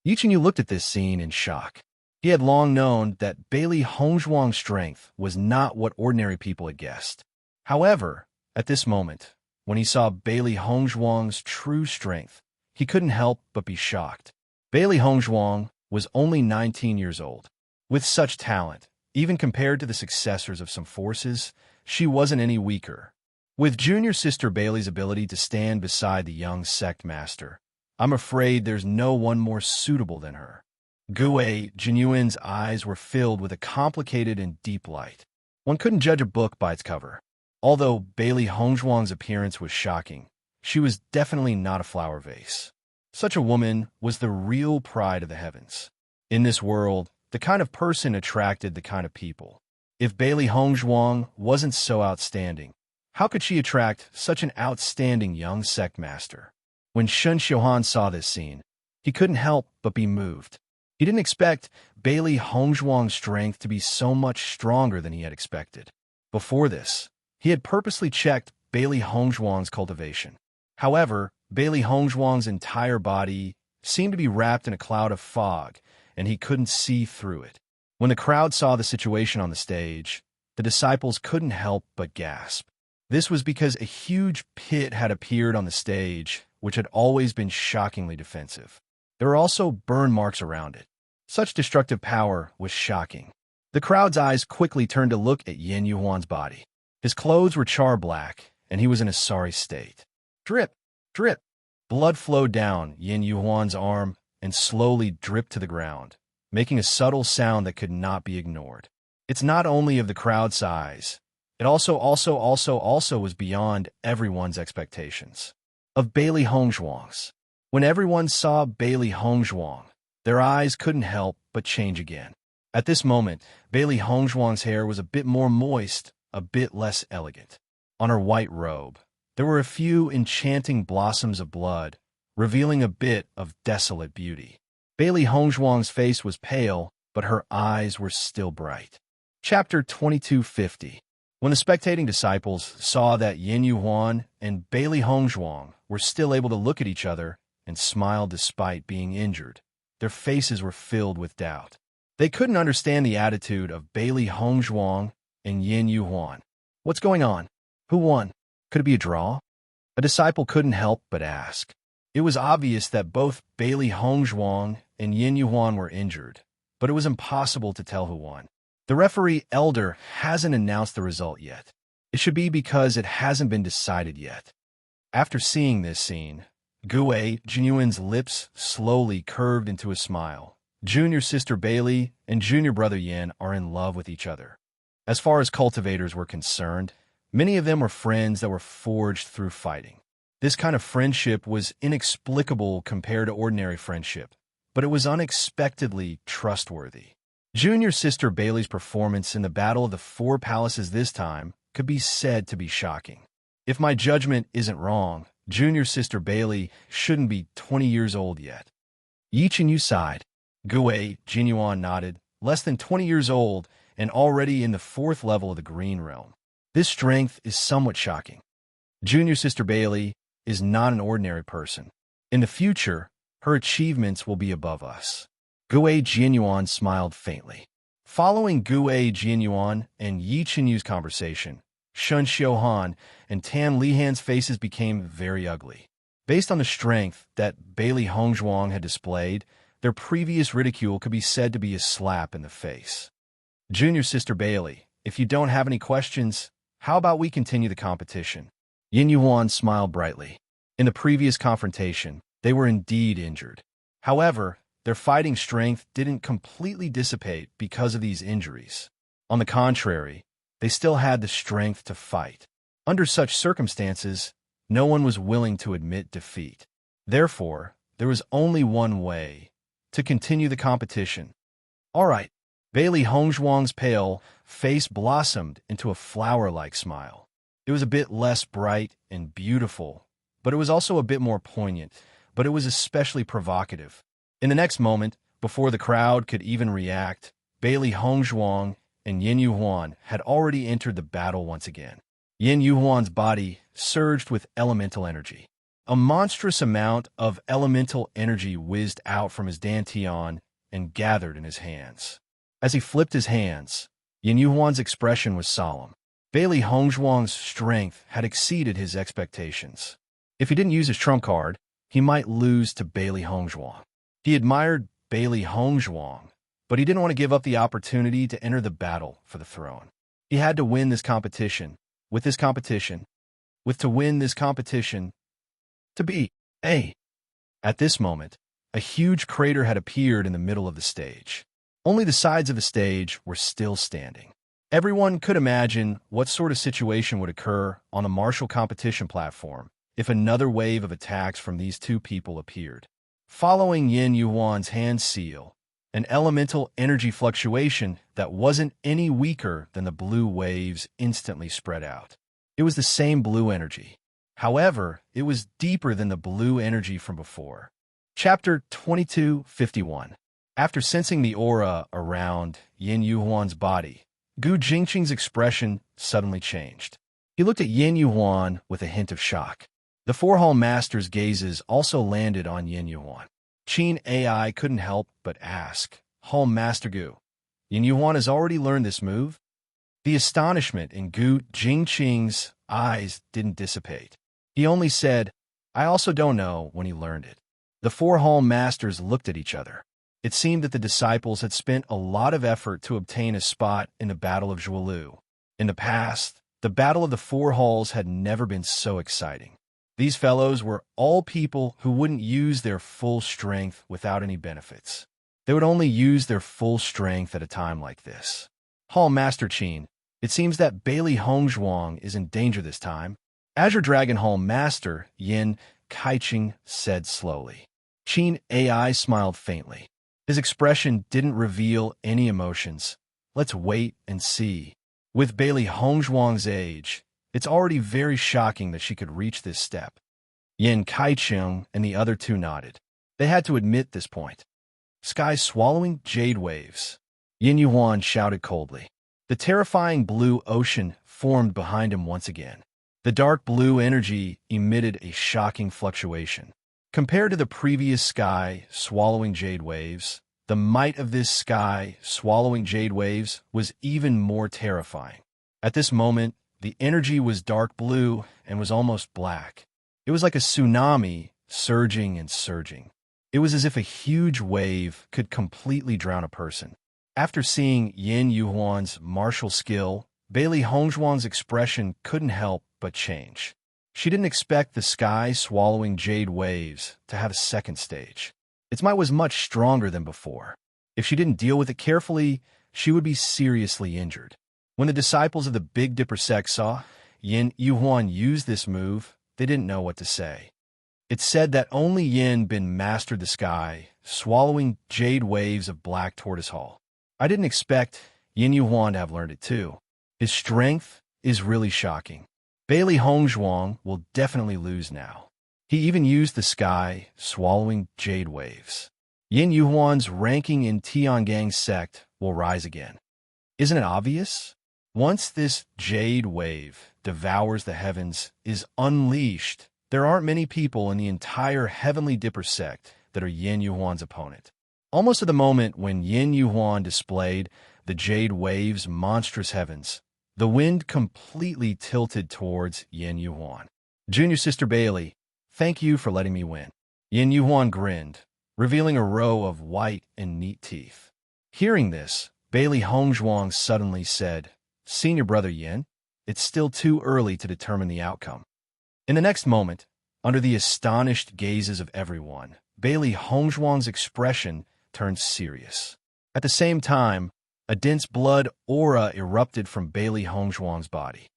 Yichen looked at this scene in shock. He had long known that Bailey Hongzhuang's strength was not what ordinary people had guessed. However, at this moment, when he saw Bailey Hongzhuang's true strength, he couldn't help but be shocked. Bailey Hongzhuang was only 19 years old. With such talent, even compared to the successors of some forces, she wasn't any weaker. With Junior Sister Bailey's ability to stand beside the young sect master, I'm afraid there's no one more suitable than her. Gue Jinyuan's eyes were filled with a complicated and deep light. One couldn't judge a book by its cover. Although Bailey Hongzhuang's appearance was shocking, she was definitely not a flower vase. Such a woman was the real pride of the heavens. In this world, the kind of person attracted the kind of people. If Bailey Hongzhuang wasn't so outstanding, how could she attract such an outstanding young sect master? When Shun Xiuhan saw this scene, he couldn't help but be moved. He didn't expect Bailey Hongzhuang's strength to be so much stronger than he had expected. Before this, he had purposely checked Bailey Hongzhuang's cultivation. However, Bailey Hongzhuang's entire body seemed to be wrapped in a cloud of fog, and he couldn't see through it. When the crowd saw the situation on the stage, the disciples couldn't help but gasp. This was because a huge pit had appeared on the stage, which had always been shockingly defensive. There were also burn marks around it. Such destructive power was shocking. The crowd's eyes quickly turned to look at Yin Yuan's body. His clothes were char-black, and he was in a sorry state. Drip, drip. Blood flowed down Yin Yuan's arm and slowly dripped to the ground, making a subtle sound that could not be ignored. It's not only of the crowd's size, it also was beyond everyone's expectations. Of Bailey Hongzhuang's. When everyone saw Bailey Hongzhuang, their eyes couldn't help but change again. At this moment, Bailey Hongzhuang's hair was a bit more moist, a bit less elegant. On her white robe, there were a few enchanting blossoms of blood, revealing a bit of desolate beauty. Bailey Hongzhuang's face was pale, but her eyes were still bright. Chapter 2250. When the spectating disciples saw that Yin Yuan and Bailey Hongzhuang were still able to look at each other and smile despite being injured, their faces were filled with doubt. They couldn't understand the attitude of Bailey Hongzhuang and Yin Yuan. What's going on? Who won? Could it be a draw? A disciple couldn't help but ask. It was obvious that both Bailey Hongzhuang and Yin Yuan were injured, but it was impossible to tell who won. The referee elder hasn't announced the result yet. It should be because it hasn't been decided yet. After seeing this scene, Gue Jinyuan's lips slowly curved into a smile. Junior Sister Bailey and Junior Brother Yin are in love with each other. As far as cultivators were concerned, many of them were friends that were forged through fighting. This kind of friendship was inexplicable compared to ordinary friendship, but it was unexpectedly trustworthy. Junior Sister Bailey's performance in the Battle of the Four Palaces this time could be said to be shocking. If my judgment isn't wrong, Junior Sister Bailey shouldn't be 20 years old yet. Yichen sighed. Gue Jinyuan nodded, less than 20 years old and already in the 4th level of the Green Realm. This strength is somewhat shocking. Junior Sister Bailey is not an ordinary person. In the future, her achievements will be above us. Gue Jinyuan smiled faintly. Following Gue Jinyuan and Yi Qinyu's conversation, Shun Xiuhan and Tan Lihan's faces became very ugly. Based on the strength that Bailey Hongzhuang had displayed, their previous ridicule could be said to be a slap in the face. Junior Sister Bailey, if you don't have any questions, how about we continue the competition? Yin Yuan smiled brightly. In the previous confrontation, they were indeed injured. However, their fighting strength didn't completely dissipate because of these injuries. On the contrary, they still had the strength to fight. Under such circumstances, no one was willing to admit defeat. Therefore, there was only one way to continue the competition. All right. Bailey Hongzhuang's pale face blossomed into a flower-like smile. It was a bit less bright and beautiful, but it was also a bit more poignant, but it was especially provocative. In the next moment, before the crowd could even react, Bailey Hongzhuang and Yin Yuhuan had already entered the battle once again. Yin Yuhuan's body surged with elemental energy. A monstrous amount of elemental energy whizzed out from his dantian and gathered in his hands. As he flipped his hands, Yin Yuhuan's expression was solemn. Bailey Hongzhuang's strength had exceeded his expectations. If he didn't use his trump card, he might lose to Bailey Hongzhuang. He admired Bailey Hongzhuang, but he didn't want to give up the opportunity to enter the battle for the throne. He had to win this competition, to win this competition, to beat A. At this moment, a huge crater had appeared in the middle of the stage. Only the sides of the stage were still standing. Everyone could imagine what sort of situation would occur on a martial competition platform if another wave of attacks from these two people appeared. Following Yin Yuhuan's hand seal, an elemental energy fluctuation that wasn't any weaker than the blue waves instantly spread out. It was the same blue energy. However, it was deeper than the blue energy from before. Chapter 2251. After sensing the aura around Yin Yuhuan's body, Gu Jingqing's expression suddenly changed. He looked at Yin Yuhuan with a hint of shock. The Four Hall Master's gazes also landed on Yin Yuhuan. Qin AI couldn't help but ask, Hall Master Gu, Yin Yuhuan has already learned this move? The astonishment in Gu Jingqing's eyes didn't dissipate. He only said, I also don't know when he learned it. The Four Hall Masters looked at each other. It seemed that the disciples had spent a lot of effort to obtain a spot in the Battle of Zhuolu. In the past, the Battle of the Four Halls had never been so exciting. These fellows were all people who wouldn't use their full strength without any benefits. They would only use their full strength at a time like this. Hall Master Qin, it seems that Bailey Hongzhuang is in danger this time. Azure Dragon Hall Master Yin Kaiqing said slowly. Qin AI smiled faintly. His expression didn't reveal any emotions. Let's wait and see. With Bailey Hongzhuang's age, it's already very shocking that she could reach this step. Yin Kaiqing and the other two nodded. They had to admit this point. Sky swallowing jade waves. Yin Yuhuan shouted coldly. The terrifying blue ocean formed behind him once again. The dark blue energy emitted a shocking fluctuation. Compared to the previous sky swallowing jade waves, the might of this sky swallowing jade waves was even more terrifying. At this moment, the energy was dark blue and was almost black. It was like a tsunami, surging and surging. It was as if a huge wave could completely drown a person. After seeing Yin Yuhuan's martial skill, Bailey Hongzhuang's expression couldn't help but change. She didn't expect the sky swallowing jade waves to have a second stage. Its might was much stronger than before. If she didn't deal with it carefully, she would be seriously injured. When the disciples of the Big Dipper sect saw Yin Yuhuan use this move, they didn't know what to say. It said that only Yin Bin mastered the sky, swallowing jade waves of black tortoise hull. I didn't expect Yin Yuhuan to have learned it too. His strength is really shocking. Bailey Hongzhuang will definitely lose now. He even used the sky, swallowing jade waves. Yin Yuhuan's ranking in Tiangang's sect will rise again. Isn't it obvious? Once this jade wave devours the heavens, is unleashed, there aren't many people in the entire Heavenly Dipper sect that are Yin Yuhuan's opponent. Almost at the moment when Yin Yuhuan displayed the jade wave's monstrous heavens, the wind completely tilted towards Yin Yuhuan. Junior Sister Bailey, thank you for letting me win. Yin Yuhuan grinned, revealing a row of white and neat teeth. Hearing this, Bailey Hongzhuang suddenly said, Senior Brother Yin, it's still too early to determine the outcome. In the next moment, under the astonished gazes of everyone, Bailey Hongzhuang's expression turned serious. At the same time, a dense blood aura erupted from Bailey Hongzhuang's body.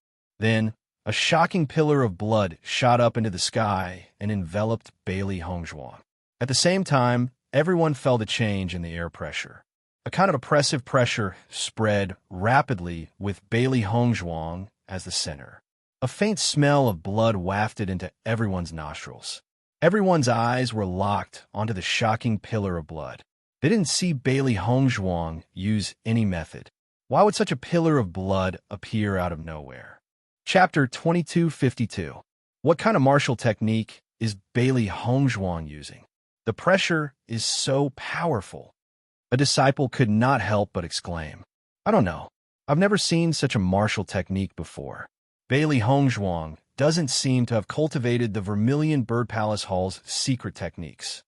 Then, a shocking pillar of blood shot up into the sky and enveloped Bailey Hongzhuang. At the same time, everyone felt a change in the air pressure. A kind of oppressive pressure spread rapidly with Bailey Hongzhuang as the center. A faint smell of blood wafted into everyone's nostrils. Everyone's eyes were locked onto the shocking pillar of blood. They didn't see Bailey Hongzhuang use any method. Why would such a pillar of blood appear out of nowhere? Chapter 2252. What kind of martial technique is Bailey Hongzhuang using? The pressure is so powerful. A disciple could not help but exclaim, I don't know. I've never seen such a martial technique before. Bailey Hongzhuang doesn't seem to have cultivated the Vermilion Bird Palace Hall's secret techniques.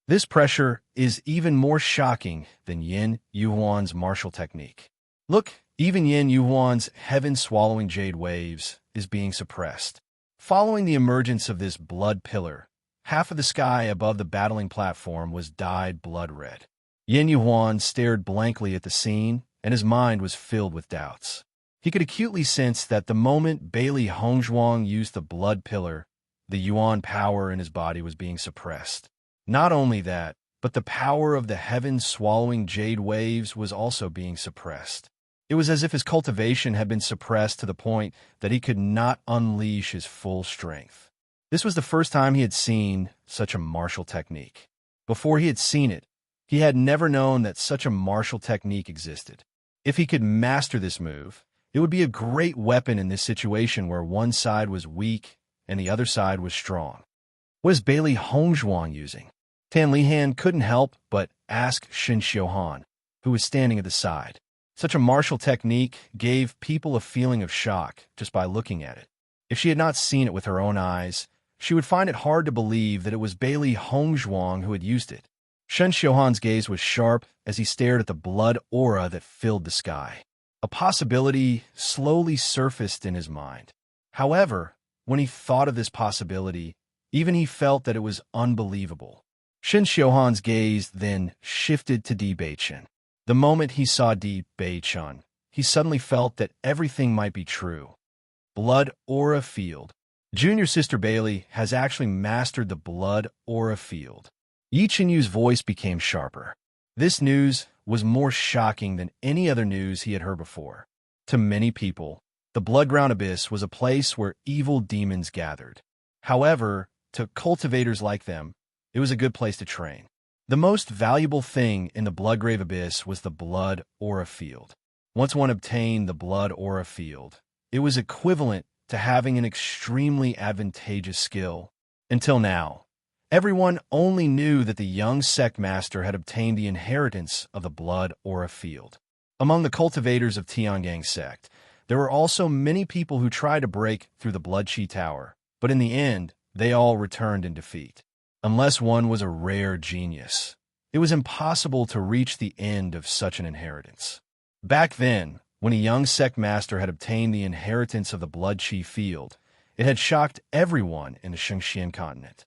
This pressure is even more shocking than Yin Yuhuan's martial technique. Look, even Yin Yuhuan's heaven-swallowing jade waves is being suppressed. Following the emergence of this blood pillar, half of the sky above the battling platform was dyed blood red. Yin Yuhuan stared blankly at the scene, and his mind was filled with doubts. He could acutely sense that the moment Bailey Hongzhuang used the blood pillar, the Yuan power in his body was being suppressed. Not only that, but the power of the heaven-swallowing jade waves was also being suppressed. It was as if his cultivation had been suppressed to the point that he could not unleash his full strength. This was the first time he had seen such a martial technique. Before he had seen it, he had never known that such a martial technique existed. If he could master this move, it would be a great weapon in this situation where one side was weak and the other side was strong. What is Bailey Hongzhuang using? Tan Lihan couldn't help but ask Shen Xiuhan, who was standing at the side. Such a martial technique gave people a feeling of shock just by looking at it. If she had not seen it with her own eyes, she would find it hard to believe that it was Bailey Hongzhuang who had used it. Shen Xiuhan's gaze was sharp as he stared at the blood aura that filled the sky. A possibility slowly surfaced in his mind. However, when he thought of this possibility, even he felt that it was unbelievable. Shen Xiuhan's gaze then shifted to Di Beichen. The moment he saw Di Beichen, he suddenly felt that everything might be true. Blood aura field. Junior Sister Bailey has actually mastered the blood aura field. Yi Qinyu's voice became sharper. This news was more shocking than any other news he had heard before. To many people, the Bloodground Abyss was a place where evil demons gathered. However, to cultivators like them, it was a good place to train. The most valuable thing in the Bloodgrave Abyss was the blood aura field. Once one obtained the blood aura field, it was equivalent to having an extremely advantageous skill. Until now, everyone only knew that the young sect master had obtained the inheritance of the blood aura field. Among the cultivators of Tiangang sect, there were also many people who tried to break through the Blood Chi Tower, but in the end, they all returned in defeat. Unless one was a rare genius, it was impossible to reach the end of such an inheritance. Back then, when a young sect master had obtained the inheritance of the Blood Chi field, it had shocked everyone in the Shengxian continent.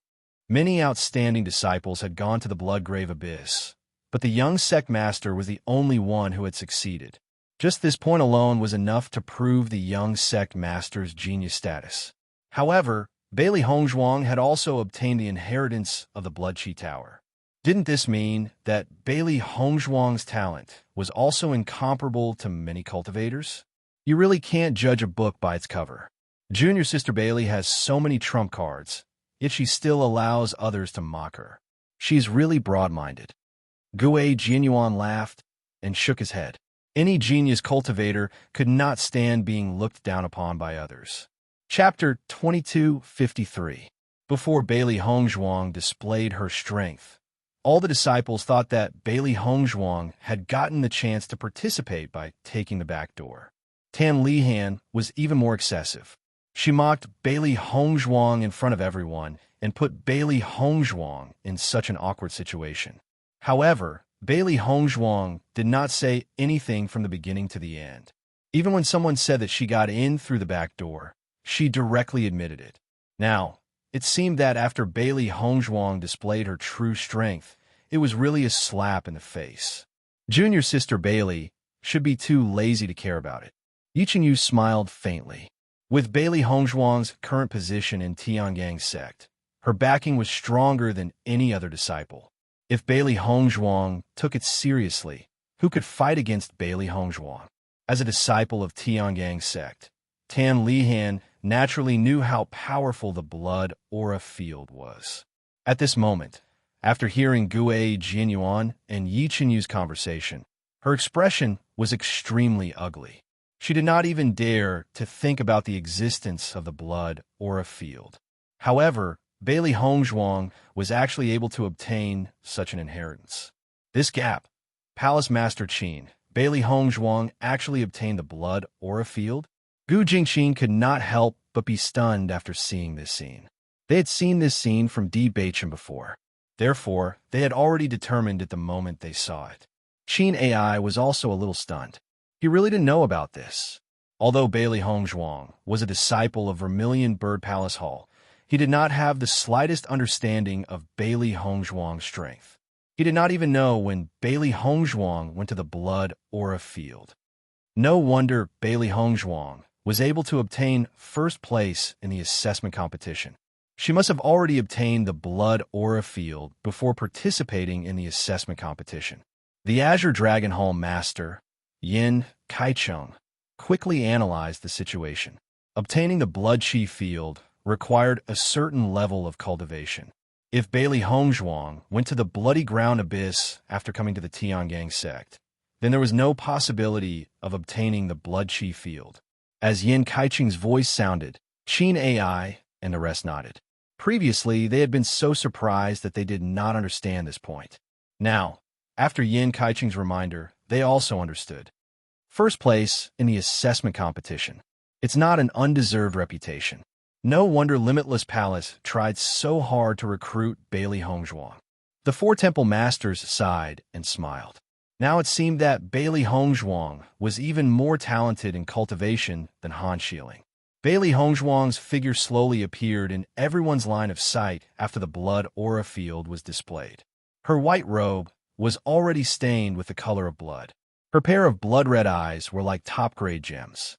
Many outstanding disciples had gone to the Bloodgrave Abyss, but the young sect master was the only one who had succeeded. Just this point alone was enough to prove the young sect master's genius status. However, Bailey Hongzhuang had also obtained the inheritance of the Blood Chi Tower. Didn't this mean that Bailey Hongzhuang's talent was also incomparable to many cultivators? You really can't judge a book by its cover. Junior Sister Bailey has so many trump cards, yet she still allows others to mock her. She's really broad-minded. Gue Jianyuan laughed and shook his head. Any genius cultivator could not stand being looked down upon by others. Chapter 2253. Before Bailey Hongzhuang displayed her strength, all the disciples thought that Bailey Hongzhuang had gotten the chance to participate by taking the back door. Tan Lihan was even more excessive. She mocked Bailey Hongzhuang in front of everyone and put Bailey Hongzhuang in such an awkward situation. However, Bailey Hongzhuang did not say anything from the beginning to the end. Even when someone said that she got in through the back door, she directly admitted it. Now, it seemed that after Bailey Hongzhuang displayed her true strength, it was really a slap in the face. Junior sister Bailey should be too lazy to care about it. Yichengyu smiled faintly. With Bailey Hongzhuang's current position in Tianyang's sect, her backing was stronger than any other disciple. If Bailey Hongzhuang took it seriously, who could fight against Bailey Hongzhuang? As a disciple of Tianyang's sect, Tan Lihan naturally knew how powerful the blood aura field was. At this moment, after hearing Gue Jianyuan and Yichenyu's conversation, her expression was extremely ugly. She did not even dare to think about the existence of the blood aura field. However, Bailey Hongzhuang was actually able to obtain such an inheritance. This gap, Palace Master Qin, Bailey Hongzhuang actually obtained the blood aura field? Gu Jingqin could not help but be stunned after seeing this scene. They had seen this scene from Di Baichen before. Therefore, they had already determined it the moment they saw it. Qin AI was also a little stunned. He really didn't know about this. Although Bailey Hongzhuang was a disciple of Vermilion Bird Palace Hall, he did not have the slightest understanding of Bailey Hongzhuang's strength. He did not even know when Bailey Hongzhuang went to the blood aura field. No wonder Bailey Hongzhuang was able to obtain first place in the assessment competition. She must have already obtained the blood aura field before participating in the assessment competition. The Azure Dragon Hall Master, Yin Kaicheng, quickly analyzed the situation. Obtaining the blood chi field required a certain level of cultivation. If Bailey Hongzhuang went to the bloody ground abyss after coming to the Tianyang sect, then there was no possibility of obtaining the blood chi field. As Yin Kaicheng's voice sounded, Qin AI and the rest nodded. Previously, they had been so surprised that they did not understand this point. Now, after Yin Kaicheng's reminder, they also understood. First place in the assessment competition. It's not an undeserved reputation. No wonder Limitless Palace tried so hard to recruit Bailey Hongzhuang. The Four Temple Masters sighed and smiled. Now it seemed that Bailey Hongzhuang was even more talented in cultivation than Han Xiling. Bailey Hongzhuang's figure slowly appeared in everyone's line of sight after the blood aura field was displayed. Her white robe was already stained with the color of blood. Her pair of blood-red eyes were like top-grade gems.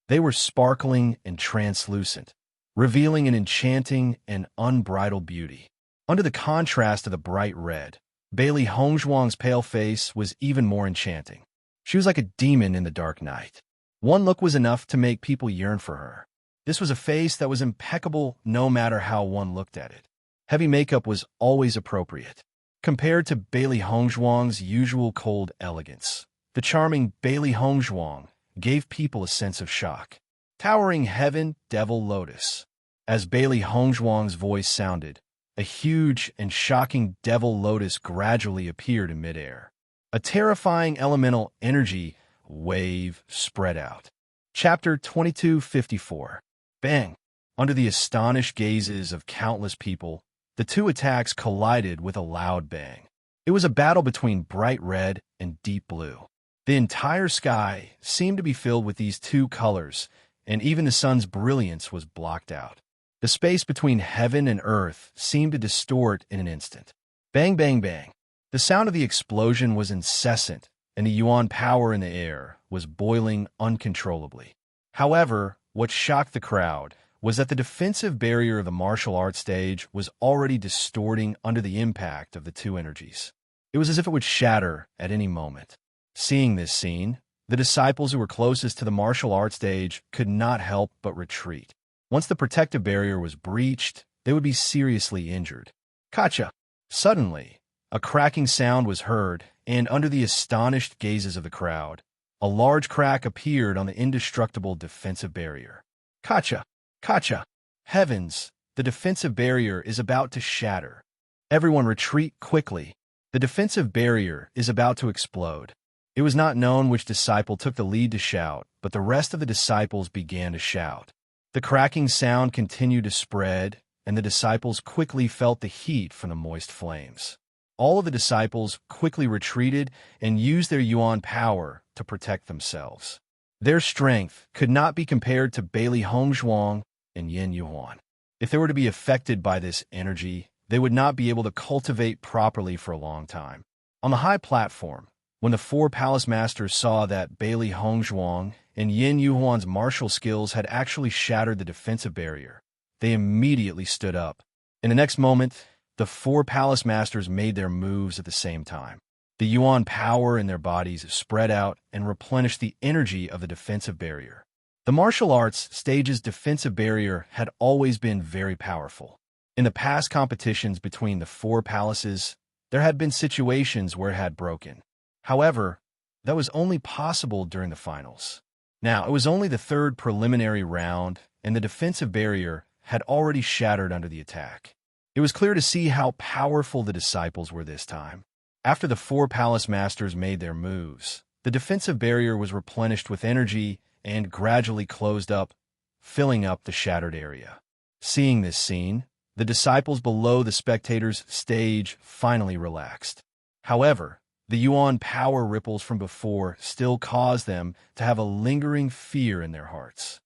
They were sparkling and translucent, revealing an enchanting and unbridled beauty. Under the contrast of the bright red, Bailey Hongzhuang's pale face was even more enchanting. She was like a demon in the dark night. One look was enough to make people yearn for her. This was a face that was impeccable no matter how one looked at it. Heavy makeup was always appropriate. Compared to Bailey Hongzhuang's usual cold elegance, the charming Bailey Hongzhuang gave people a sense of shock. Towering Heaven Devil Lotus. As Bailey Hongzhuang's voice sounded, a huge and shocking Devil Lotus gradually appeared in midair. A terrifying elemental energy wave spread out. Chapter 2254. Bang! Under the astonished gazes of countless people, the two attacks collided with a loud bang. It was a battle between bright red and deep blue. The entire sky seemed to be filled with these two colors, and even the sun's brilliance was blocked out. The space between heaven and earth seemed to distort in an instant. Bang, bang, bang. The sound of the explosion was incessant, and the yuan power in the air was boiling uncontrollably. However, what shocked the crowd was that the defensive barrier of the martial arts stage was already distorting under the impact of the two energies. It was as if it would shatter at any moment. Seeing this scene, the disciples who were closest to the martial arts stage could not help but retreat. Once the protective barrier was breached, they would be seriously injured. Kacha! Suddenly, A cracking sound was heard, and under the astonished gazes of the crowd, a large crack appeared on the indestructible defensive barrier. Kacha! Kacha! Heavens! The defensive barrier is about to shatter. Everyone retreat quickly. The defensive barrier is about to explode. It was not known which disciple took the lead to shout, but the rest of the disciples began to shout. The cracking sound continued to spread, and the disciples quickly felt the heat from the moist flames. All of the disciples quickly retreated and used their yuan power to protect themselves. Their strength could not be compared to Bailey Hongzhuang and Yin Yuan. If they were to be affected by this energy, they would not be able to cultivate properly for a long time. On the high platform, when the four palace masters saw that Bailey Hongzhuang and Yin Yuan's martial skills had actually shattered the defensive barrier, they immediately stood up. In the next moment, the four palace masters made their moves at the same time. The yuan power in their bodies spread out and replenished the energy of the defensive barrier. The martial arts stage's defensive barrier had always been very powerful. In the past competitions between the four palaces, there had been situations where it had broken. However, that was only possible during the finals. Now, it was only the third preliminary round, and the defensive barrier had already shattered under the attack. It was clear to see how powerful the disciples were this time. After the four palace masters made their moves, the defensive barrier was replenished with energy and gradually closed up, filling up the shattered area. Seeing this scene, the disciples below the spectators' stage finally relaxed. However, the yuan power ripples from before still caused them to have a lingering fear in their hearts.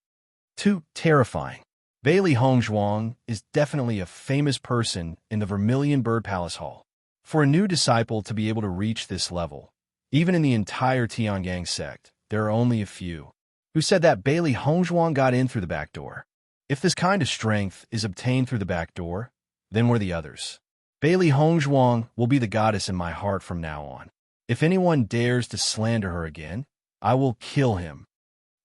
Too terrifying. Bailey Hongzhuang is definitely a famous person in the Vermilion Bird Palace Hall. For a new disciple to be able to reach this level, even in the entire Tiangang sect, there are only a few who said that Bailey Hongzhuang got in through the back door. If this kind of strength is obtained through the back door, then we're the others. Bailey Hongzhuang will be the goddess in my heart from now on. If anyone dares to slander her again, I will kill him.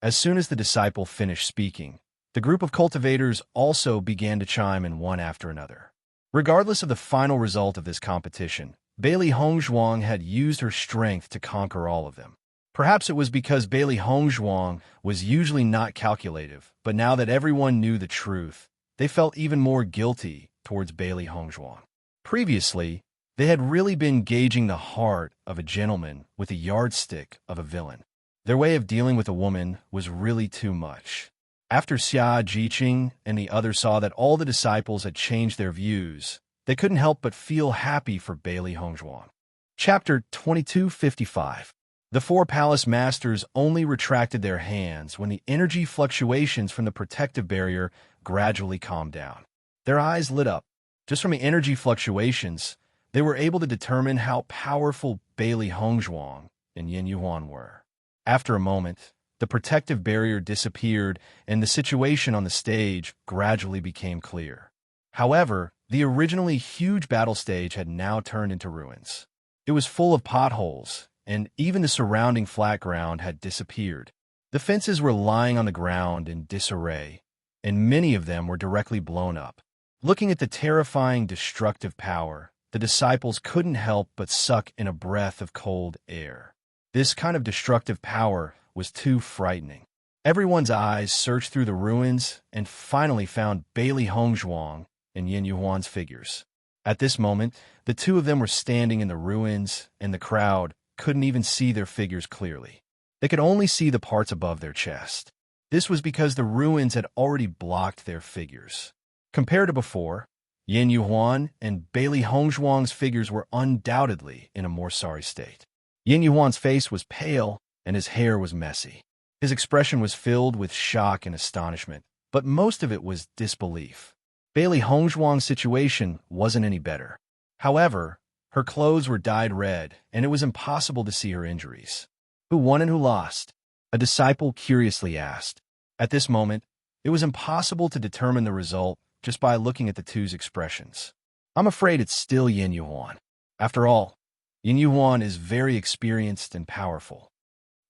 As soon as the disciple finished speaking, the group of cultivators also began to chime in one after another. Regardless of the final result of this competition, Bailey Hongzhuang had used her strength to conquer all of them. Perhaps it was because Bailey Hongzhuang was usually not calculative, but now that everyone knew the truth, they felt even more guilty towards Bailey Hongzhuang. Previously, they had really been gauging the heart of a gentleman with a yardstick of a villain. Their way of dealing with a woman was really too much. After Xia Jiqing and the others saw that all the disciples had changed their views, they couldn't help but feel happy for Bailey Hongzhuang. Chapter 2255. The four palace masters only retracted their hands when the energy fluctuations from the protective barrier gradually calmed down. Their eyes lit up. Just from the energy fluctuations, they were able to determine how powerful Bailey Hongzhuang and Yin Yuan were. After a moment, the protective barrier disappeared and the situation on the stage gradually became clear. However, the originally huge battle stage had now turned into ruins. It was full of potholes, and even the surrounding flat ground had disappeared. The fences were lying on the ground in disarray, and many of them were directly blown up. Looking at the terrifying destructive power, the disciples couldn't help but suck in a breath of cold air. This kind of destructive power was too frightening. Everyone's eyes searched through the ruins and finally found Bailey Hongzhuang and Yin Yuan's figures. At this moment, the two of them were standing in the ruins, and the crowd couldn't even see their figures clearly. They could only see the parts above their chest. This was because the ruins had already blocked their figures. Compared to before, Yin Yuan and Bailey Hongzhuang's figures were undoubtedly in a more sorry state. Yin Yuan's face was pale, and his hair was messy. His expression was filled with shock and astonishment, but most of it was disbelief. Bailey Hongzhuang's situation wasn't any better. However, her clothes were dyed red, and it was impossible to see her injuries. Who won and who lost? A disciple curiously asked. At this moment, it was impossible to determine the result just by looking at the two's expressions. I'm afraid it's still Yin Yuan. After all, Yin Yuan is very experienced and powerful.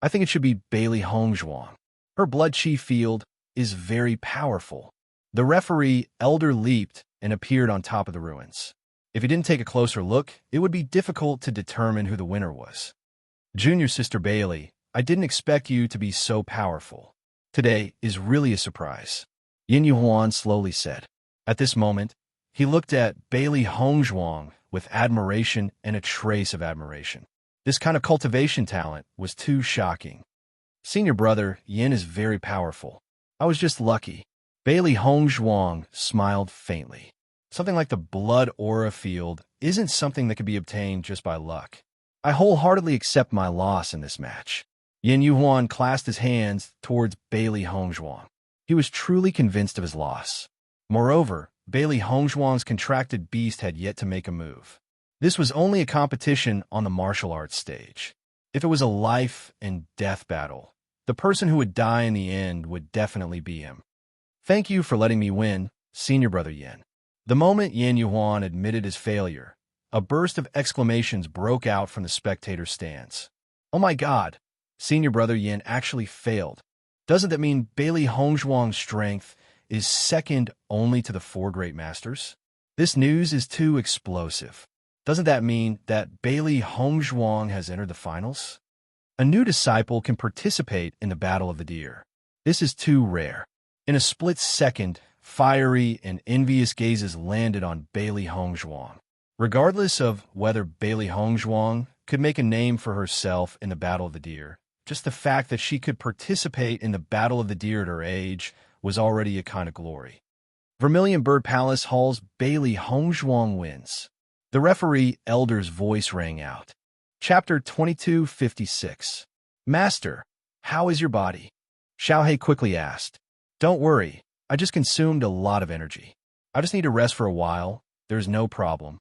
I think it should be Bailey Hongzhuang. Her blood chi field is very powerful. The referee, Elder, leaped and appeared on top of the ruins. If you didn't take a closer look, it would be difficult to determine who the winner was. Junior Sister Bailey, I didn't expect you to be so powerful. Today is really a surprise, Yin Yuhuan slowly said. At this moment, he looked at Bailey Hongzhuang with admiration and a trace of admiration. This kind of cultivation talent was too shocking. Senior brother, Yin is very powerful. I was just lucky. Bailey Hongzhuang smiled faintly. Something like the blood aura field isn't something that can be obtained just by luck. I wholeheartedly accept my loss in this match. Yin Yuhuan clasped his hands towards Bailey Hongzhuang. He was truly convinced of his loss. Moreover, Bailey Hongzhuang's contracted beast had yet to make a move. This was only a competition on the martial arts stage. If it was a life and death battle, the person who would die in the end would definitely be him. Thank you for letting me win, Senior Brother Yin. The moment Yin Yuhuan admitted his failure, a burst of exclamations broke out from the spectator stands. Oh my God, Senior Brother Yin actually failed. Doesn't that mean Bailey Hongzhuang's strength is second only to the four great masters? This news is too explosive. Doesn't that mean that Bailey Hongzhuang has entered the finals? A new disciple can participate in the Battle of the Deer. This is too rare. In a split second, fiery and envious gazes landed on Bailey Hongzhuang. Regardless of whether Bailey Hongzhuang could make a name for herself in the Battle of the Deer, just the fact that she could participate in the Battle of the Deer at her age was already a kind of glory. Vermilion Bird Palace Hall's Bailey Hongzhuang wins. The referee elder's voice rang out. Chapter 2256. Master, how is your body? Xiaohei quickly asked. Don't worry, I just consumed a lot of energy. I just need to rest for a while. There's no problem.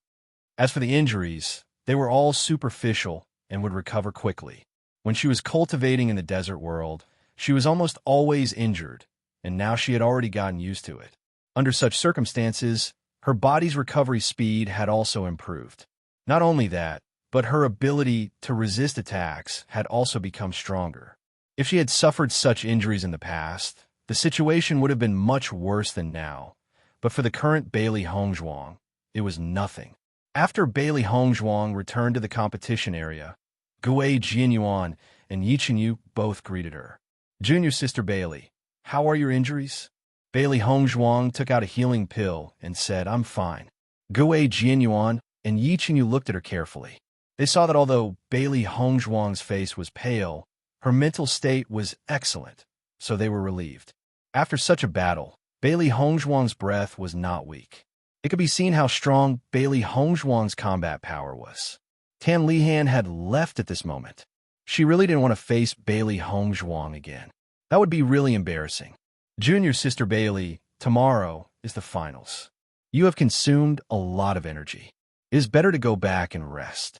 As for the injuries, they were all superficial and would recover quickly. When she was cultivating in the desert world, she was almost always injured, and now she had already gotten used to it. Under such circumstances, her body's recovery speed had also improved. Not only that, but her ability to resist attacks had also become stronger. If she had suffered such injuries in the past, the situation would have been much worse than now. But for the current Bailey Hongzhuang, it was nothing. After Bailey Hongzhuang returned to the competition area, Gui Jianyuan and Yi Chenyu both greeted her. Junior Sister Bailey, how are your injuries? Bailey Hongzhuang took out a healing pill and said, I'm fine. Gui Jianyuan and Yi Chenyu looked at her carefully. They saw that although Bailey Hongzhuang's face was pale, her mental state was excellent, so they were relieved. After such a battle, Bailey Hongzhuang's breath was not weak. It could be seen how strong Bailey Hongzhuang's combat power was. Tan Lihan had left at this moment. She really didn't want to face Bailey Hongzhuang again. That would be really embarrassing. Junior Sister Bailey, tomorrow is the finals. You have consumed a lot of energy. It is better to go back and rest.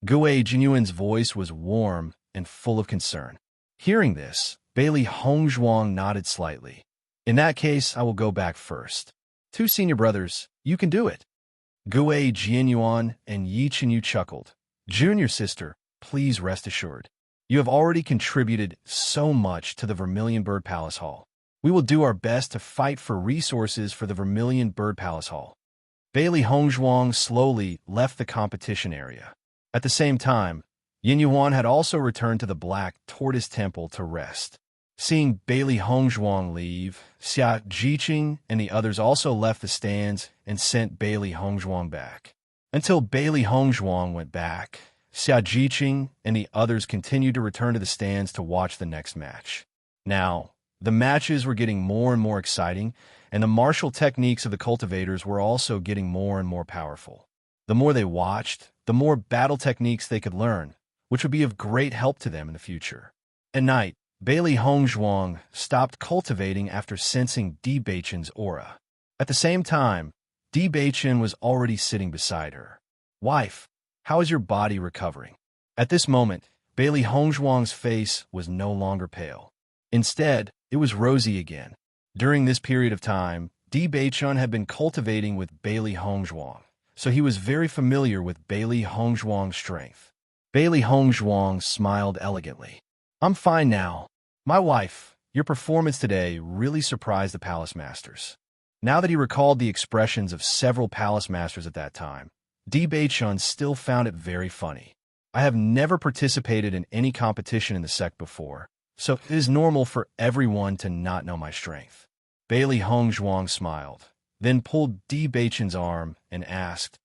Gui Jianyuan's voice was warm and full of concern. Hearing this, Bailey Hongzhuang nodded slightly. In that case, I will go back first. Two senior brothers, you can do it. Gui Jianyuan and Yi Chenyu chuckled. Junior sister, please rest assured. You have already contributed so much to the Vermilion Bird Palace Hall. We will do our best to fight for resources for the Vermilion Bird Palace Hall. Bailey Hongzhuang slowly left the competition area. At the same time, Yin Yuhuan had also returned to the Black Tortoise Temple to rest. Seeing Bailey Hongzhuang leave, Xia Jiqing and the others also left the stands and sent Bailey Hongzhuang back. Until Bailey Hongzhuang went back, Xia Jiqing and the others continued to return to the stands to watch the next match. Now, the matches were getting more and more exciting, and the martial techniques of the cultivators were also getting more and more powerful. The more they watched, the more battle techniques they could learn, which would be of great help to them in the future. At night, Bailey Hongzhuang stopped cultivating after sensing Di Beichen's aura. At the same time, Di Beichen was already sitting beside her. Wife, how is your body recovering? At this moment, Bailey Hongzhuang's face was no longer pale. Instead, it was rosy again. During this period of time, Di Beichen had been cultivating with Bailey Hongzhuang, so he was very familiar with Bailey Hongzhuang's strength. Bailey Hongzhuang smiled elegantly. I'm fine now. My wife, your performance today really surprised the palace masters. Now that he recalled the expressions of several palace masters at that time, Di Beichun still found it very funny. I have never participated in any competition in the sect before, so it is normal for everyone to not know my strength. Bailey Hongzhuang smiled, then pulled Di Beichun's arm and asked,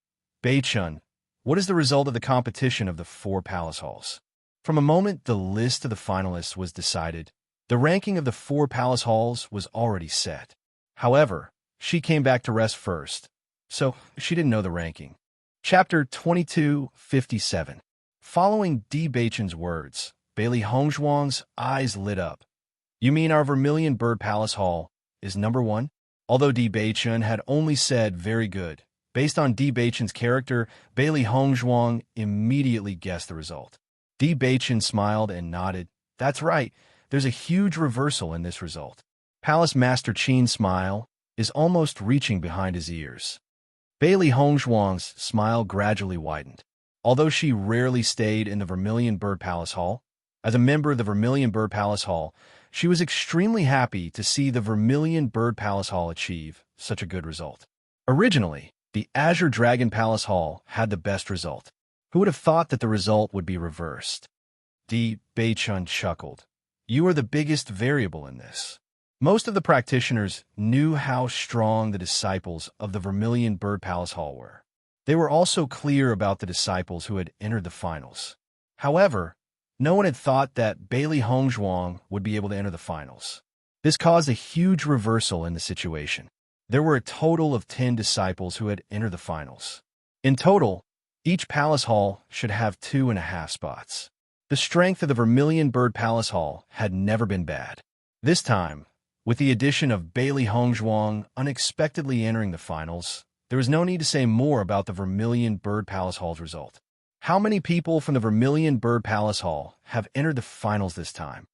Beichun, what is the result of the competition of the 4 palace halls? From a moment the list of the finalists was decided, the ranking of the 4 palace halls was already set. However, she came back to rest first, so she didn't know the ranking. Chapter 2257. Following Di Beichun's words, Bailey Hongzhuang's eyes lit up. You mean our Vermilion Bird Palace Hall is number 1? Although Di Beichun had only said very good, based on Di Beichun's character, Bailey Hongzhuang immediately guessed the result. Di Beichun smiled and nodded. That's right, there's a huge reversal in this result. Palace Master Qin's smile is almost reaching behind his ears. Bailey Hongzhuang's smile gradually widened. Although she rarely stayed in the Vermilion Bird Palace Hall, as a member of the Vermilion Bird Palace Hall, she was extremely happy to see the Vermilion Bird Palace Hall achieve such a good result. Originally, the Azure Dragon Palace Hall had the best result. Who would have thought that the result would be reversed? Di Beichun chuckled. You are the biggest variable in this. Most of the practitioners knew how strong the disciples of the Vermilion Bird Palace Hall were. They were also clear about the disciples who had entered the finals. However, no one had thought that Bailey Hongzhuang would be able to enter the finals. This caused a huge reversal in the situation. There were a total of 10 disciples who had entered the finals. In total, each palace hall should have 2.5 spots. The strength of the Vermilion Bird Palace Hall had never been bad. This time, with the addition of Bailey Hongzhuang unexpectedly entering the finals, there was no need to say more about the Vermilion Bird Palace Hall's result. How many people from the Vermilion Bird Palace Hall have entered the finals this time?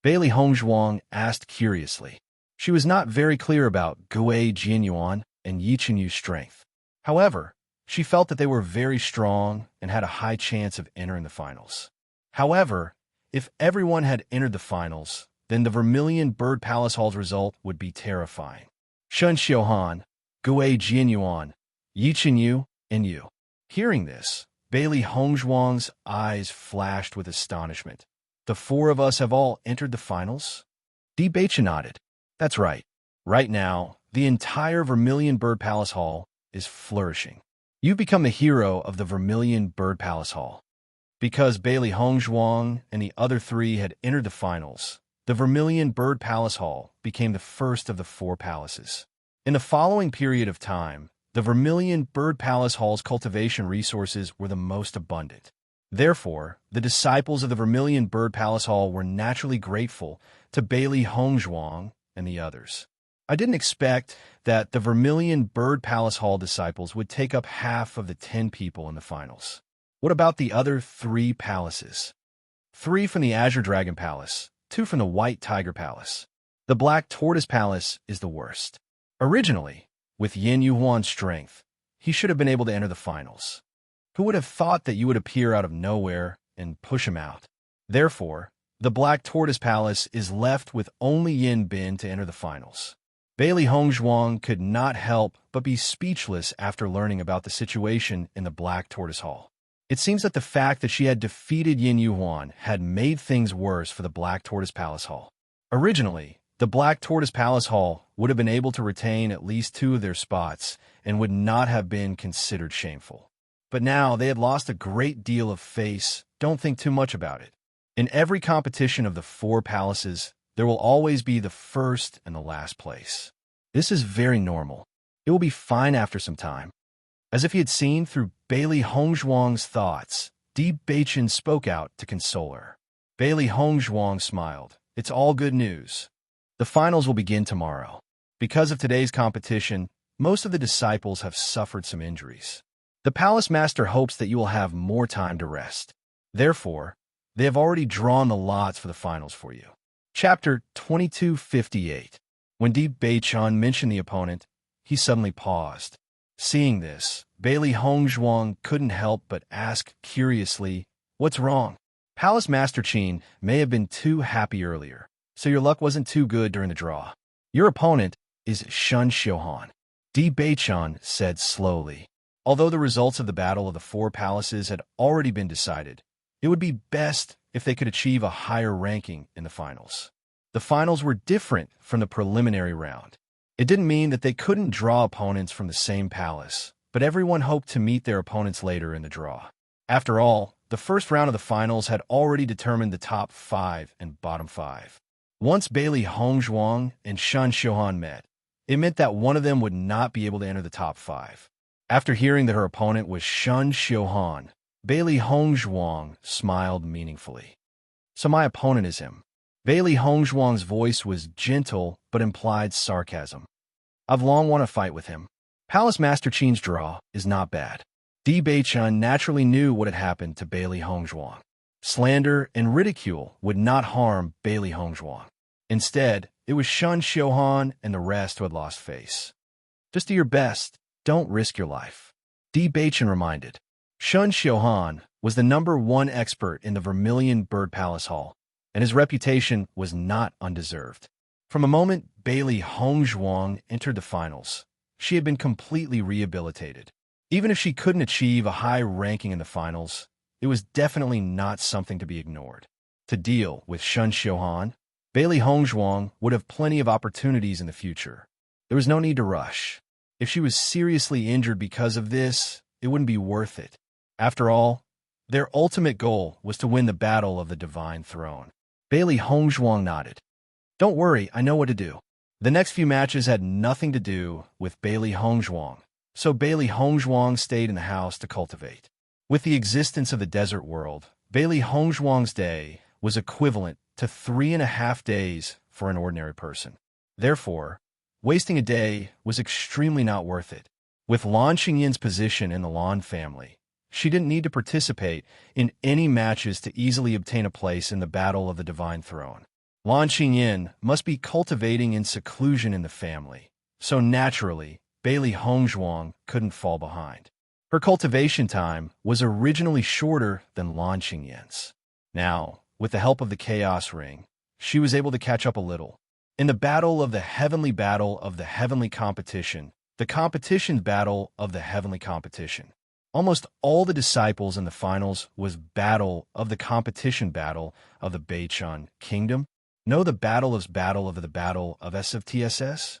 Bailey Hongzhuang asked curiously. She was not very clear about Gui Jianyuan and Yi Qinyu's strength. However, she felt that they were very strong and had a high chance of entering the finals. However, if everyone had entered the finals, then the Vermilion Bird Palace Hall's result would be terrifying. Shun Xiuhan, Gui Jianyuan, Yi Qinyu, and Yu. Hearing this, Bailey Hongzhuang's eyes flashed with astonishment. The 4 of us have all entered the finals? Di Beichun nodded. That's right. Right now, the entire Vermilion Bird Palace Hall is flourishing. You've become the hero of the Vermilion Bird Palace Hall. Because Bailey Hongzhuang and the other 3 had entered the finals, the Vermilion Bird Palace Hall became the first of the 4 palaces. In the following period of time, the Vermilion Bird Palace Hall's cultivation resources were the most abundant. Therefore, the disciples of the Vermilion Bird Palace Hall were naturally grateful to Bailey Hongzhuang and the others. I didn't expect that the Vermilion Bird Palace Hall disciples would take up half of the 10 people in the finals. What about the other 3 palaces? 3 from the Azure Dragon Palace, 2 from the White Tiger Palace. The Black Tortoise Palace is the worst. Originally, with Yin Yuhuan's strength, he should have been able to enter the finals. Who would have thought that you would appear out of nowhere and push him out? Therefore, the Black Tortoise Palace is left with only Yin Bin to enter the finals. Bailey Hongzhuang could not help but be speechless after learning about the situation in the Black Tortoise Hall. It seems that the fact that she had defeated Yin Yuhuan had made things worse for the Black Tortoise Palace Hall. Originally, the Black Tortoise Palace Hall would have been able to retain at least 2 of their spots and would not have been considered shameful. But now they had lost a great deal of face. Don't think too much about it. In every competition of the 4 palaces, there will always be the first and the last place. This is very normal. It will be fine after some time. As if he had seen through Bailey Hongzhuang's thoughts, Di Beichun spoke out to console her. Bailey Hongzhuang smiled. It's all good news. The finals will begin tomorrow. Because of today's competition, most of the disciples have suffered some injuries. The Palace Master hopes that you will have more time to rest. Therefore, they have already drawn the lots for the finals for you. Chapter 2258. When Di Beichun mentioned the opponent, he suddenly paused. Seeing this, Bailey Hongzhuang couldn't help but ask curiously, "What's wrong?" Palace Master Qin may have been too happy earlier, so your luck wasn't too good during the draw. Your opponent is Shun Xiuhan. Di Beichun said slowly. Although the results of the Battle of the Four Palaces had already been decided, it would be best if they could achieve a higher ranking in the finals. The finals were different from the preliminary round. It didn't mean that they couldn't draw opponents from the same palace, but everyone hoped to meet their opponents later in the draw. After all, the first round of the finals had already determined the top 5 and bottom 5. Once Bailey Hongzhuang and Shen Xiuhan met, it meant that one of them would not be able to enter the top 5. After hearing that her opponent was Shen Xiuhan, Bailey Hongzhuang smiled meaningfully. So my opponent is him. Bailey Hongzhuang's voice was gentle but implied sarcasm. I've long wanted to fight with him. Palace Master Qin's draw is not bad. Di Beichun naturally knew what had happened to Bailey Hongzhuang. Slander and ridicule would not harm Bailey Hongzhuang. Instead, it was Shen Xiuhan and the rest who had lost face. Just do your best. Don't risk your life. Di Beichun reminded. Shen Xiuhan was the #1 expert in the Vermilion Bird Palace Hall, and his reputation was not undeserved. From the moment Bailey Hongzhuang entered the finals, she had been completely rehabilitated. Even if she couldn't achieve a high ranking in the finals, it was definitely not something to be ignored. To deal with Shen Xiuhan, Bailey Hongzhuang would have plenty of opportunities in the future. There was no need to rush. If she was seriously injured because of this, it wouldn't be worth it. After all, their ultimate goal was to win the Battle of the Divine Throne. Bailey Hongzhuang nodded. Don't worry, I know what to do. The next few matches had nothing to do with Bailey Hongzhuang, so Bailey Hongzhuang stayed in the house to cultivate. With the existence of the desert world, Bailey Hongzhuang's day was equivalent to 3.5 days for an ordinary person. Therefore, wasting a day was extremely not worth it. With Lan Qingyin's position in the Lan family, she didn't need to participate in any matches to easily obtain a place in the Battle of the Divine Throne. Lan Qingyin must be cultivating in seclusion in the family, so naturally, Bailey Hongzhuang couldn't fall behind. Her cultivation time was originally shorter than Lan Qingyin's. Now, with the help of the Chaos Ring, she was able to catch up a little. In the battle of the heavenly competition, the competition battle of the heavenly competition, almost all the disciples in the finals was battle of the competition battle of the Beichun Kingdom. Know the battle of SFTSS?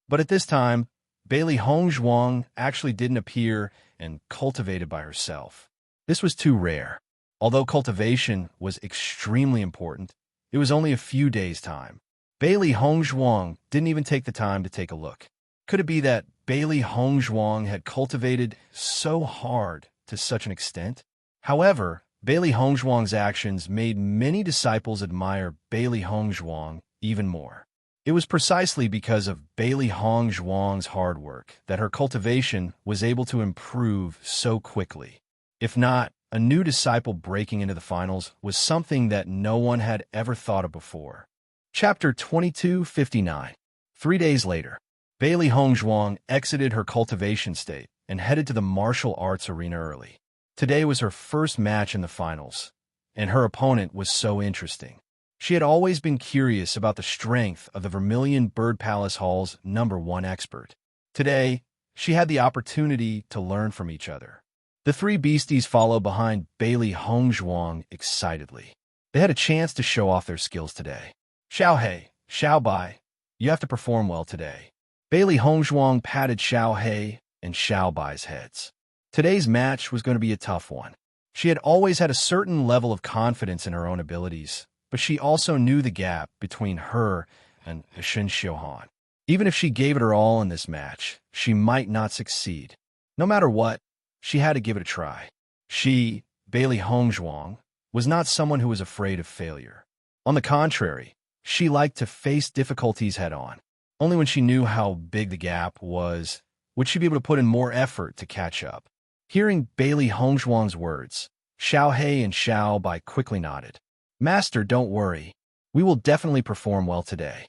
But at this time, Bailey Hongzhuang actually didn't appear and cultivated by herself. This was too rare. Although cultivation was extremely important, it was only a few days' time. Bailey Hongzhuang didn't even take the time to take a look. Could it be that Bailey Hongzhuang had cultivated so hard to such an extent? However, Bailey Hongzhuang's actions made many disciples admire Bailey Hongzhuang even more. It was precisely because of Bailey Hongzhuang's hard work that her cultivation was able to improve so quickly. If not, a new disciple breaking into the finals was something that no one had ever thought of before. Chapter 2259. 3 days later, Bailey Hongzhuang exited her cultivation state and headed to the martial arts arena early. Today was her first match in the finals, and her opponent was so interesting. She had always been curious about the strength of the Vermilion Bird Palace Hall's #1 expert. Today, she had the opportunity to learn from each other. The three beasties followed behind Bailey Hongzhuang excitedly. They had a chance to show off their skills today. Xiao He, Xiao Bai, you have to perform well today. Bailey Hongzhuang patted Xiao He and Xiao Bai's heads. Today's match was going to be a tough one. She had always had a certain level of confidence in her own abilities, but she also knew the gap between her and Shen Xiuhan. Even if she gave it her all in this match, she might not succeed. No matter what, she had to give it a try. She, Bailey Hongzhuang, was not someone who was afraid of failure. On the contrary, she liked to face difficulties head-on. Only when she knew how big the gap was would she be able to put in more effort to catch up. Hearing Bailey Hongzhuang's words, Xiao He and Xiao Bai quickly nodded. Master, don't worry. We will definitely perform well today.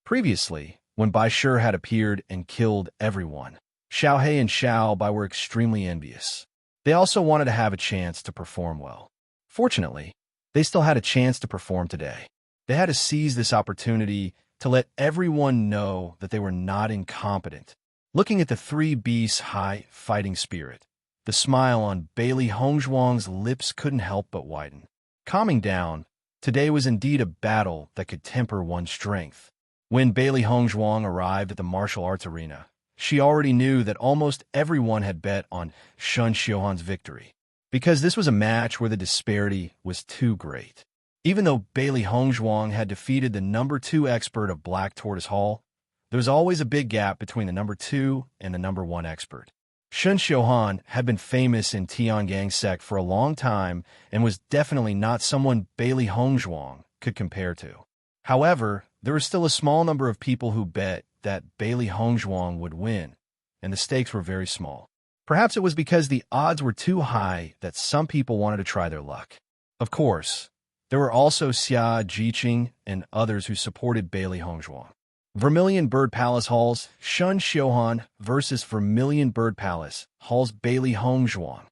Previously, when Bai Shi had appeared and killed everyone, Xiao He and Xiao Bai were extremely envious. They also wanted to have a chance to perform well. Fortunately, they still had a chance to perform today. They had to seize this opportunity to let everyone know that they were not incompetent. Looking at the three beasts' high fighting spirit, the smile on Bailey Hongzhuang's lips couldn't help but widen. Calming down, today was indeed a battle that could temper one's strength. When Bailey Hongzhuang arrived at the martial arts arena, she already knew that almost everyone had bet on Shun Xiuhan's victory, because this was a match where the disparity was too great. Even though Bailey Hongzhuang had defeated the number 2 expert of Black Tortoise Hall, there was always a big gap between the number 2 and the number 1 expert. Shun Xiuhan had been famous in Tiangang sect for a long time and was definitely not someone Bailey Hongzhuang could compare to. However, there was still a small number of people who bet that Bailey Hongzhuang would win, and the stakes were very small. Perhaps it was because the odds were too high that some people wanted to try their luck. Of course, there were also Xia Jiqing and others who supported Bailey Hongzhuang. Vermilion Bird Palace Halls, Shun Xiuhan versus Vermilion Bird Palace Halls Bailey Hongzhuang.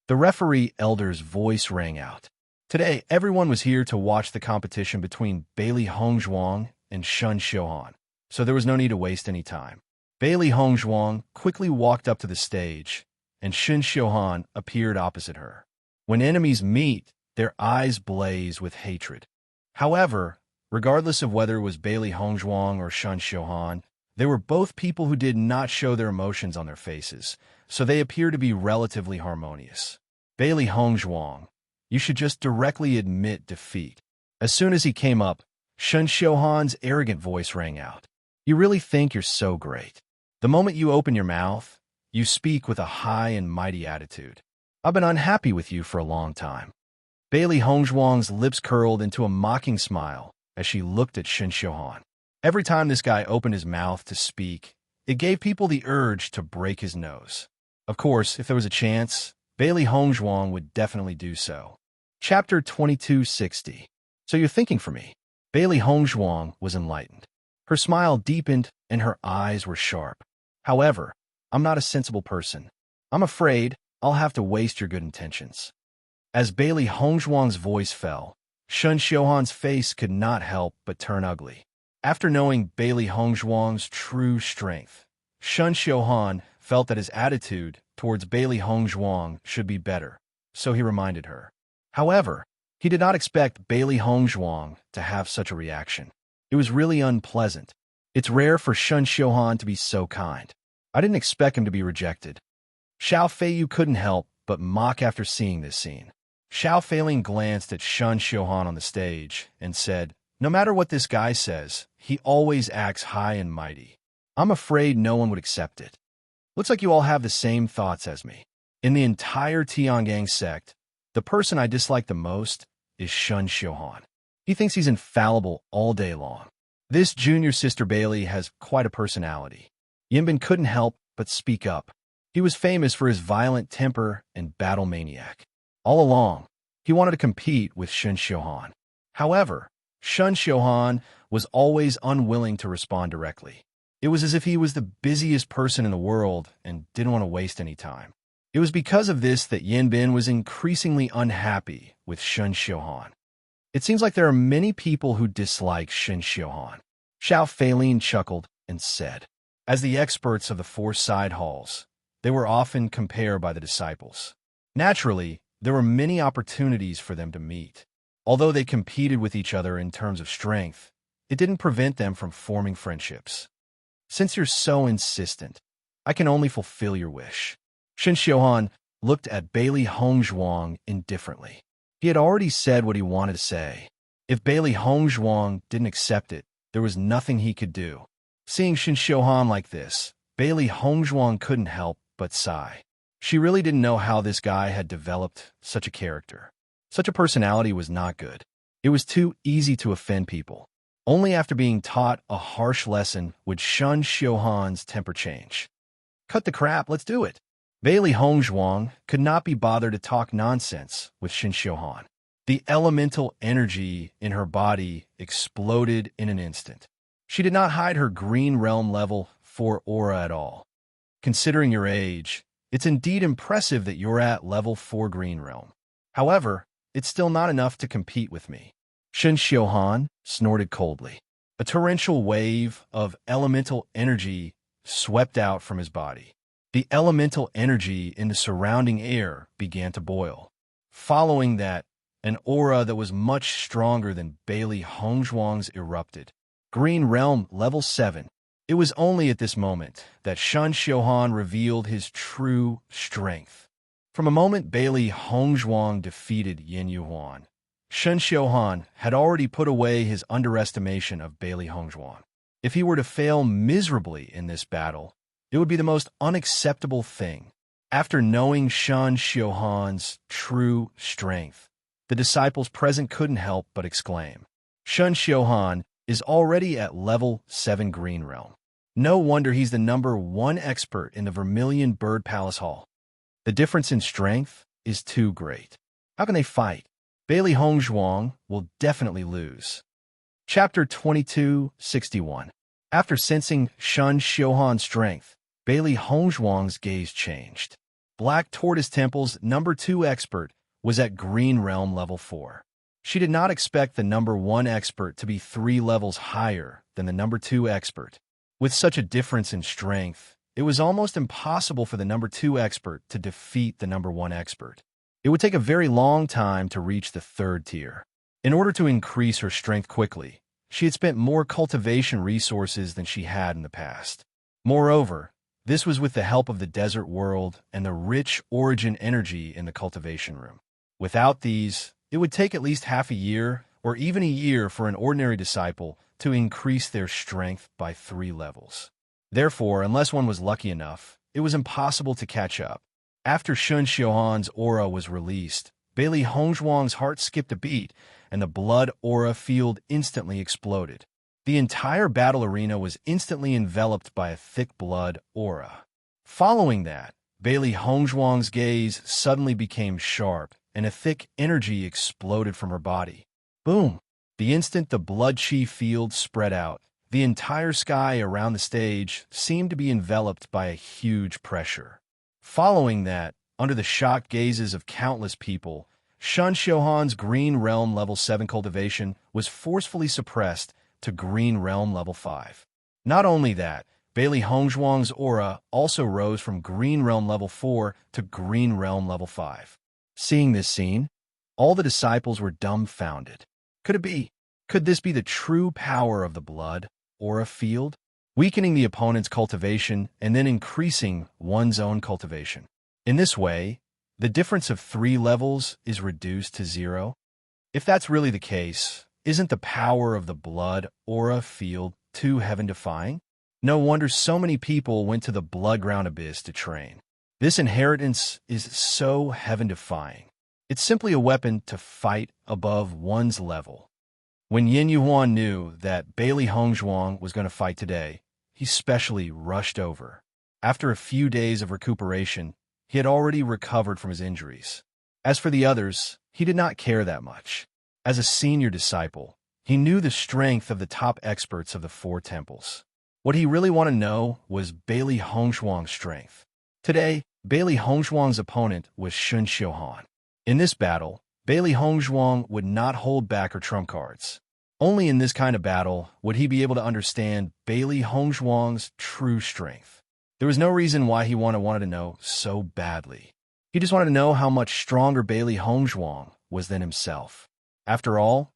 The referee elder's voice rang out. Today, everyone was here to watch the competition between Bailey Hongzhuang and Shun Xiuhan, so there was no need to waste any time. Bailey Hongzhuang quickly walked up to the stage, and Shun Xiuhan appeared opposite her. When enemies meet, their eyes blaze with hatred. However, regardless of whether it was Bailey Hongzhuang or Shun Xiuhan, they were both people who did not show their emotions on their faces, so they appear to be relatively harmonious. Bailey Hongzhuang, you should just directly admit defeat. As soon as he came up, Shun Xiuhan's arrogant voice rang out. You really think you're so great. The moment you open your mouth, you speak with a high and mighty attitude. I've been unhappy with you for a long time. Bailey Hongzhuang's lips curled into a mocking smile as she looked at Shun Xiuhan. Every time this guy opened his mouth to speak, it gave people the urge to break his nose. Of course, if there was a chance, Bailey Hongzhuang would definitely do so. Chapter 2260. So you're thinking for me? Bailey Hongzhuang was enlightened. Her smile deepened and her eyes were sharp. However, I'm not a sensible person. I'm afraid I'll have to waste your good intentions. As Bailey Hongzhuang's voice fell, Shun Xiuhan's face could not help but turn ugly. After knowing Bailey Hongzhuang's true strength, Shun Xiuhan felt that his attitude towards Bailey Hongzhuang should be better, so he reminded her. However, he did not expect Bailey Hongzhuang to have such a reaction. It was really unpleasant. It's rare for Shun Xiuhan to be so kind. I didn't expect him to be rejected. Xiao Feiyu couldn't help but mock after seeing this scene. Xiao Feiling glanced at Shun Xiuhan on the stage and said, no matter what this guy says, he always acts high and mighty. I'm afraid no one would accept it. Looks like you all have the same thoughts as me. In the entire Tiangang sect, the person I dislike the most is Shun Xiuhan. He thinks he's infallible all day long. This junior sister Bailey has quite a personality. Yinbin couldn't help but speak up. He was famous for his violent temper and battle maniac. All along, he wanted to compete with Shun Xiuhan. However, Shun Xiuhan was always unwilling to respond directly. It was as if he was the busiest person in the world and didn't want to waste any time. It was because of this that Yinbin was increasingly unhappy with Shun Xiuhan. It seems like there are many people who dislike Shun Xiuhan. Xiao Feilin chuckled and said, as the experts of the 4 side halls, they were often compared by the disciples. Naturally, there were many opportunities for them to meet. Although they competed with each other in terms of strength, it didn't prevent them from forming friendships. Since you're so insistent, I can only fulfill your wish. Shun Xiuhan looked at Bailey Hongzhuang indifferently. He had already said what he wanted to say. If Bailey Hongzhuang didn't accept it, there was nothing he could do. Seeing Shun Xiuhan like this, Bailey Hongzhuang couldn't help but sigh. She really didn't know how this guy had developed such a character. Such a personality was not good. It was too easy to offend people. Only after being taught a harsh lesson would Shun Xiuhan's temper change. Cut the crap, let's do it. Bailey Hongzhuang could not be bothered to talk nonsense with Shun Xiuhan. The elemental energy in her body exploded in an instant. She did not hide her green realm level 4 aura at all. Considering your age, it's indeed impressive that you're at level 4 green realm. However, it's still not enough to compete with me. Shun Xiuhan snorted coldly. A torrential wave of elemental energy swept out from his body. The elemental energy in the surrounding air began to boil. Following that, an aura that was much stronger than Bailey Hongzhuang's erupted. Green Realm Level 7. It was only at this moment that Shun Xiuhan revealed his true strength. From a moment Bailey Hongzhuang defeated Yin Yuhuan, Shun Xiuhan had already put away his underestimation of Bailey Hongzhuang. If he were to fail miserably in this battle, it would be the most unacceptable thing. After knowing Shun Xiuhan's true strength, the disciples present couldn't help but exclaim, Shun Xiuhan is already at level 7 Green Realm. No wonder he's the #1 expert in the Vermilion Bird Palace Hall. The difference in strength is too great. How can they fight? Bailey Hongzhuang will definitely lose. Chapter 2261. After sensing Shun Xiuhan's strength, Bailey Hongzhuang's gaze changed. Black Tortoise Temple's #2 expert was at Green Realm Level 4. She did not expect the #1 expert to be 3 levels higher than the #2 expert. With such a difference in strength, it was almost impossible for the #2 expert to defeat the #1 expert. It would take a very long time to reach the 3rd tier. In order to increase her strength quickly, she had spent more cultivation resources than she had in the past. Moreover, this was with the help of the desert world and the rich origin energy in the cultivation room. Without these, it would take at least half a year or even a year for an ordinary disciple to increase their strength by 3 levels. Therefore, unless one was lucky enough, it was impossible to catch up. After Shun Xiuhan's aura was released, Bailey Hongzhuang's heart skipped a beat, and the blood aura field instantly exploded. The entire battle arena was instantly enveloped by a thick blood aura. Following that, Bailey Hongzhuang's gaze suddenly became sharp, and a thick energy exploded from her body. Boom! The instant the blood chi field spread out, the entire sky around the stage seemed to be enveloped by a huge pressure. Following that, under the shocked gazes of countless people, Shun Xiuhan's Green Realm Level 7 cultivation was forcefully suppressed to Green Realm Level 5. Not only that, Bailey Hongzhuang's aura also rose from Green Realm Level 4 to Green Realm Level 5. Seeing this scene, all the disciples were dumbfounded. Could this be the true power of the blood aura field? Weakening the opponent's cultivation and then increasing one's own cultivation. In this way, the difference of 3 levels is reduced to 0. If that's really the case, isn't the power of the blood aura field too heaven-defying? No wonder so many people went to the Bloodground Abyss to train. This inheritance is so heaven-defying. It's simply a weapon to fight above one's level. When Yin Yuhuan knew that Bailey Hongzhuang was going to fight today, he specially rushed over. After a few days of recuperation, he had already recovered from his injuries. As for the others, he did not care that much. As a senior disciple, he knew the strength of the top experts of the 4 temples. What he really wanted to know was Bailey Hongzhuang's strength. Today, Bailey Hongzhuang's opponent was Shun Xiuhan. In this battle, Bailey Hongzhuang would not hold back her trump cards. Only in this kind of battle would he be able to understand Bailey Hongzhuang's true strength. There was no reason why he wanted to know so badly. He just wanted to know how much stronger Bailey Hongzhuang was than himself. After all,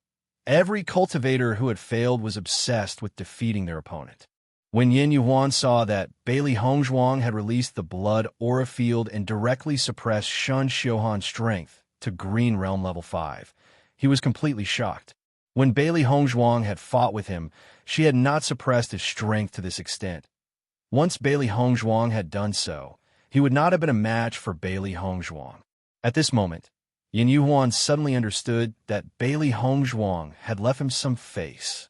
every cultivator who had failed was obsessed with defeating their opponent. When Yin Yuhuan saw that Bailey Hongzhuang had released the blood aura field and directly suppressed Shun Xiuhan's strength to Green Realm Level 5, he was completely shocked. When Bailey Hongzhuang had fought with him, she had not suppressed his strength to this extent. Once Bailey Hongzhuang had done so, he would not have been a match for Bailey Hongzhuang. At this moment, Yin Yuhuan suddenly understood that Bailey Hongzhuang had left him some face.